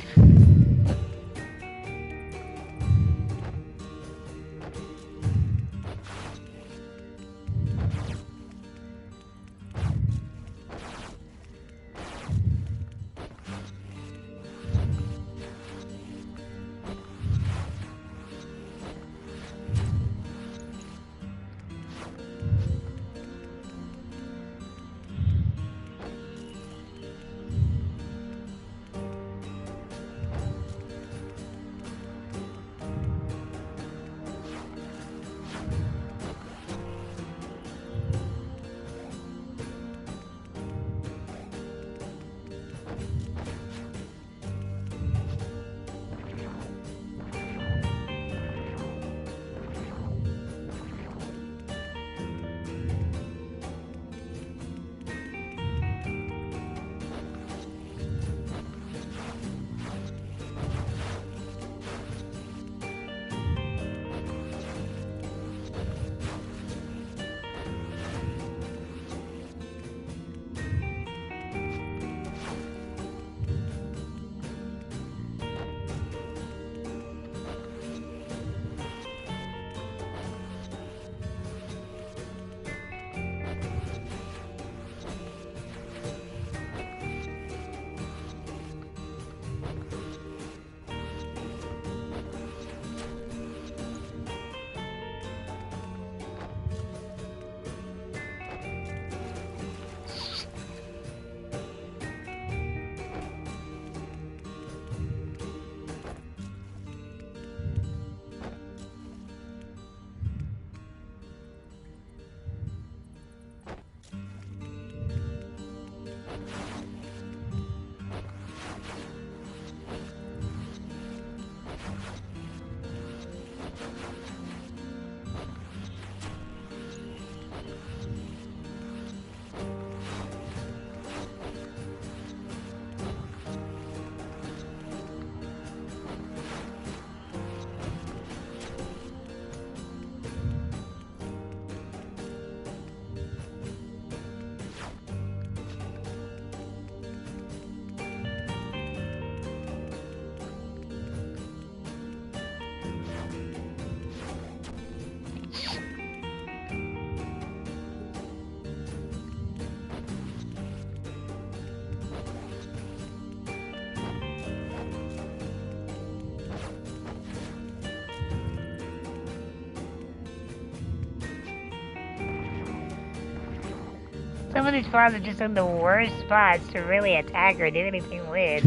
Some of these spawns are just in the worst spots to really attack or do anything with.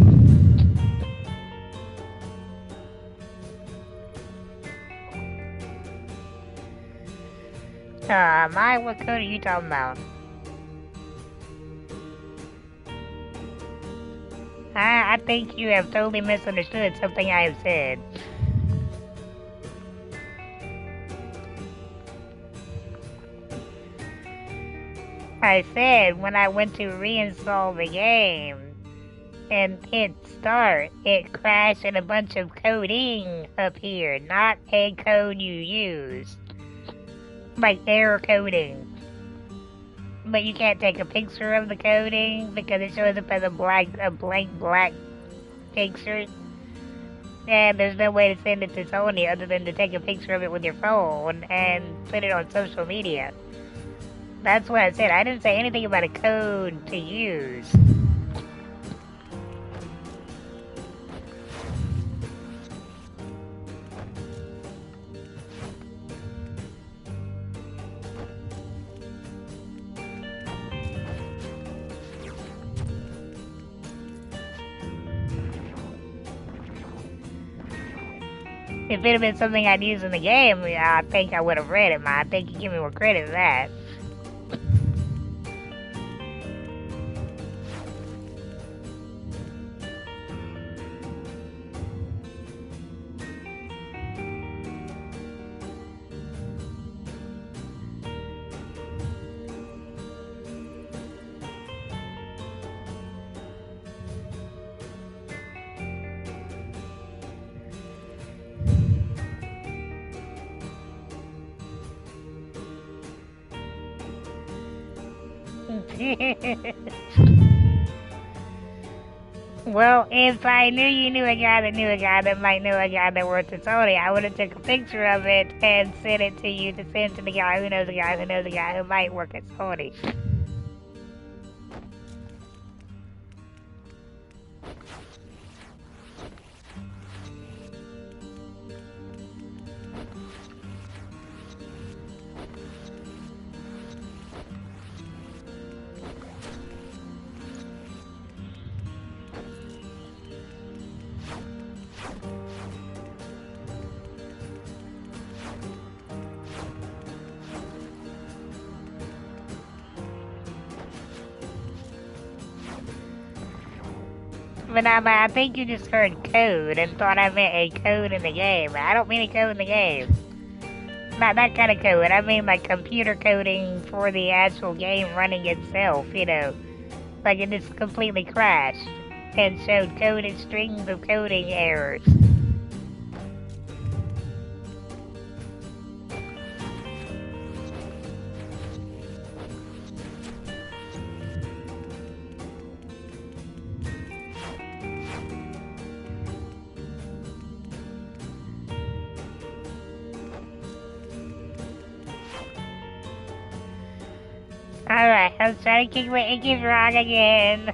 What code are you talking about? I think you have totally misunderstood something I have said. I said when I went to reinstall the game and hit start, it crashed and a bunch of coding appeared, not a code you use. Like error coding. But you can't take a picture of the coding because it shows up as a blank black picture. And there's no way to send it to Sony other than to take a picture of it with your phone and put it on social media. That's what I said. I didn't say anything about a code to use. If it had been something I'd use in the game, I think I would have read it, man. I think you give me more credit for that. Well, if I knew you knew a guy that knew a guy that might know a guy that works at Sony, I would have took a picture of it and sent it to you to send to the guy who knows a guy who knows a guy who might work at Sony. But I think you just heard code and thought I meant a code in the game. I don't mean a code in the game. Not that kind of code. I mean like computer coding for the actual game running itself, you know. Like it just completely crashed and showed coded strings of coding errors. Alright, I'm trying to kick my icky frog again.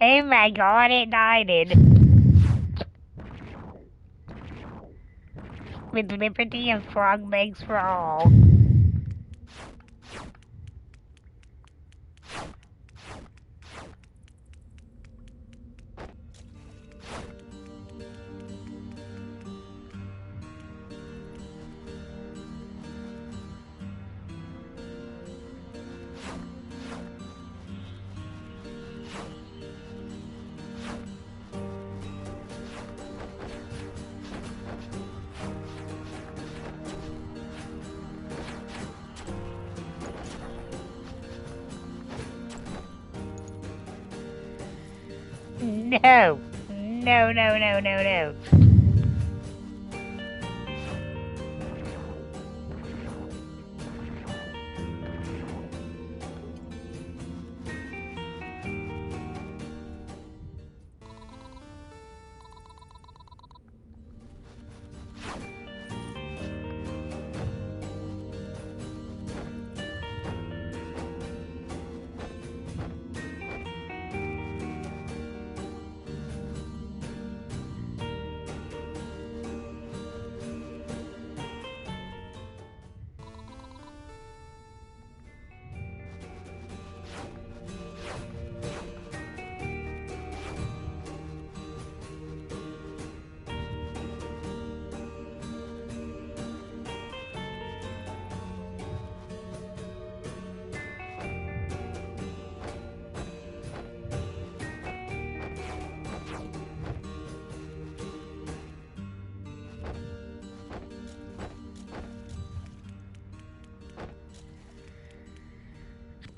Oh my god, it died. With liberty and frog legs for all. No. No, no, no, no, no.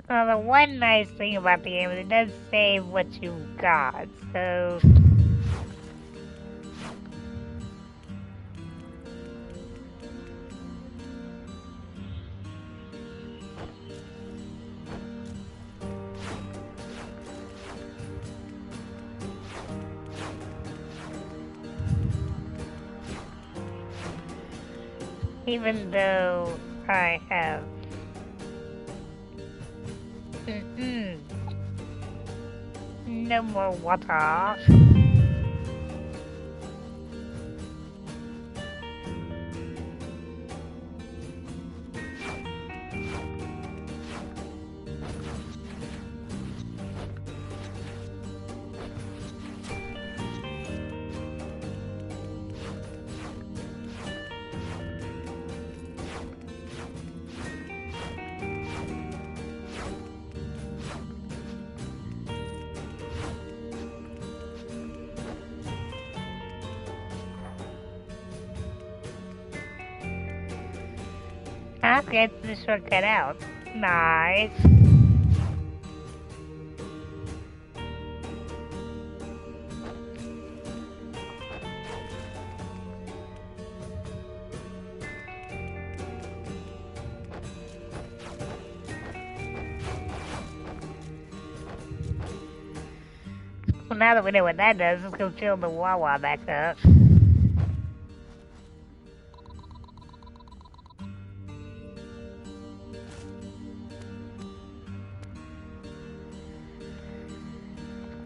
Well, the one nice thing about the game is it does save what you got, so... Even though I have... No more water. I'll get the shortcut out. Nice. Well, now that we know what that does, let's go fill the Wawa back up.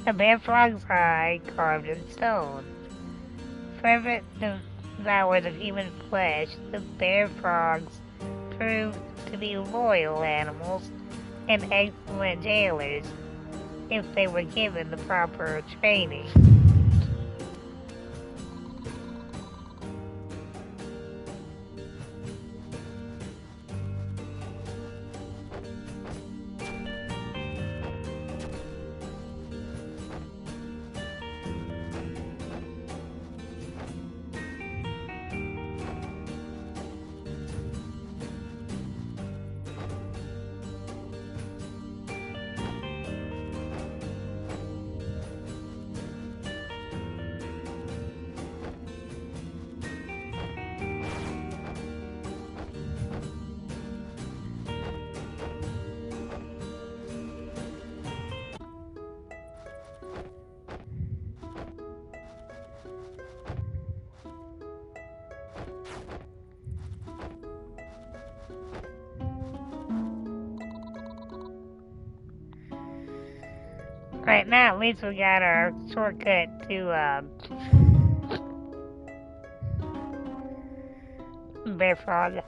The bear frog's eye carved in stone. Fervent devours of human flesh, the bear frogs proved to be loyal animals and excellent jailers if they were given the proper training. Right now, at least we got our shortcut to bear frog.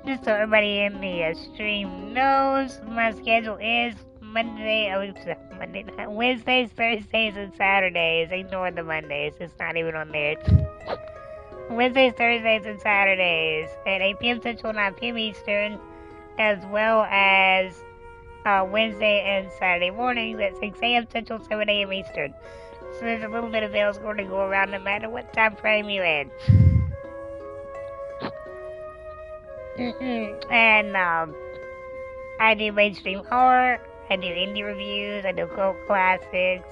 just so everybody in the stream knows, my schedule is Wednesdays, Thursdays, and Saturdays. Ignore the Mondays. It's not even on there. Wednesdays, Thursdays, and Saturdays at 8 p.m. Central, 9 p.m. Eastern, as well as Wednesday and Saturday mornings at 6 a.m. Central, 7 a.m. Eastern. So there's a little bit of bells going to go around no matter what time frame you're in. And I do mainstream horror, I do indie reviews, I do cult classics,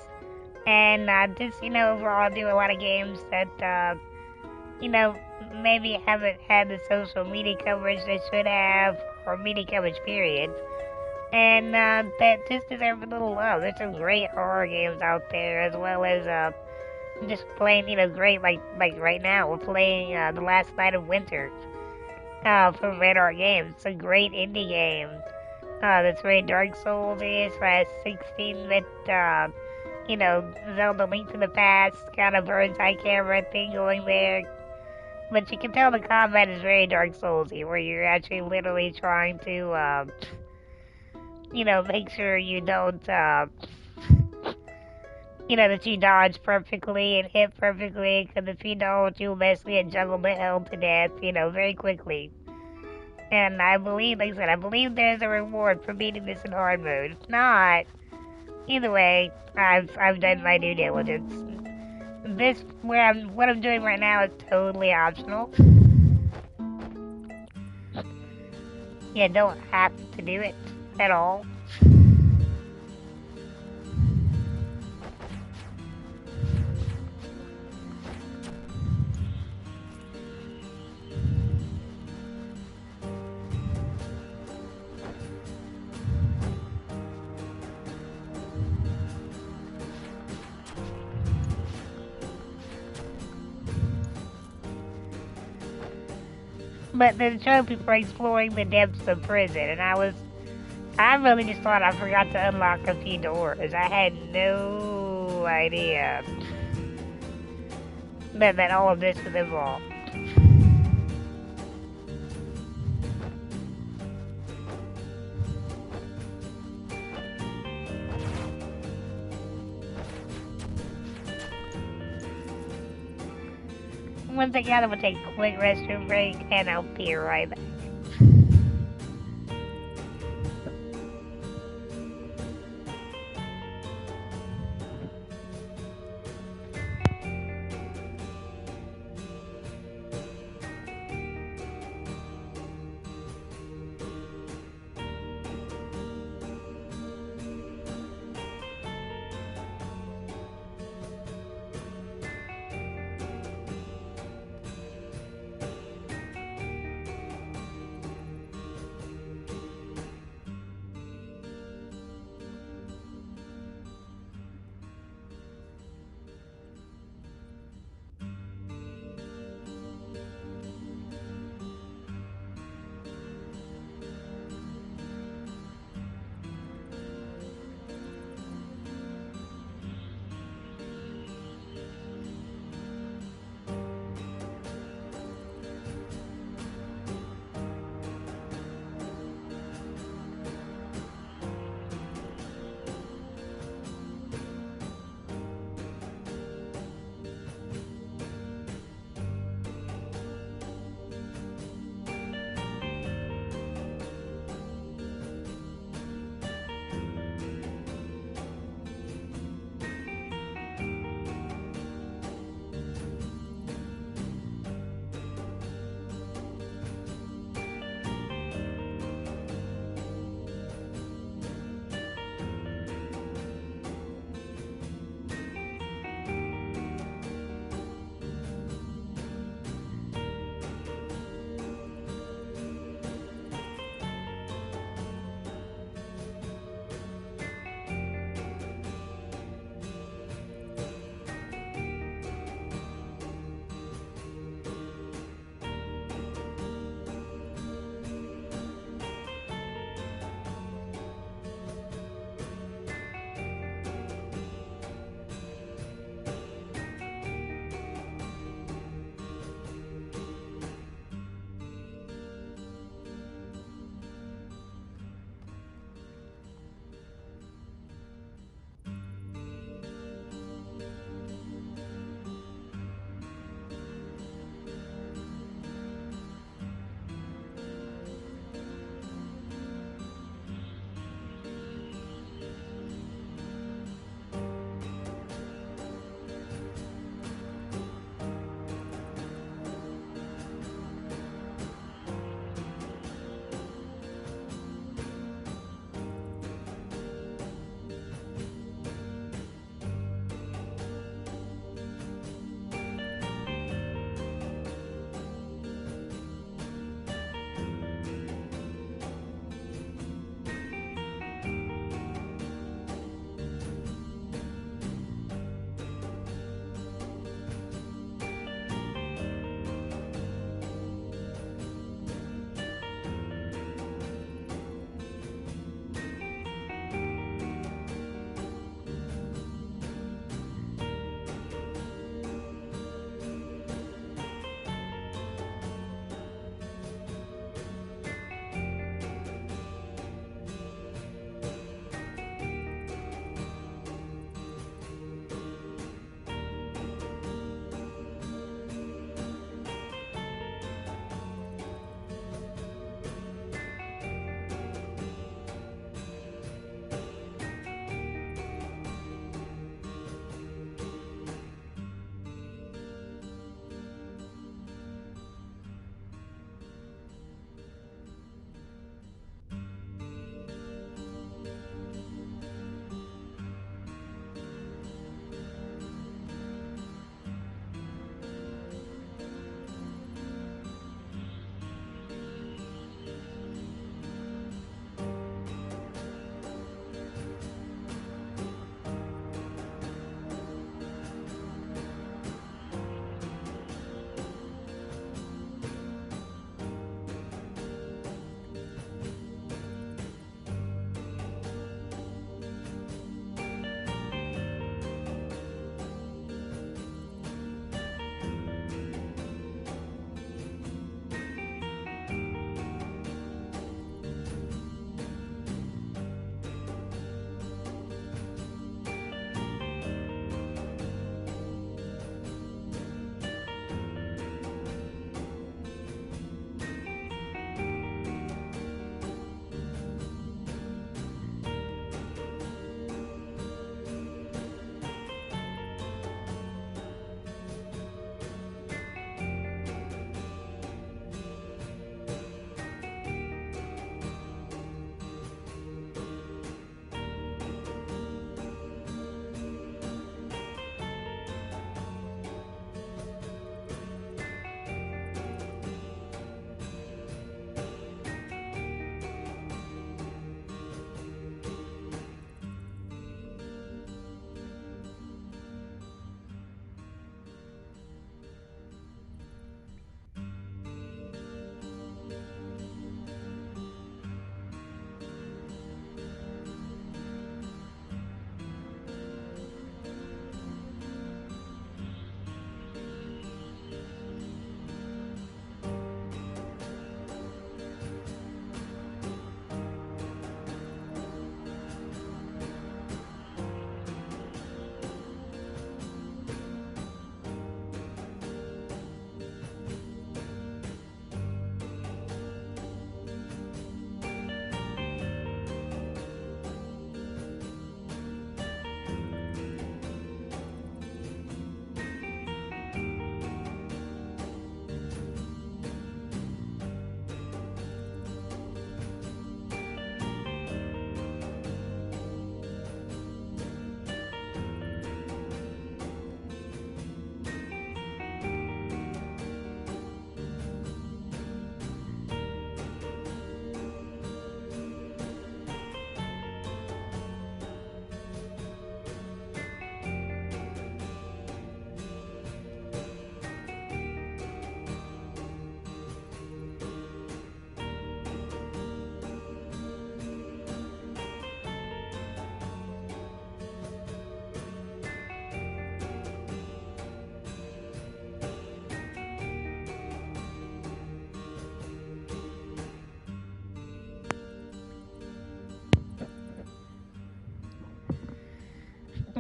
and just, overall I do a lot of games that, maybe haven't had the social media coverage they should have, or media coverage period. And that just deserve a little love. There's some great horror games out there, as well as just playing, great, like right now, we're playing The Last Night of Winter from Red Art Games. It's a great indie game that's very Dark Souls-ish, 16-bit, Zelda Link to the Past, kind of bird's eye camera thing going there. But you can tell the combat is very Dark Souls-y, where you're actually literally trying to, make sure you don't, that you dodge perfectly and hit perfectly, because if you don't, you'll basically get juggled to hell to death, very quickly. And I believe, like I said, I believe there's a reward for beating this in hard mode. If not, either way, I've done my due diligence. What I'm doing right now is totally optional. You don't have to do it at all. But the trophy for exploring the depths of prison, and I really just thought I forgot to unlock a few doors. I had no idea that all of this was involved. One second, I'm gonna take a quick restroom break, and I'll be right back.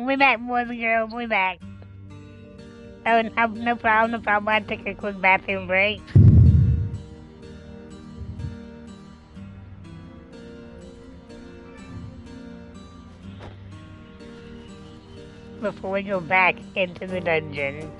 We back, boys and girls, we back. Oh, no problem, no problem. I took a quick bathroom break. Before we go back into the dungeon.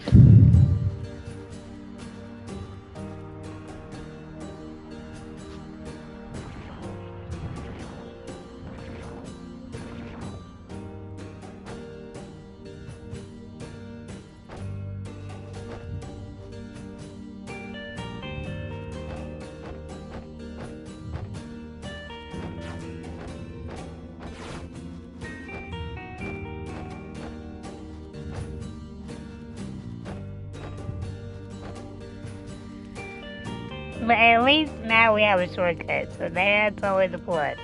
But at least now we have a shortcut, so that's always a plus.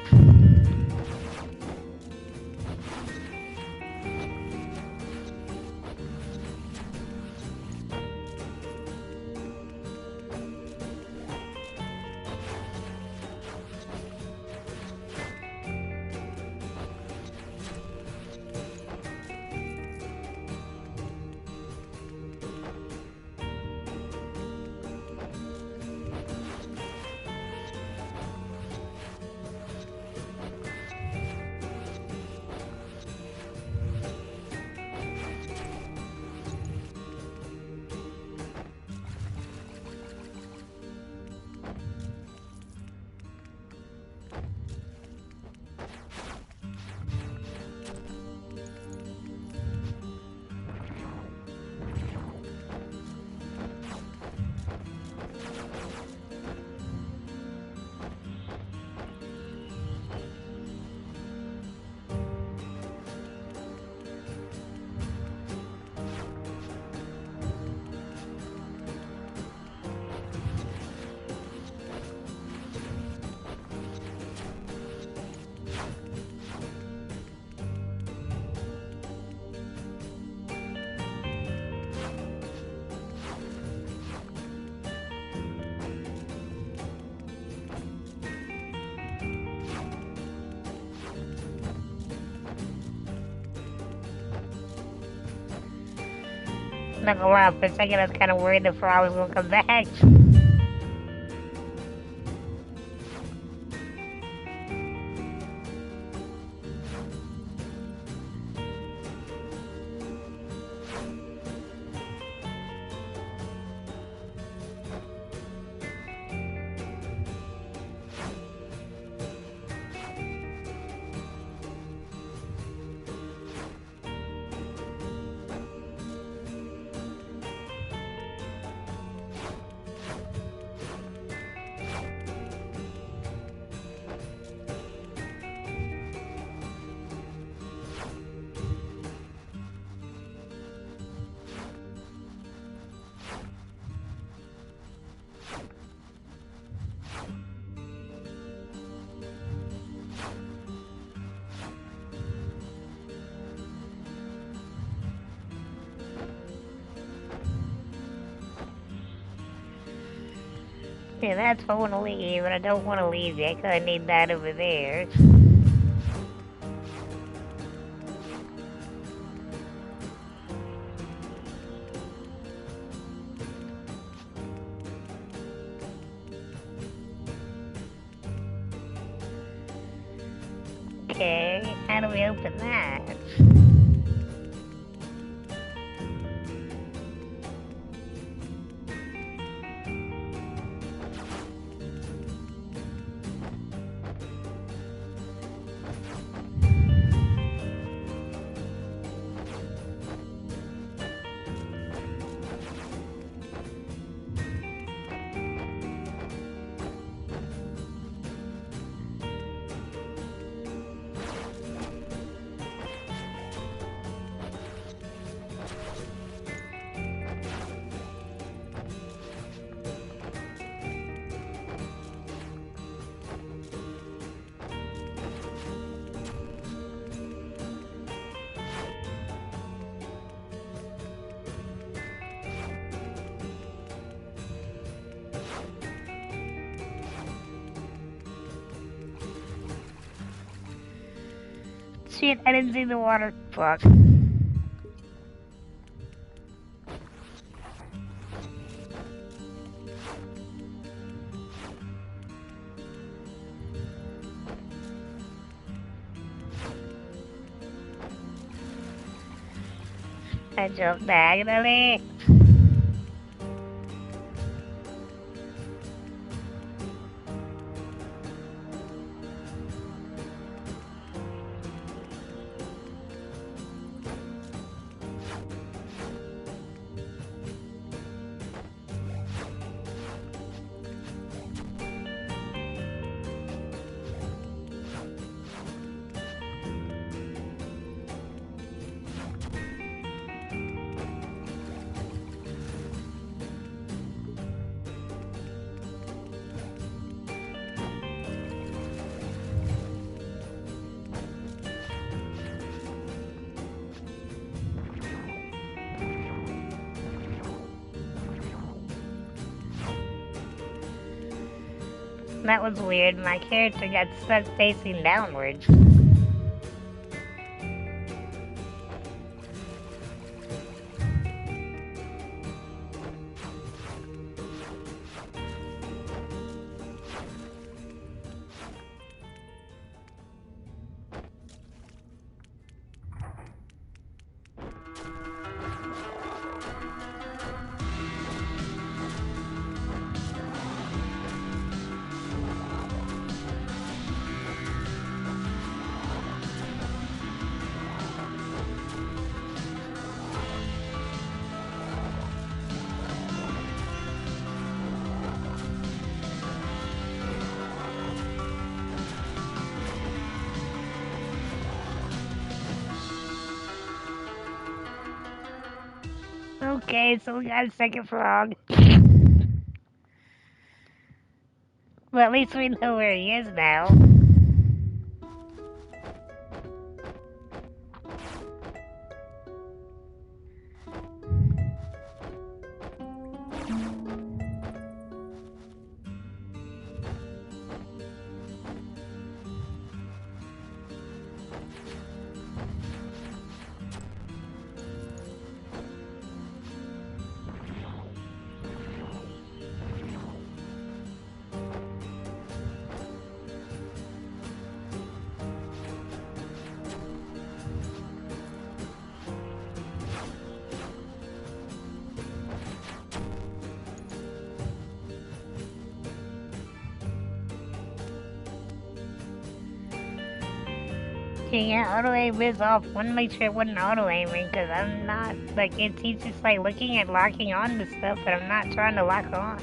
Not gonna lie, for a second I was kind of worried the frog was gonna come back. Yeah, that's why I want to leave, but I don't want to leave yet because I need that over there. Okay, how do we open that? Shit, I didn't see the water. Fuck. I jumped diagonally. That was weird. My character got stuck facing downwards. Okay, so we got a second frog. Well, at least we know where he is now. Yeah, auto aim is off. Wanna make sure it wasn't auto aiming, because I'm not, like, he's just like looking at locking on to stuff, but I'm not trying to lock on.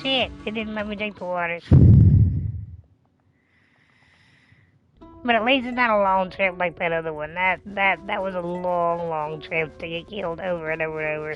Shit, it didn't let me drink the water. But at least it's not a long trip like that other one. That was a long trip to get killed over and over and over.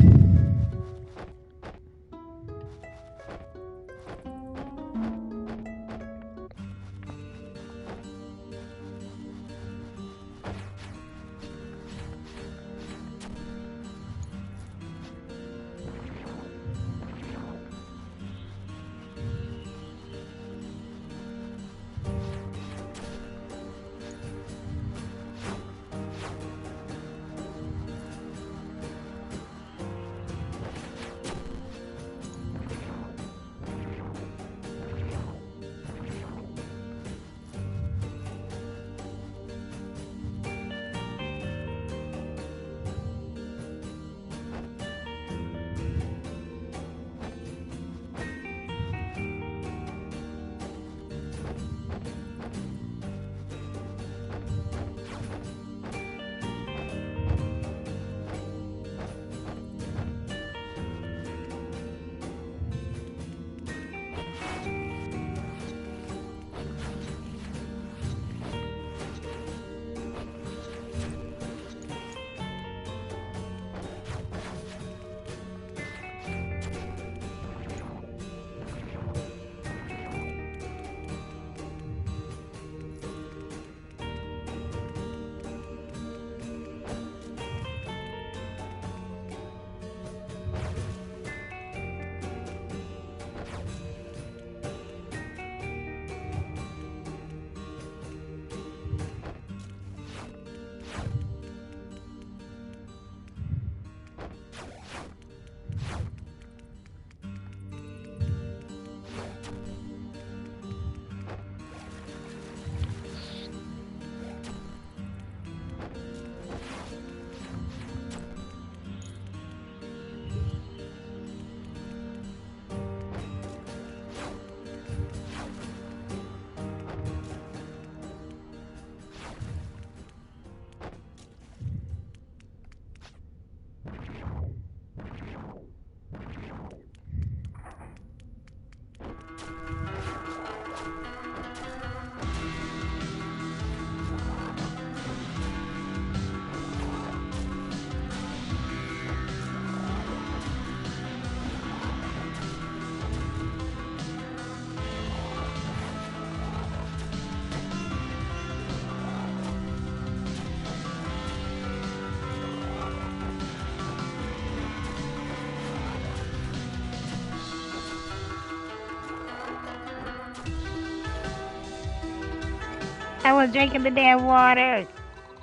I was drinking the damn water.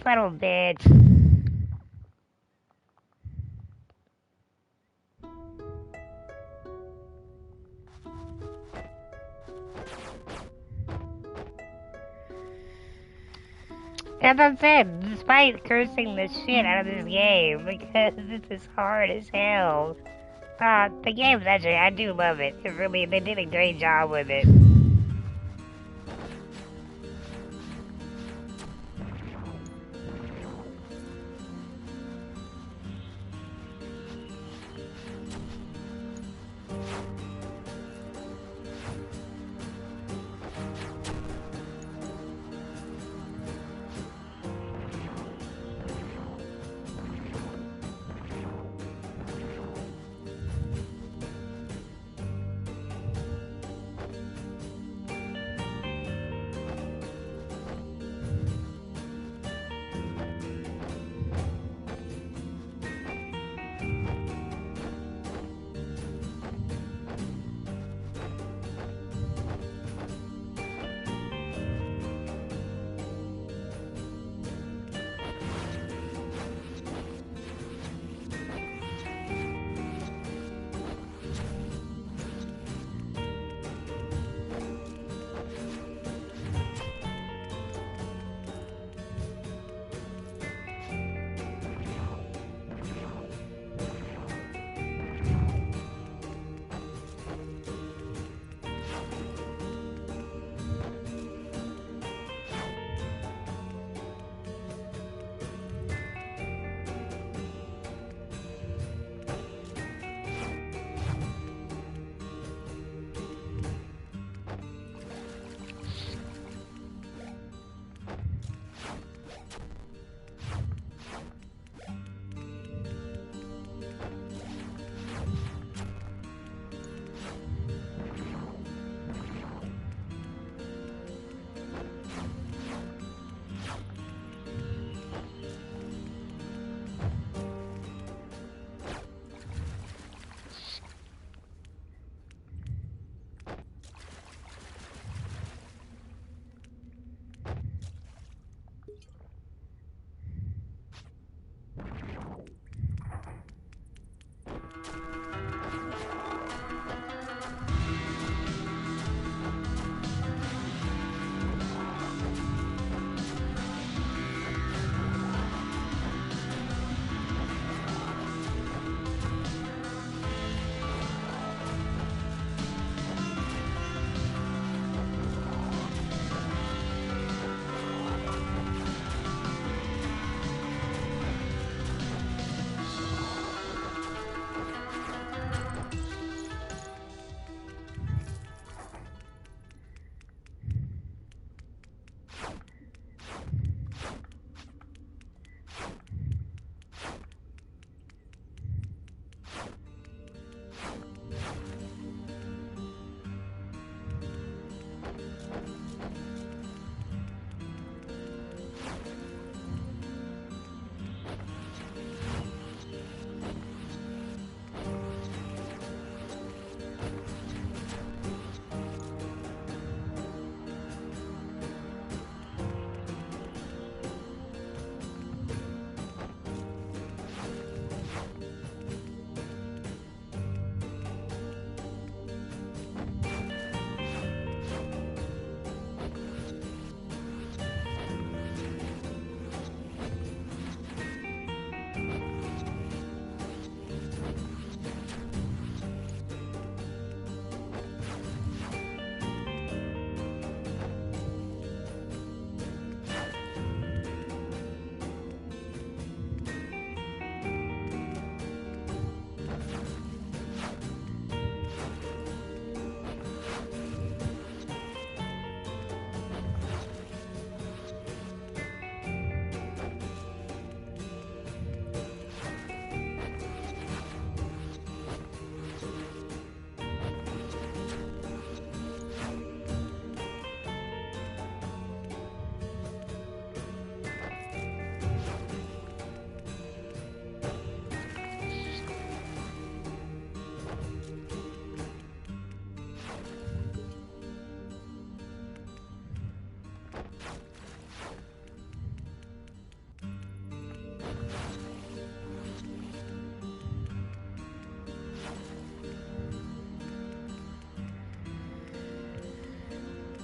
Son of a bitch. As I said, despite cursing the shit out of this game, because this is hard as hell, the game's actually, I do love it. It really, they did a great job with it.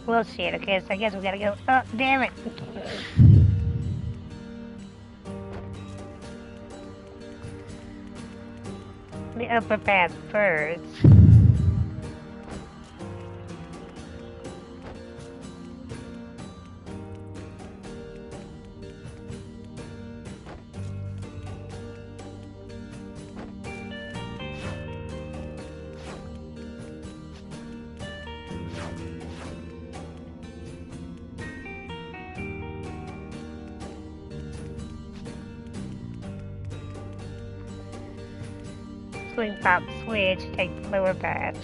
Well, shit, okay, so I guess we gotta go. Oh, damn it. The upper path first. Swing pop switch, take the lower path.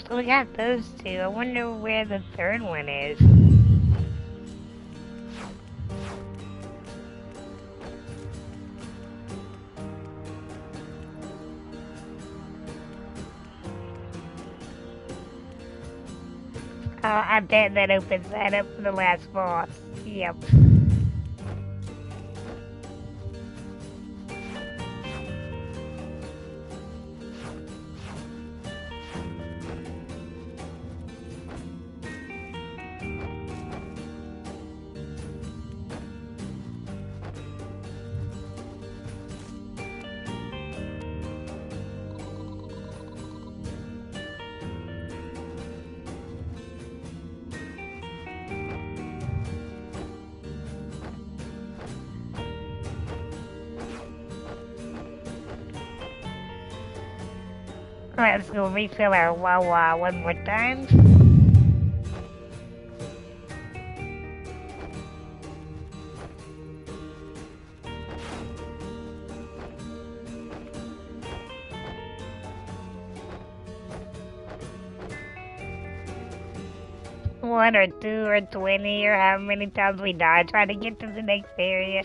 So we got those two. I wonder where the third one is. Oh, I bet that opens that up for the last boss. Yep. Alright, let's go refill our Wawa one more time. One or two or 20 or how many times we die trying to get to the next area.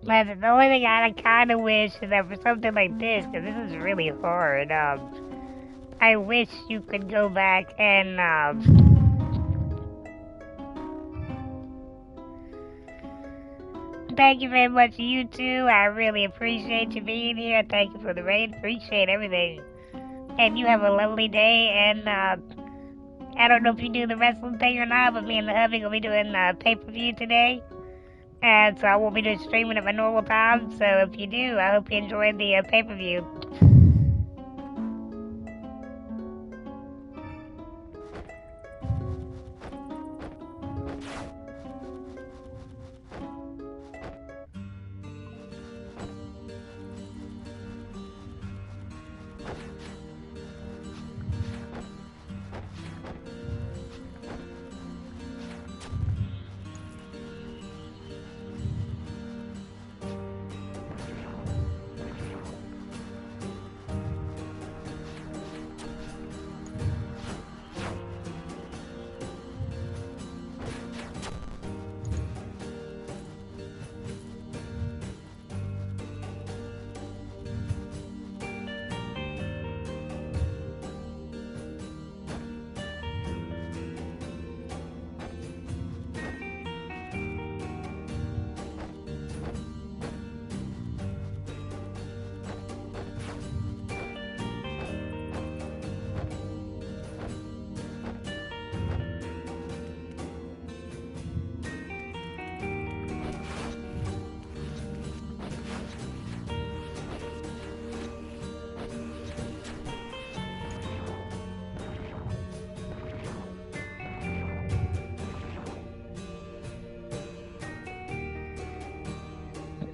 That's the only thing I kind of wish is that for something like this, because this is really hard, I wish you could go back and, thank you very much, you two. I really appreciate you being here. Thank you for the raid. Appreciate everything. And you have a lovely day. And I don't know if you do the wrestling thing or not, but me and the hubby will be doing pay-per-view today. And so I won't be doing streaming at my normal time. So if you do, I hope you enjoy the pay-per-view.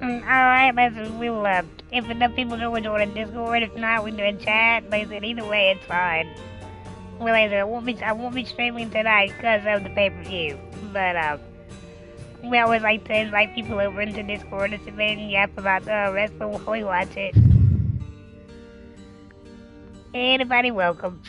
Alright, we'll, if enough people know we're doing a Discord, if not, we do a chat. Like I said, either way, it's fine. Well, like I said, I won't be streaming tonight because of the pay-per-view. But, we always like to invite people over into Discord to sit in and yap about wrestling while we watch it. Anybody welcome.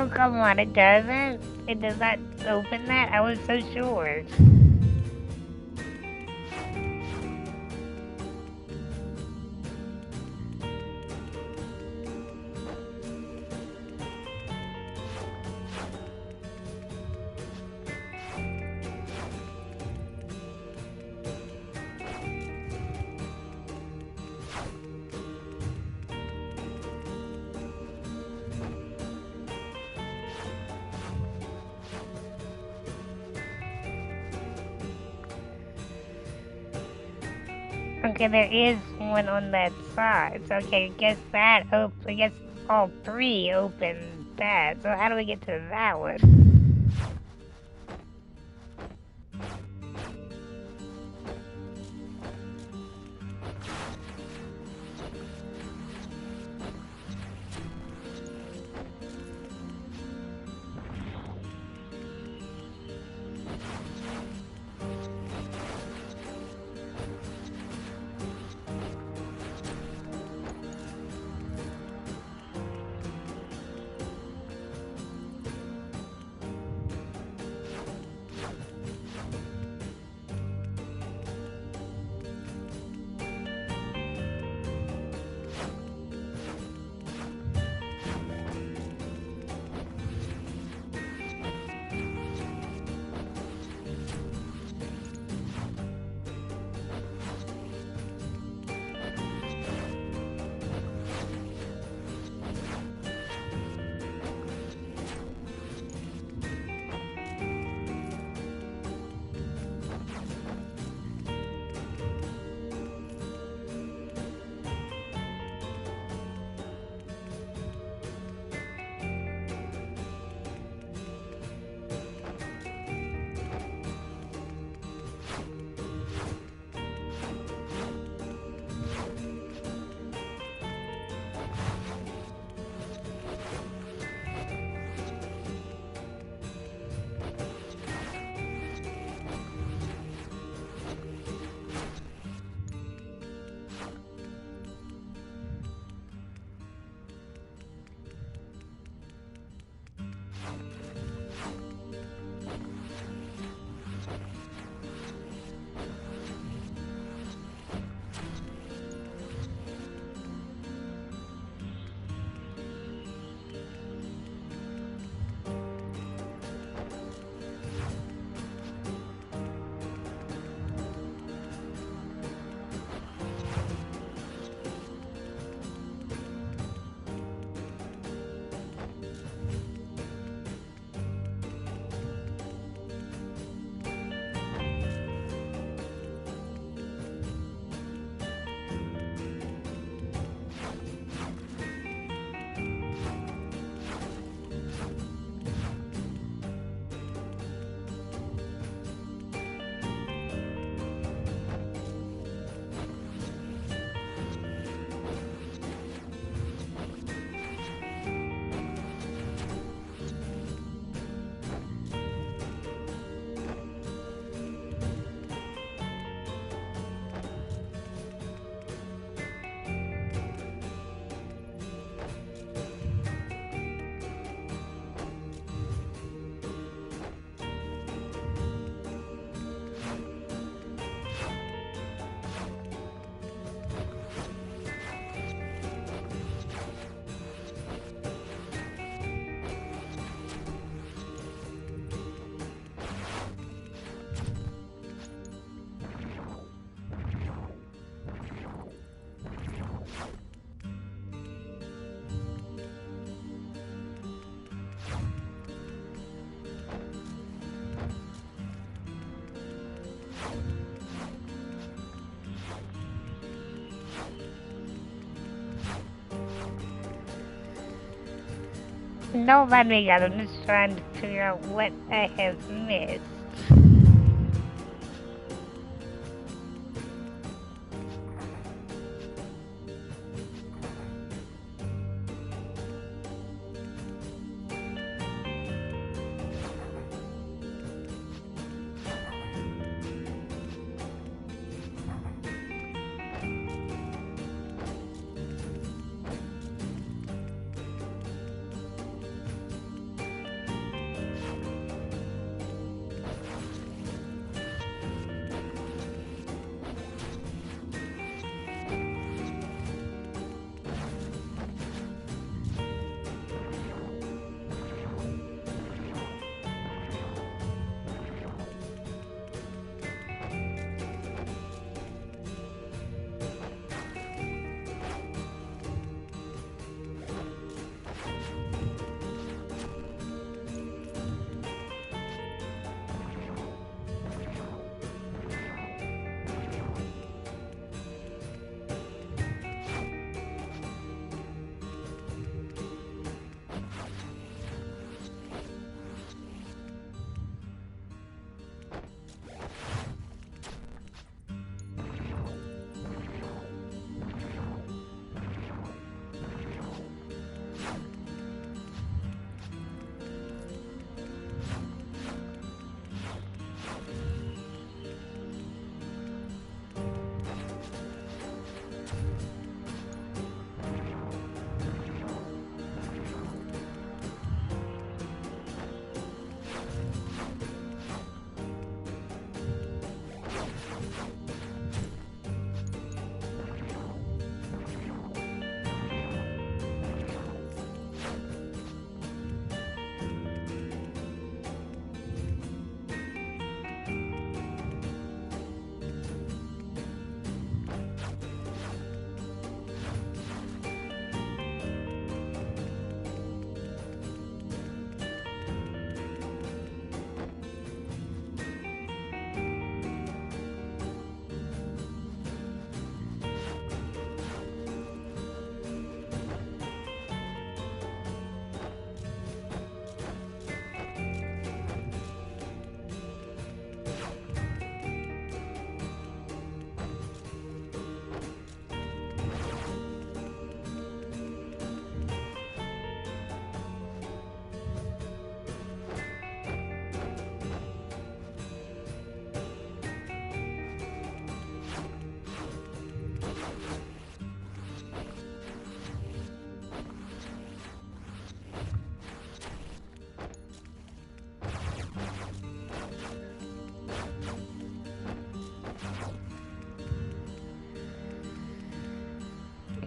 Oh, come on, it doesn't. It does not. open that? I was so sure. Okay, there is one on that side. So, okay, I guess all three open that. So how do we get to that one? Don't let me out. I'm just trying to figure out what I have missed.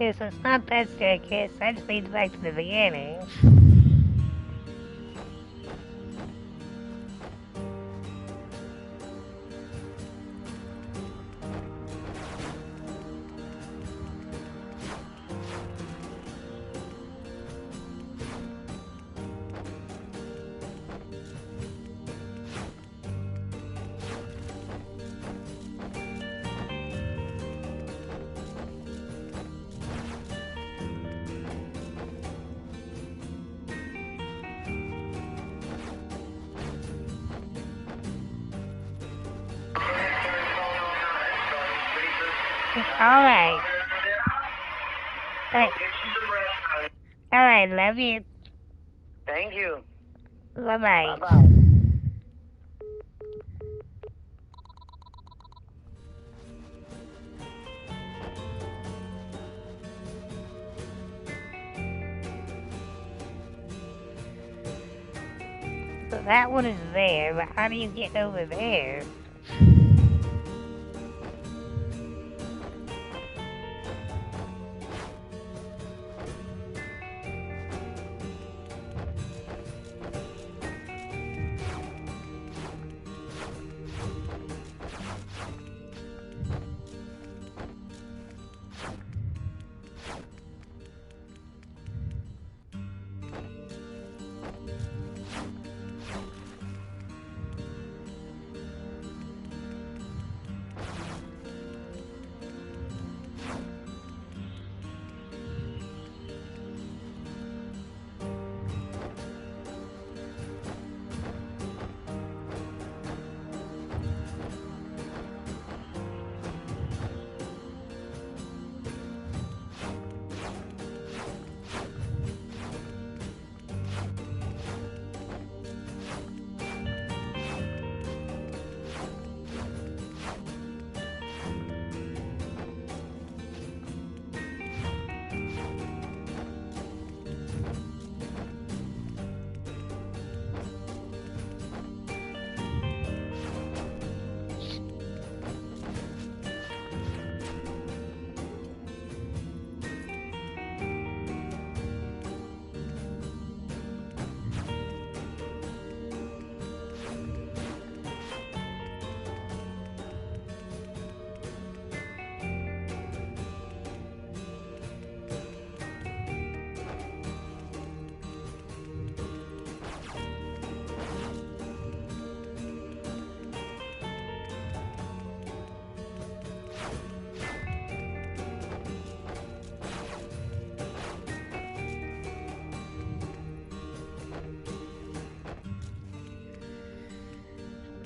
Okay, so it's not that staircase, that just leads back to the beginning. Alright. Alright, love you. Thank you. Bye-bye. Bye-bye. So that one is there, but how do you get over there?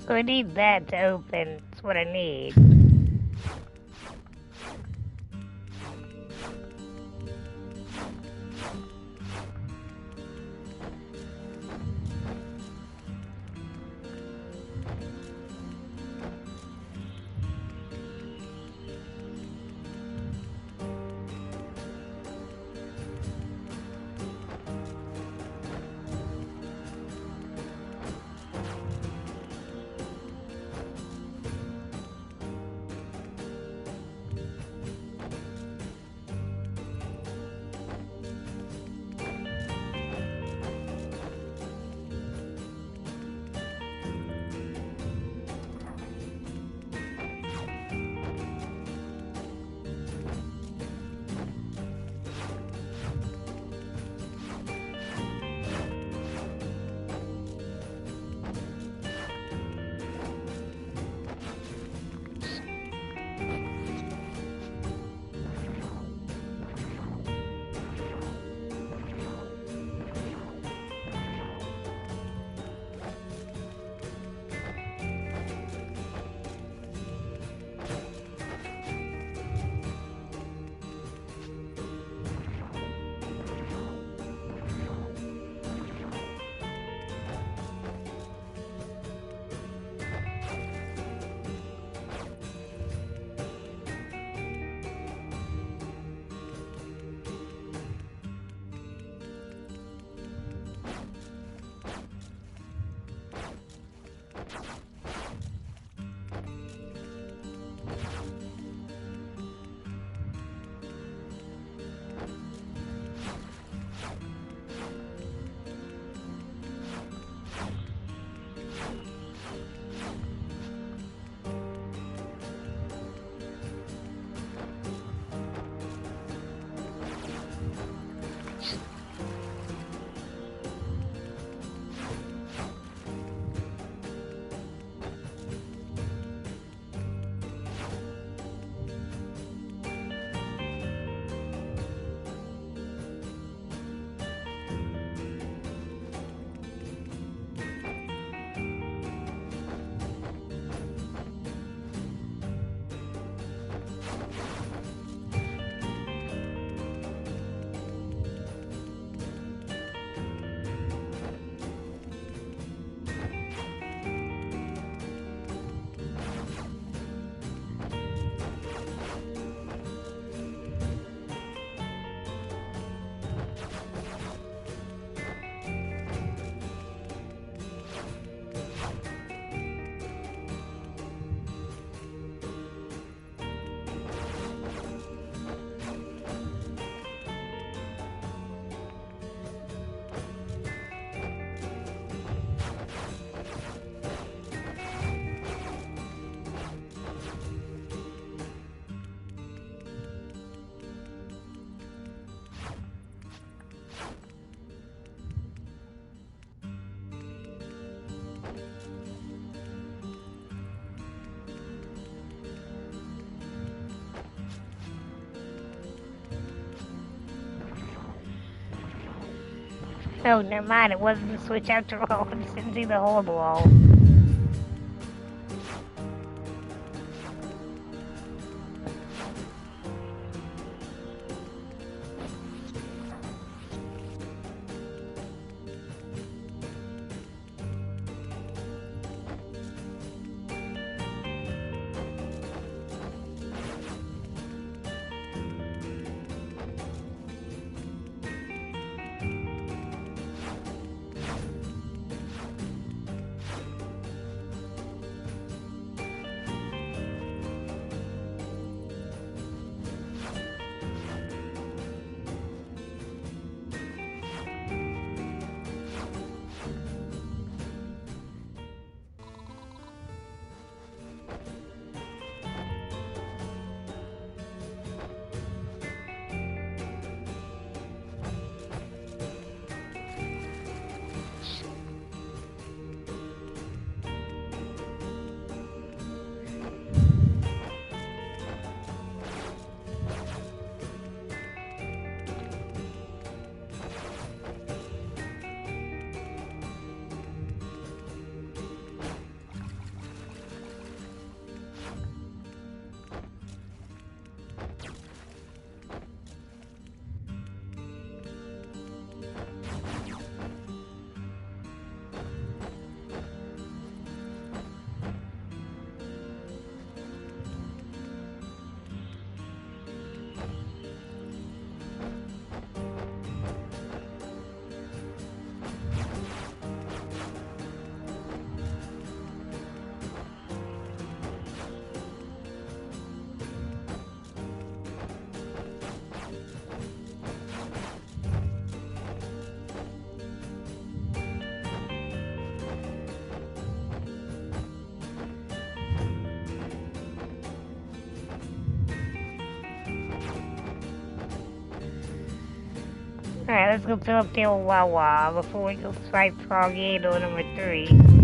So I need that to open. That's what I need. Oh, never mind. It wasn't the switch after all. I just didn't see the hole in the wall. Alright, let's go fill up the old Wawa before we go fight Froggy door number 3.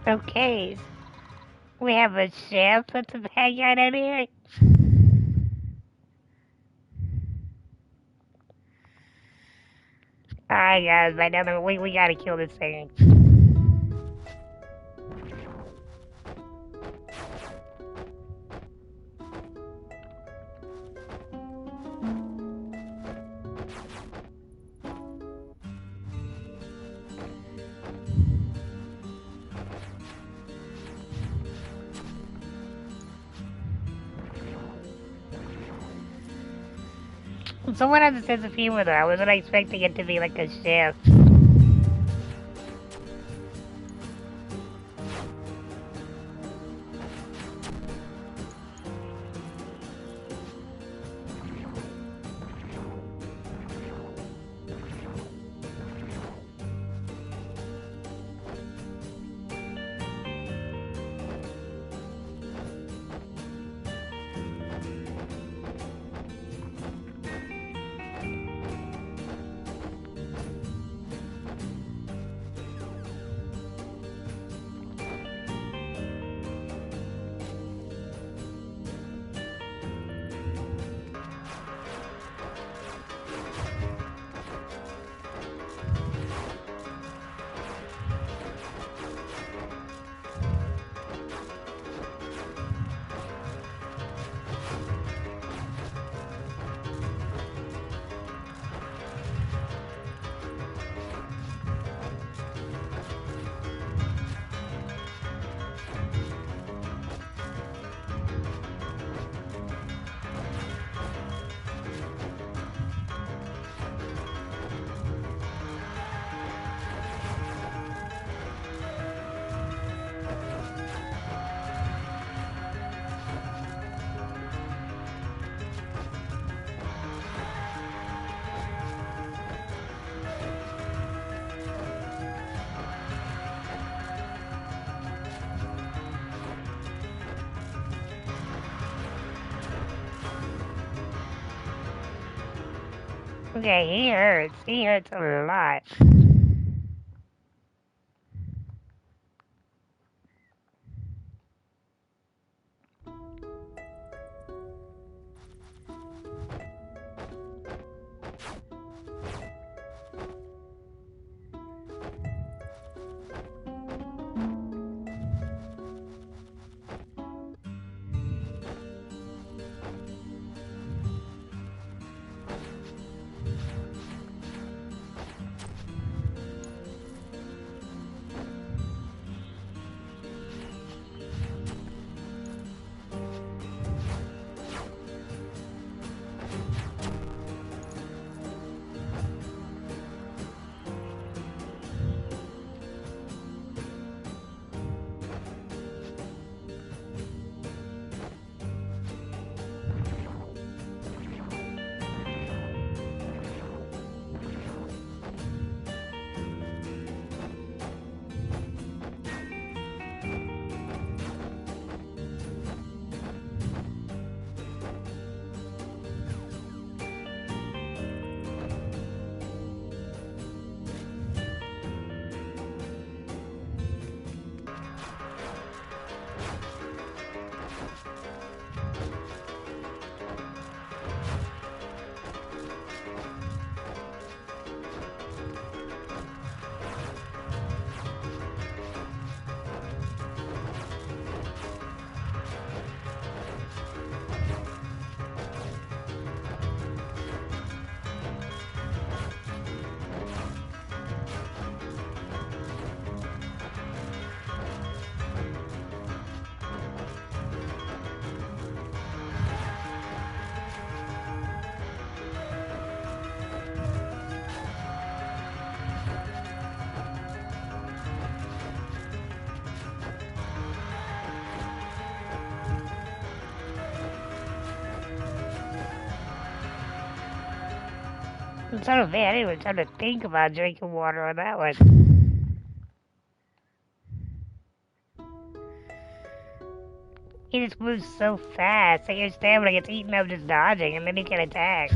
Okay, we have a chef that's a bad guy down here. Alright guys, right now we gotta kill this thing. Someone has a sense of humor though. I wasn't expecting it to be like a chef. Okay, he hurts. He hurts a lot. I'm so bad. I didn't even time to think about drinking water on that one. He just moves so fast that your stamina gets eaten up just dodging, and then he can attack.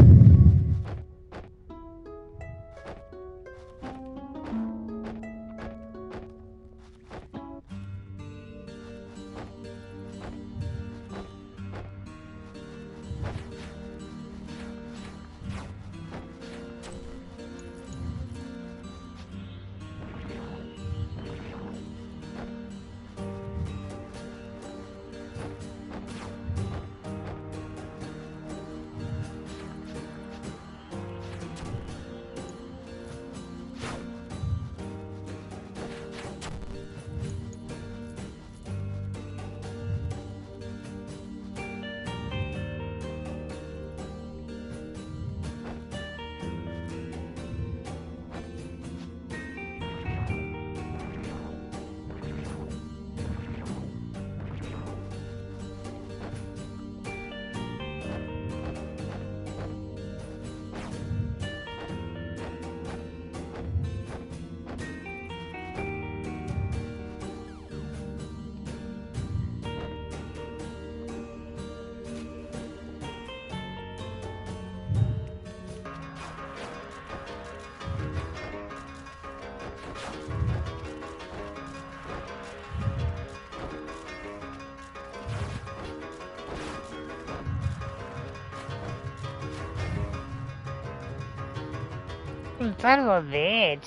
Son of a bitch.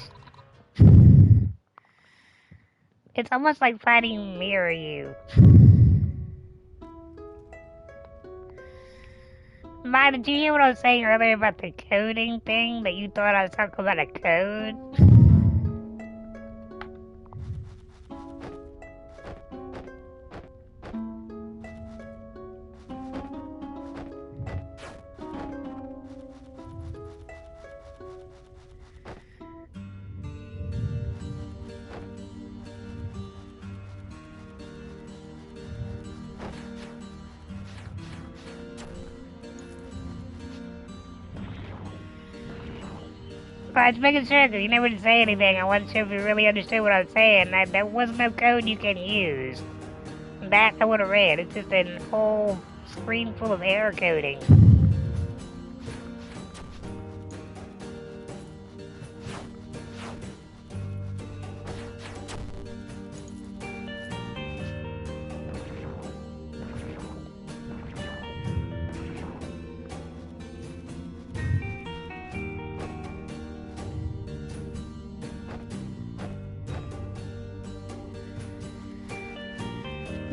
It's almost like fighting Mirror You. Ma, did you hear what I was saying earlier about the coding thing? That you thought I was talking about a code? I was making sure because you never did say anything. I wasn't sure if you really understood what I was saying. There was no code you can use. That I would have read. It's just a whole screen full of error coding.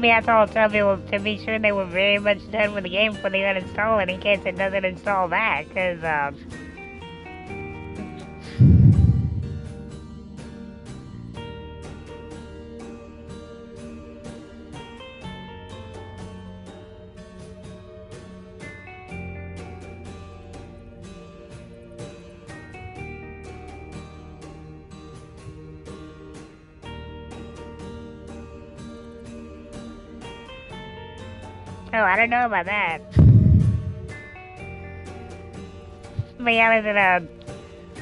I told some people to be sure they were very much done with the game before they uninstall it in case it doesn't install back, because, oh, I don't know about that. But yeah, listen,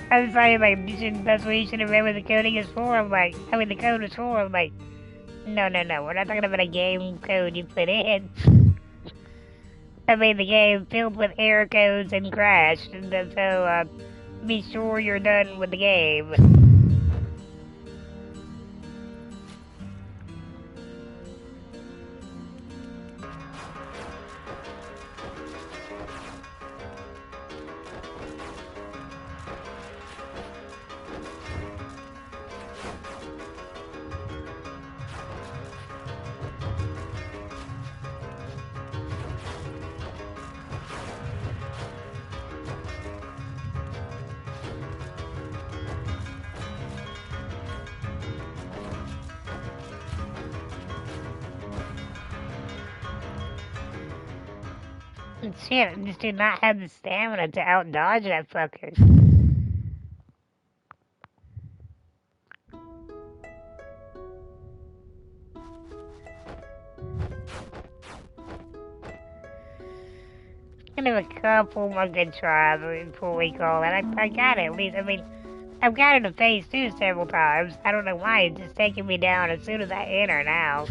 I was saying, like, that's what you should remember the coding is for. I'm like, the code is for. I'm like, no, we're not talking about a game code you put in. I mean, the game filled with error codes and crashed, and so, be sure you're done with the game. Shit, I just do not have the stamina to outdodge that fucker. Kind of a couple more good tries before we call it. I got it at least. I mean, I've got it in phase 2 several times. I don't know why it's just taking me down as soon as I enter now.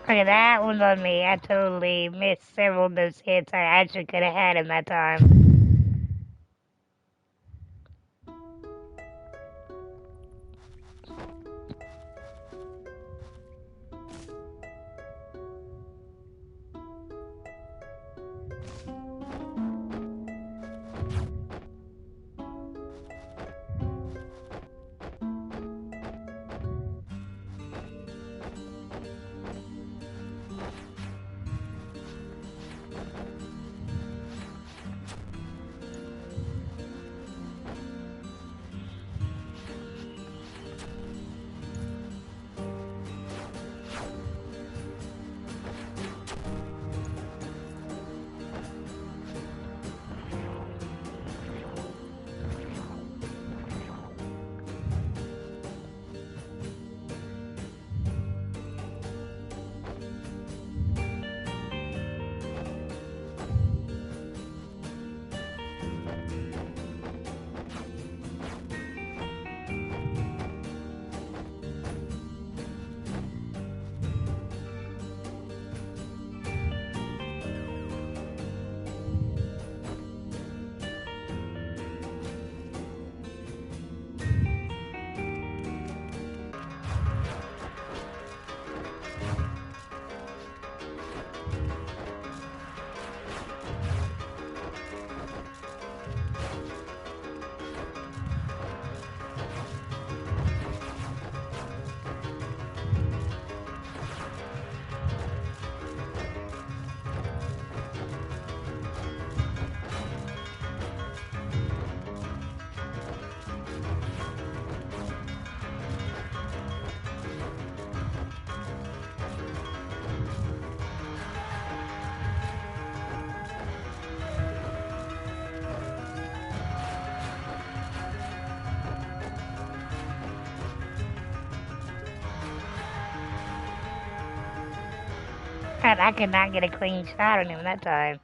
Okay, that one's on me. I totally missed several of those hits I actually could have had in that time. God, I could not get a clean shot on him that time.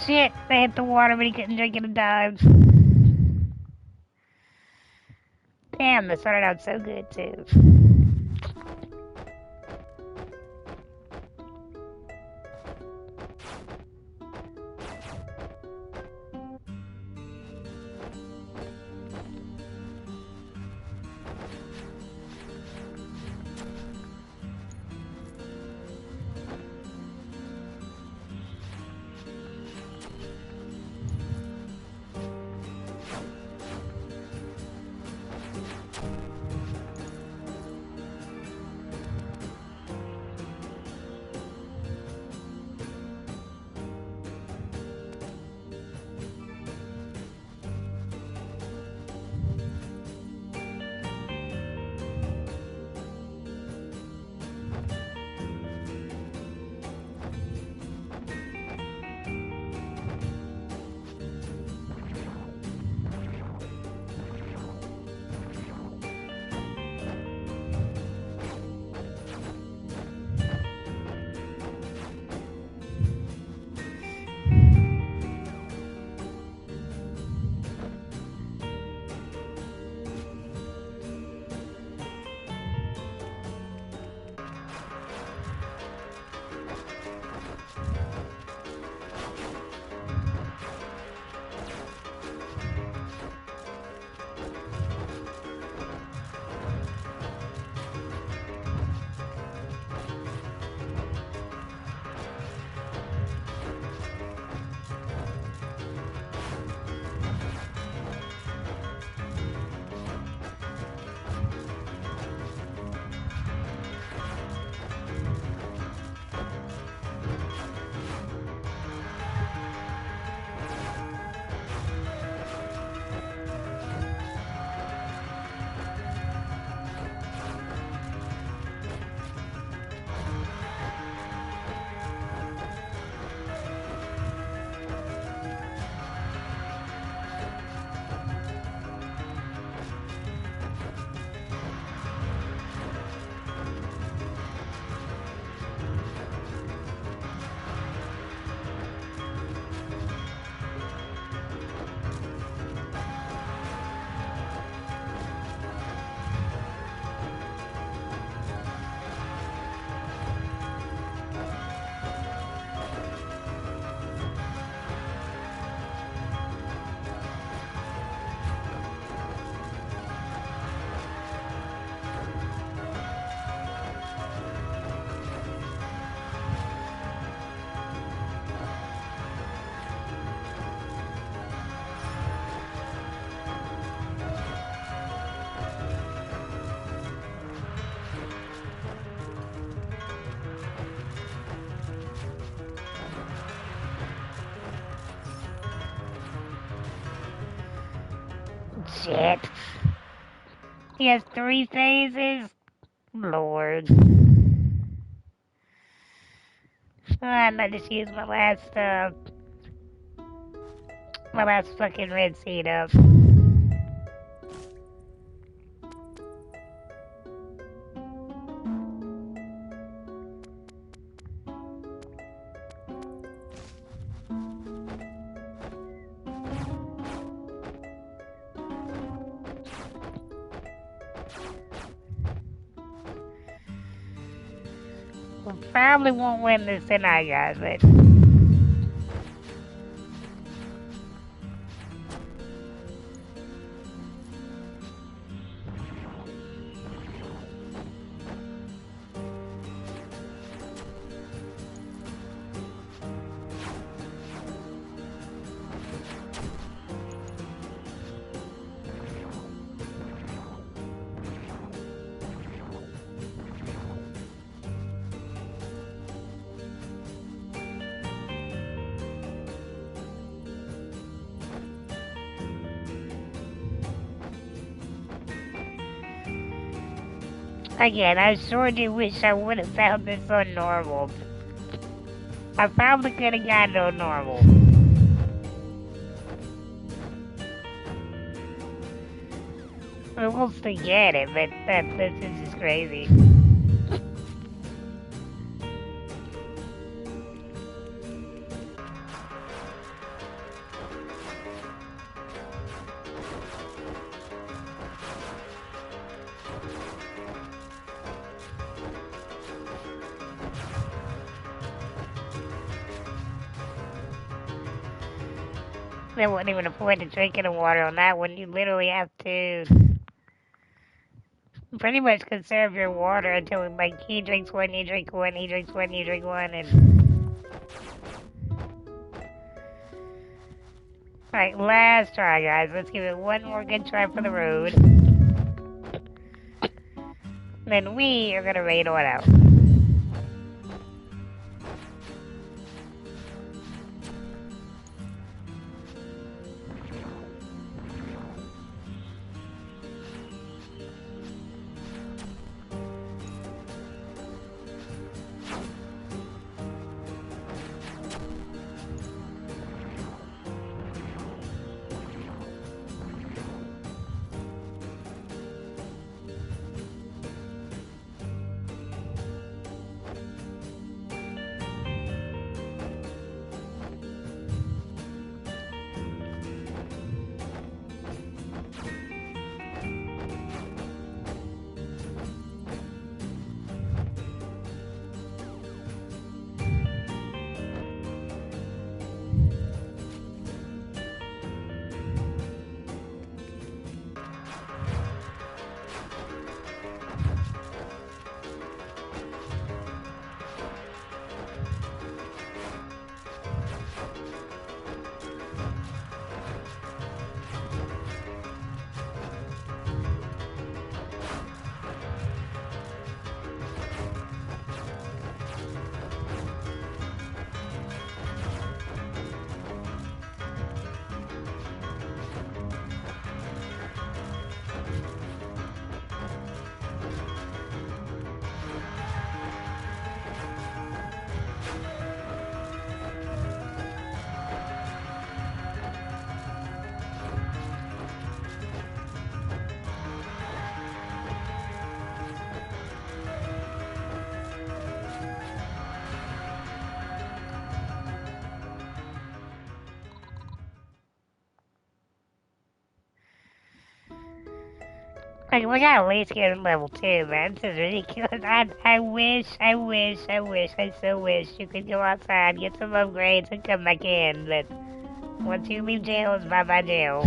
Shit, they hit the water, but he couldn't drink it in time. Damn, that started out so good, too. shit. He has 3 phases? Lord. I might just use my last fucking red seed up. We probably won't win this tonight, guys, but... Again, I sure do wish I would have found this on normal. I probably could have gotten on normal. I will still get it, but this is just crazy. There wasn't even a point to drinking the water on that one. You literally have to pretty much conserve your water until, like, he drinks one, you drink one, he drinks one, you drink one, and... Alright, last try, guys. Let's give it one more good try for the road. Then we are gonna raid on out. Like, we gotta at least get to level 2, man. This is ridiculous. I wish, I so wish you could go outside, get some upgrades, and come back in, but once you leave jail, it's bye-bye jail.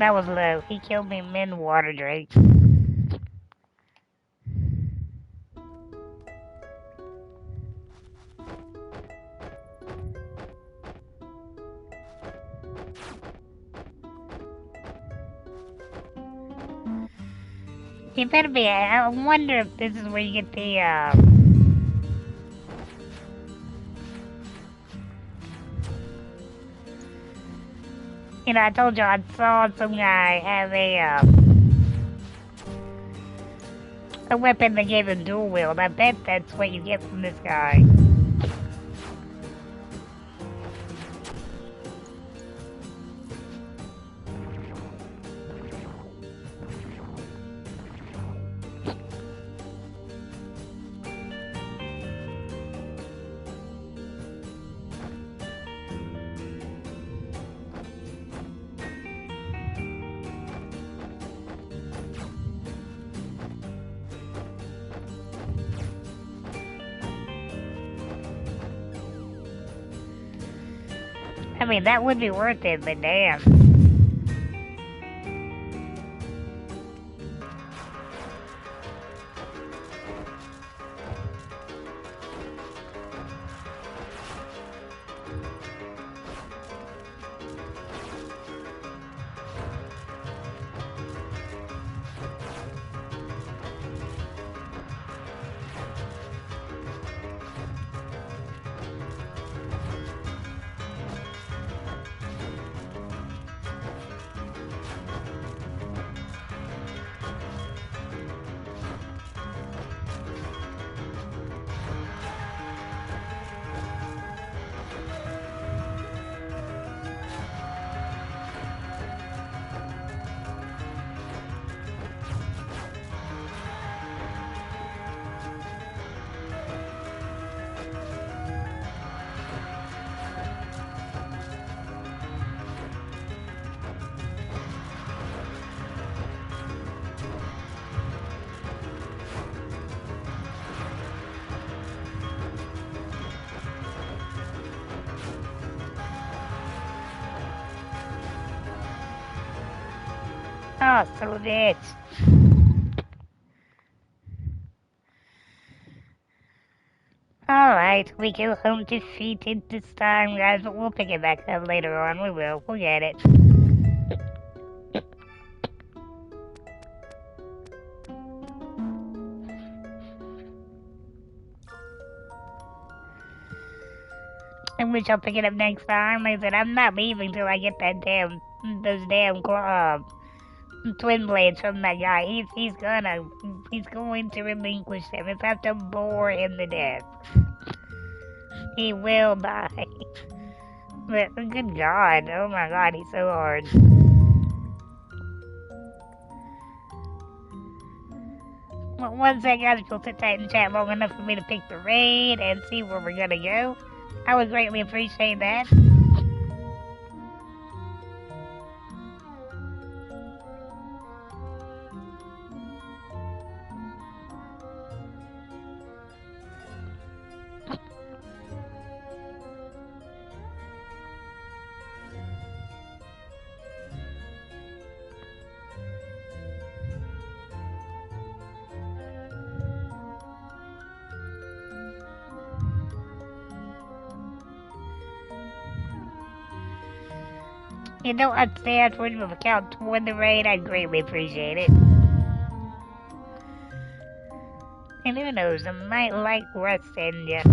That was low. He killed me mid water drake. You better be. I wonder if this is where you get the, You know, I told you I saw some guy have a weapon that gave him dual wield. I bet that's what you get from this guy. I mean, that would be worth it, but damn. Oh, so bitch. Alright, we go home defeated this time, guys, but we'll pick it back up later on. We will. We'll get it. In which I'll pick it up next time. Like I said, I'm not leaving till I get those damn twin blades from that guy. He's going to relinquish them. It's have to bore him to death. He will die. But good God, oh my God, he's so hard. Well, one second, guys, if you'll sit tight and chat long enough for me to pick the raid and see where we're gonna go, I would greatly appreciate that. You know, I'd stay afterwards with a count toward the raid. I'd greatly appreciate it. And who knows, I might like West India.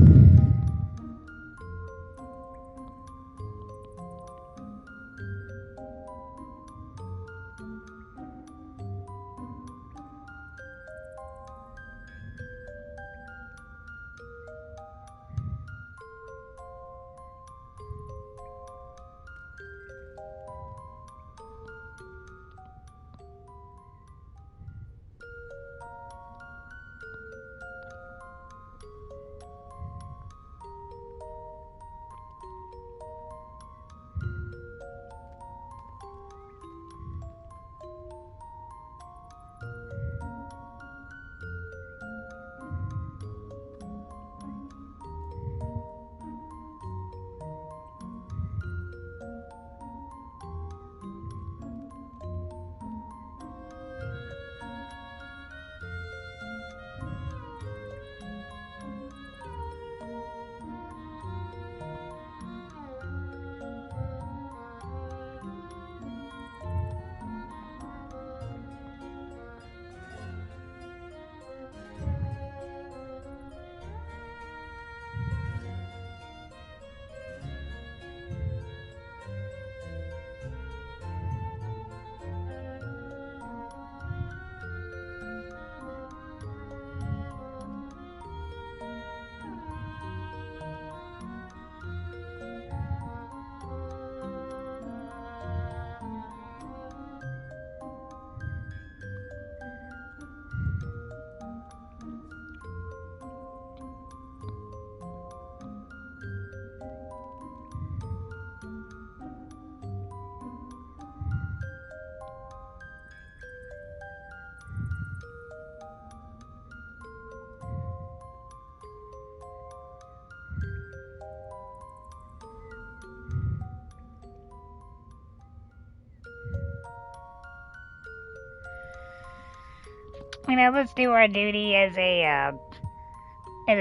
let's do our duty as a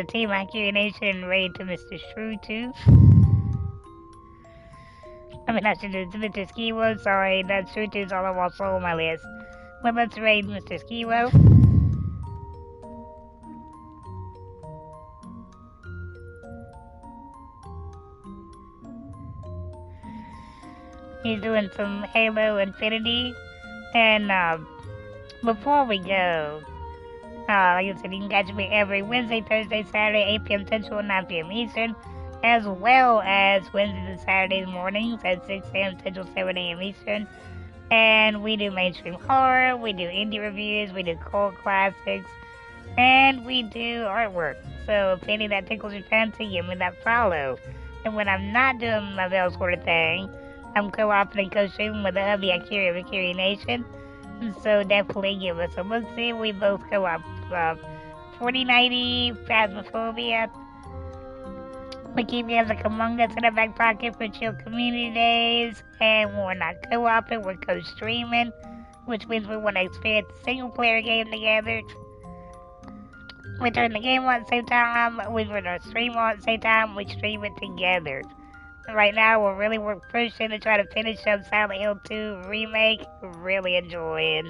team Accurate Nation and raid to Mr. Shrew too. I mean, I should do to Mr. Skiwo. Sorry, that Shrew 2's all on my list. But let's raid Mr. Skiwo. He's doing some Halo Infinity. And before we go, like I said, you can catch me every Wednesday, Thursday, Saturday, 8 p.m. Central, 9 p.m. Eastern, as well as Wednesdays and Saturdays mornings at 6 a.m. Central, 7 a.m. Eastern. And we do mainstream horror, we do indie reviews, we do cult classics, and we do artwork. So if any of that tickles your fancy, give me that follow. And when I'm not doing my Veil sort of thing, I'm co-opting and co-streaming with the hubby at Curie Nation. So definitely give us a look-see. We both co-op 4090 Phasmophobia. We keep Music Among Us in our back pocket for chill community days. And when we're not co-oping, we're co-streaming, which means we want to experience a single-player game together. We turn the game on at the same time, we turn our stream on at the same time, we stream it together. Right now, we're really pushing to try to finish up Silent Hill 2 Remake, really enjoying,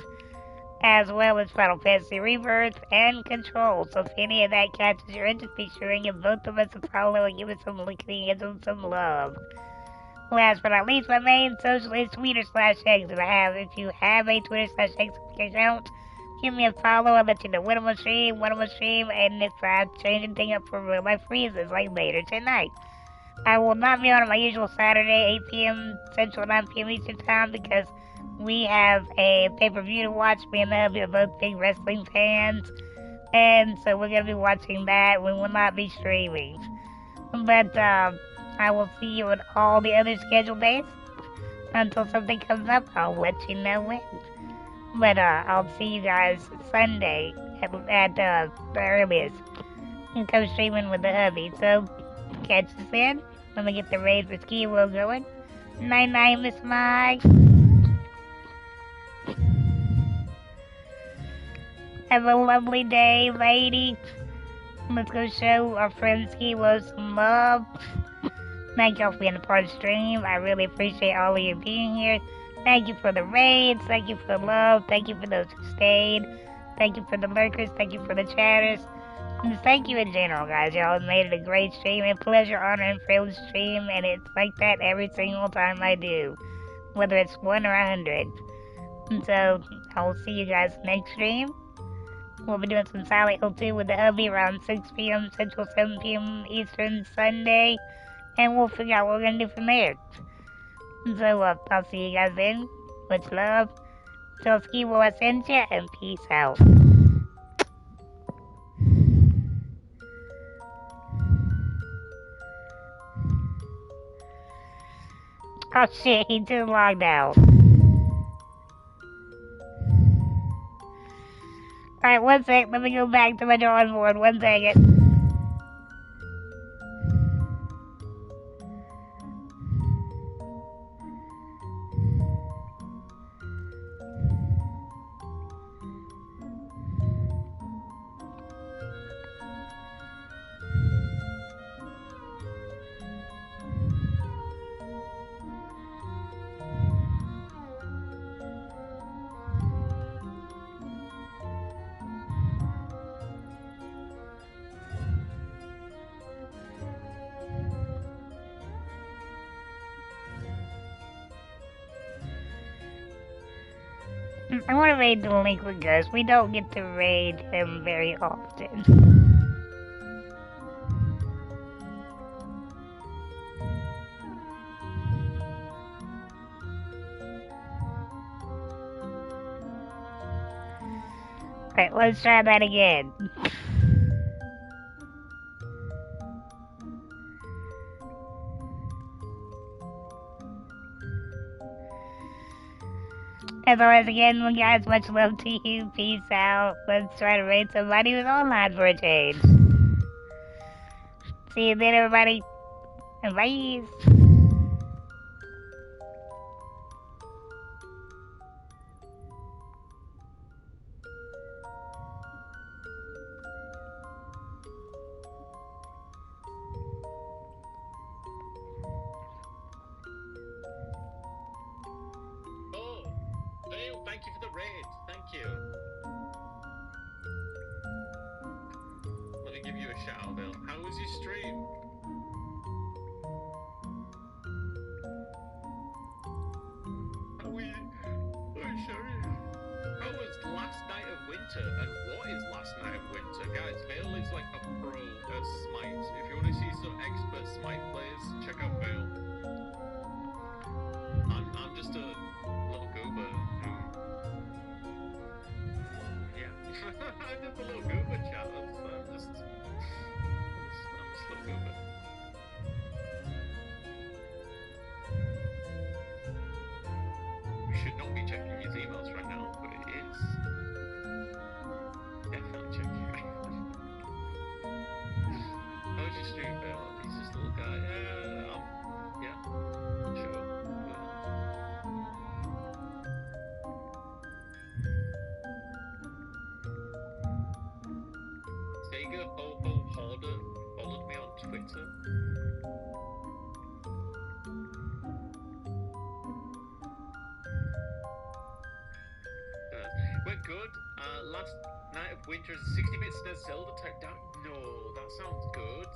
as well as Final Fantasy Rebirth and Control. So if any of that catches your interest, be sure and give both of us a follow and give us some licking and some love. Last but not least, my main social is Twitter/X. If you have a Twitter/X account, give me a follow. I'll let you know when I'm gonna stream, and if I change anything up for real life reasons, like later tonight. I will not be on my usual Saturday, 8 p.m. Central, 9 p.m. Eastern Time, because we have a pay-per-view to watch. Me and the hubby are both big wrestling fans, and so we're going to be watching that. We will not be streaming. But I will see you on all the other scheduled days. Until something comes up, I'll let you know when. But I'll see you guys Sunday at the earliest. And come streaming with the hubby. So catch us then. Let me get the raid for Ski World going. Night, Miss Mike. Have a lovely day, lady. Let's go show our friend Ski World some love. Thank y'all for being a part of the stream. I really appreciate all of you being here. Thank you for the raids. Thank you for the love. Thank you for those who stayed. Thank you for the lurkers. Thank you for the chatters. And thank you in general, guys. Y'all have made it a great stream. A pleasure, honor, and privilege stream. And it's like that every single time I do. Whether it's 1 or 100. And so, I will see you guys next stream. We'll be doing some Silent Hill 2 with the hubby around 6 p.m. Central, 7 p.m. Eastern Sunday. And we'll figure out what we're going to do from there. So, I'll see you guys then. Much love. Tell Ski will I send you, and peace out. Oh shit, he just logged out. Alright, 1 sec. Let me go back to my drawing board. 1 second. I want to raid the Delinquent Ghost. We don't get to raid him very often. Alright, let's try that again. As always, again, guys, much love to you. Peace out. Let's try to raid somebody who's online for a change. See you then, everybody. And bye. Vale, thank you for the raid. Thank you. Let me give you a shout out, Vale. How was your stream? How were you? Oh, sorry. How was last night of winter? And what is last night of winter? Guys, Vale is like a pro at Smite. If you want to see some expert Smite players, check out Vale. I'm just a little goober who... Yeah. I'm just a little goober, chat. I'm just a little goober. You should not be checking his emails right now, but it is. Definitely checking your emails. How was your stream, Vale? He's just a little guy. Yeah, sure. Sega Ho Ho Hoarder followed me on Twitter. We're good. Last night of winter is a 60-bit SNES Zelda type down. No, that sounds good.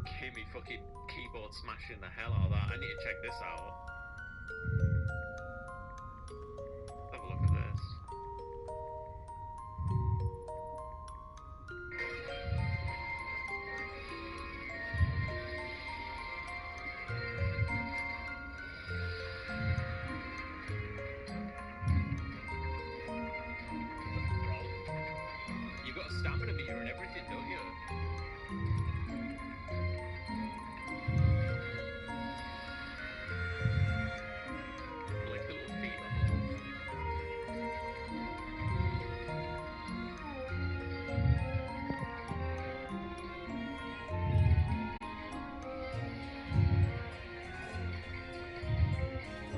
Kimmy fucking keyboard smashing the hell out of that. I need to check this out.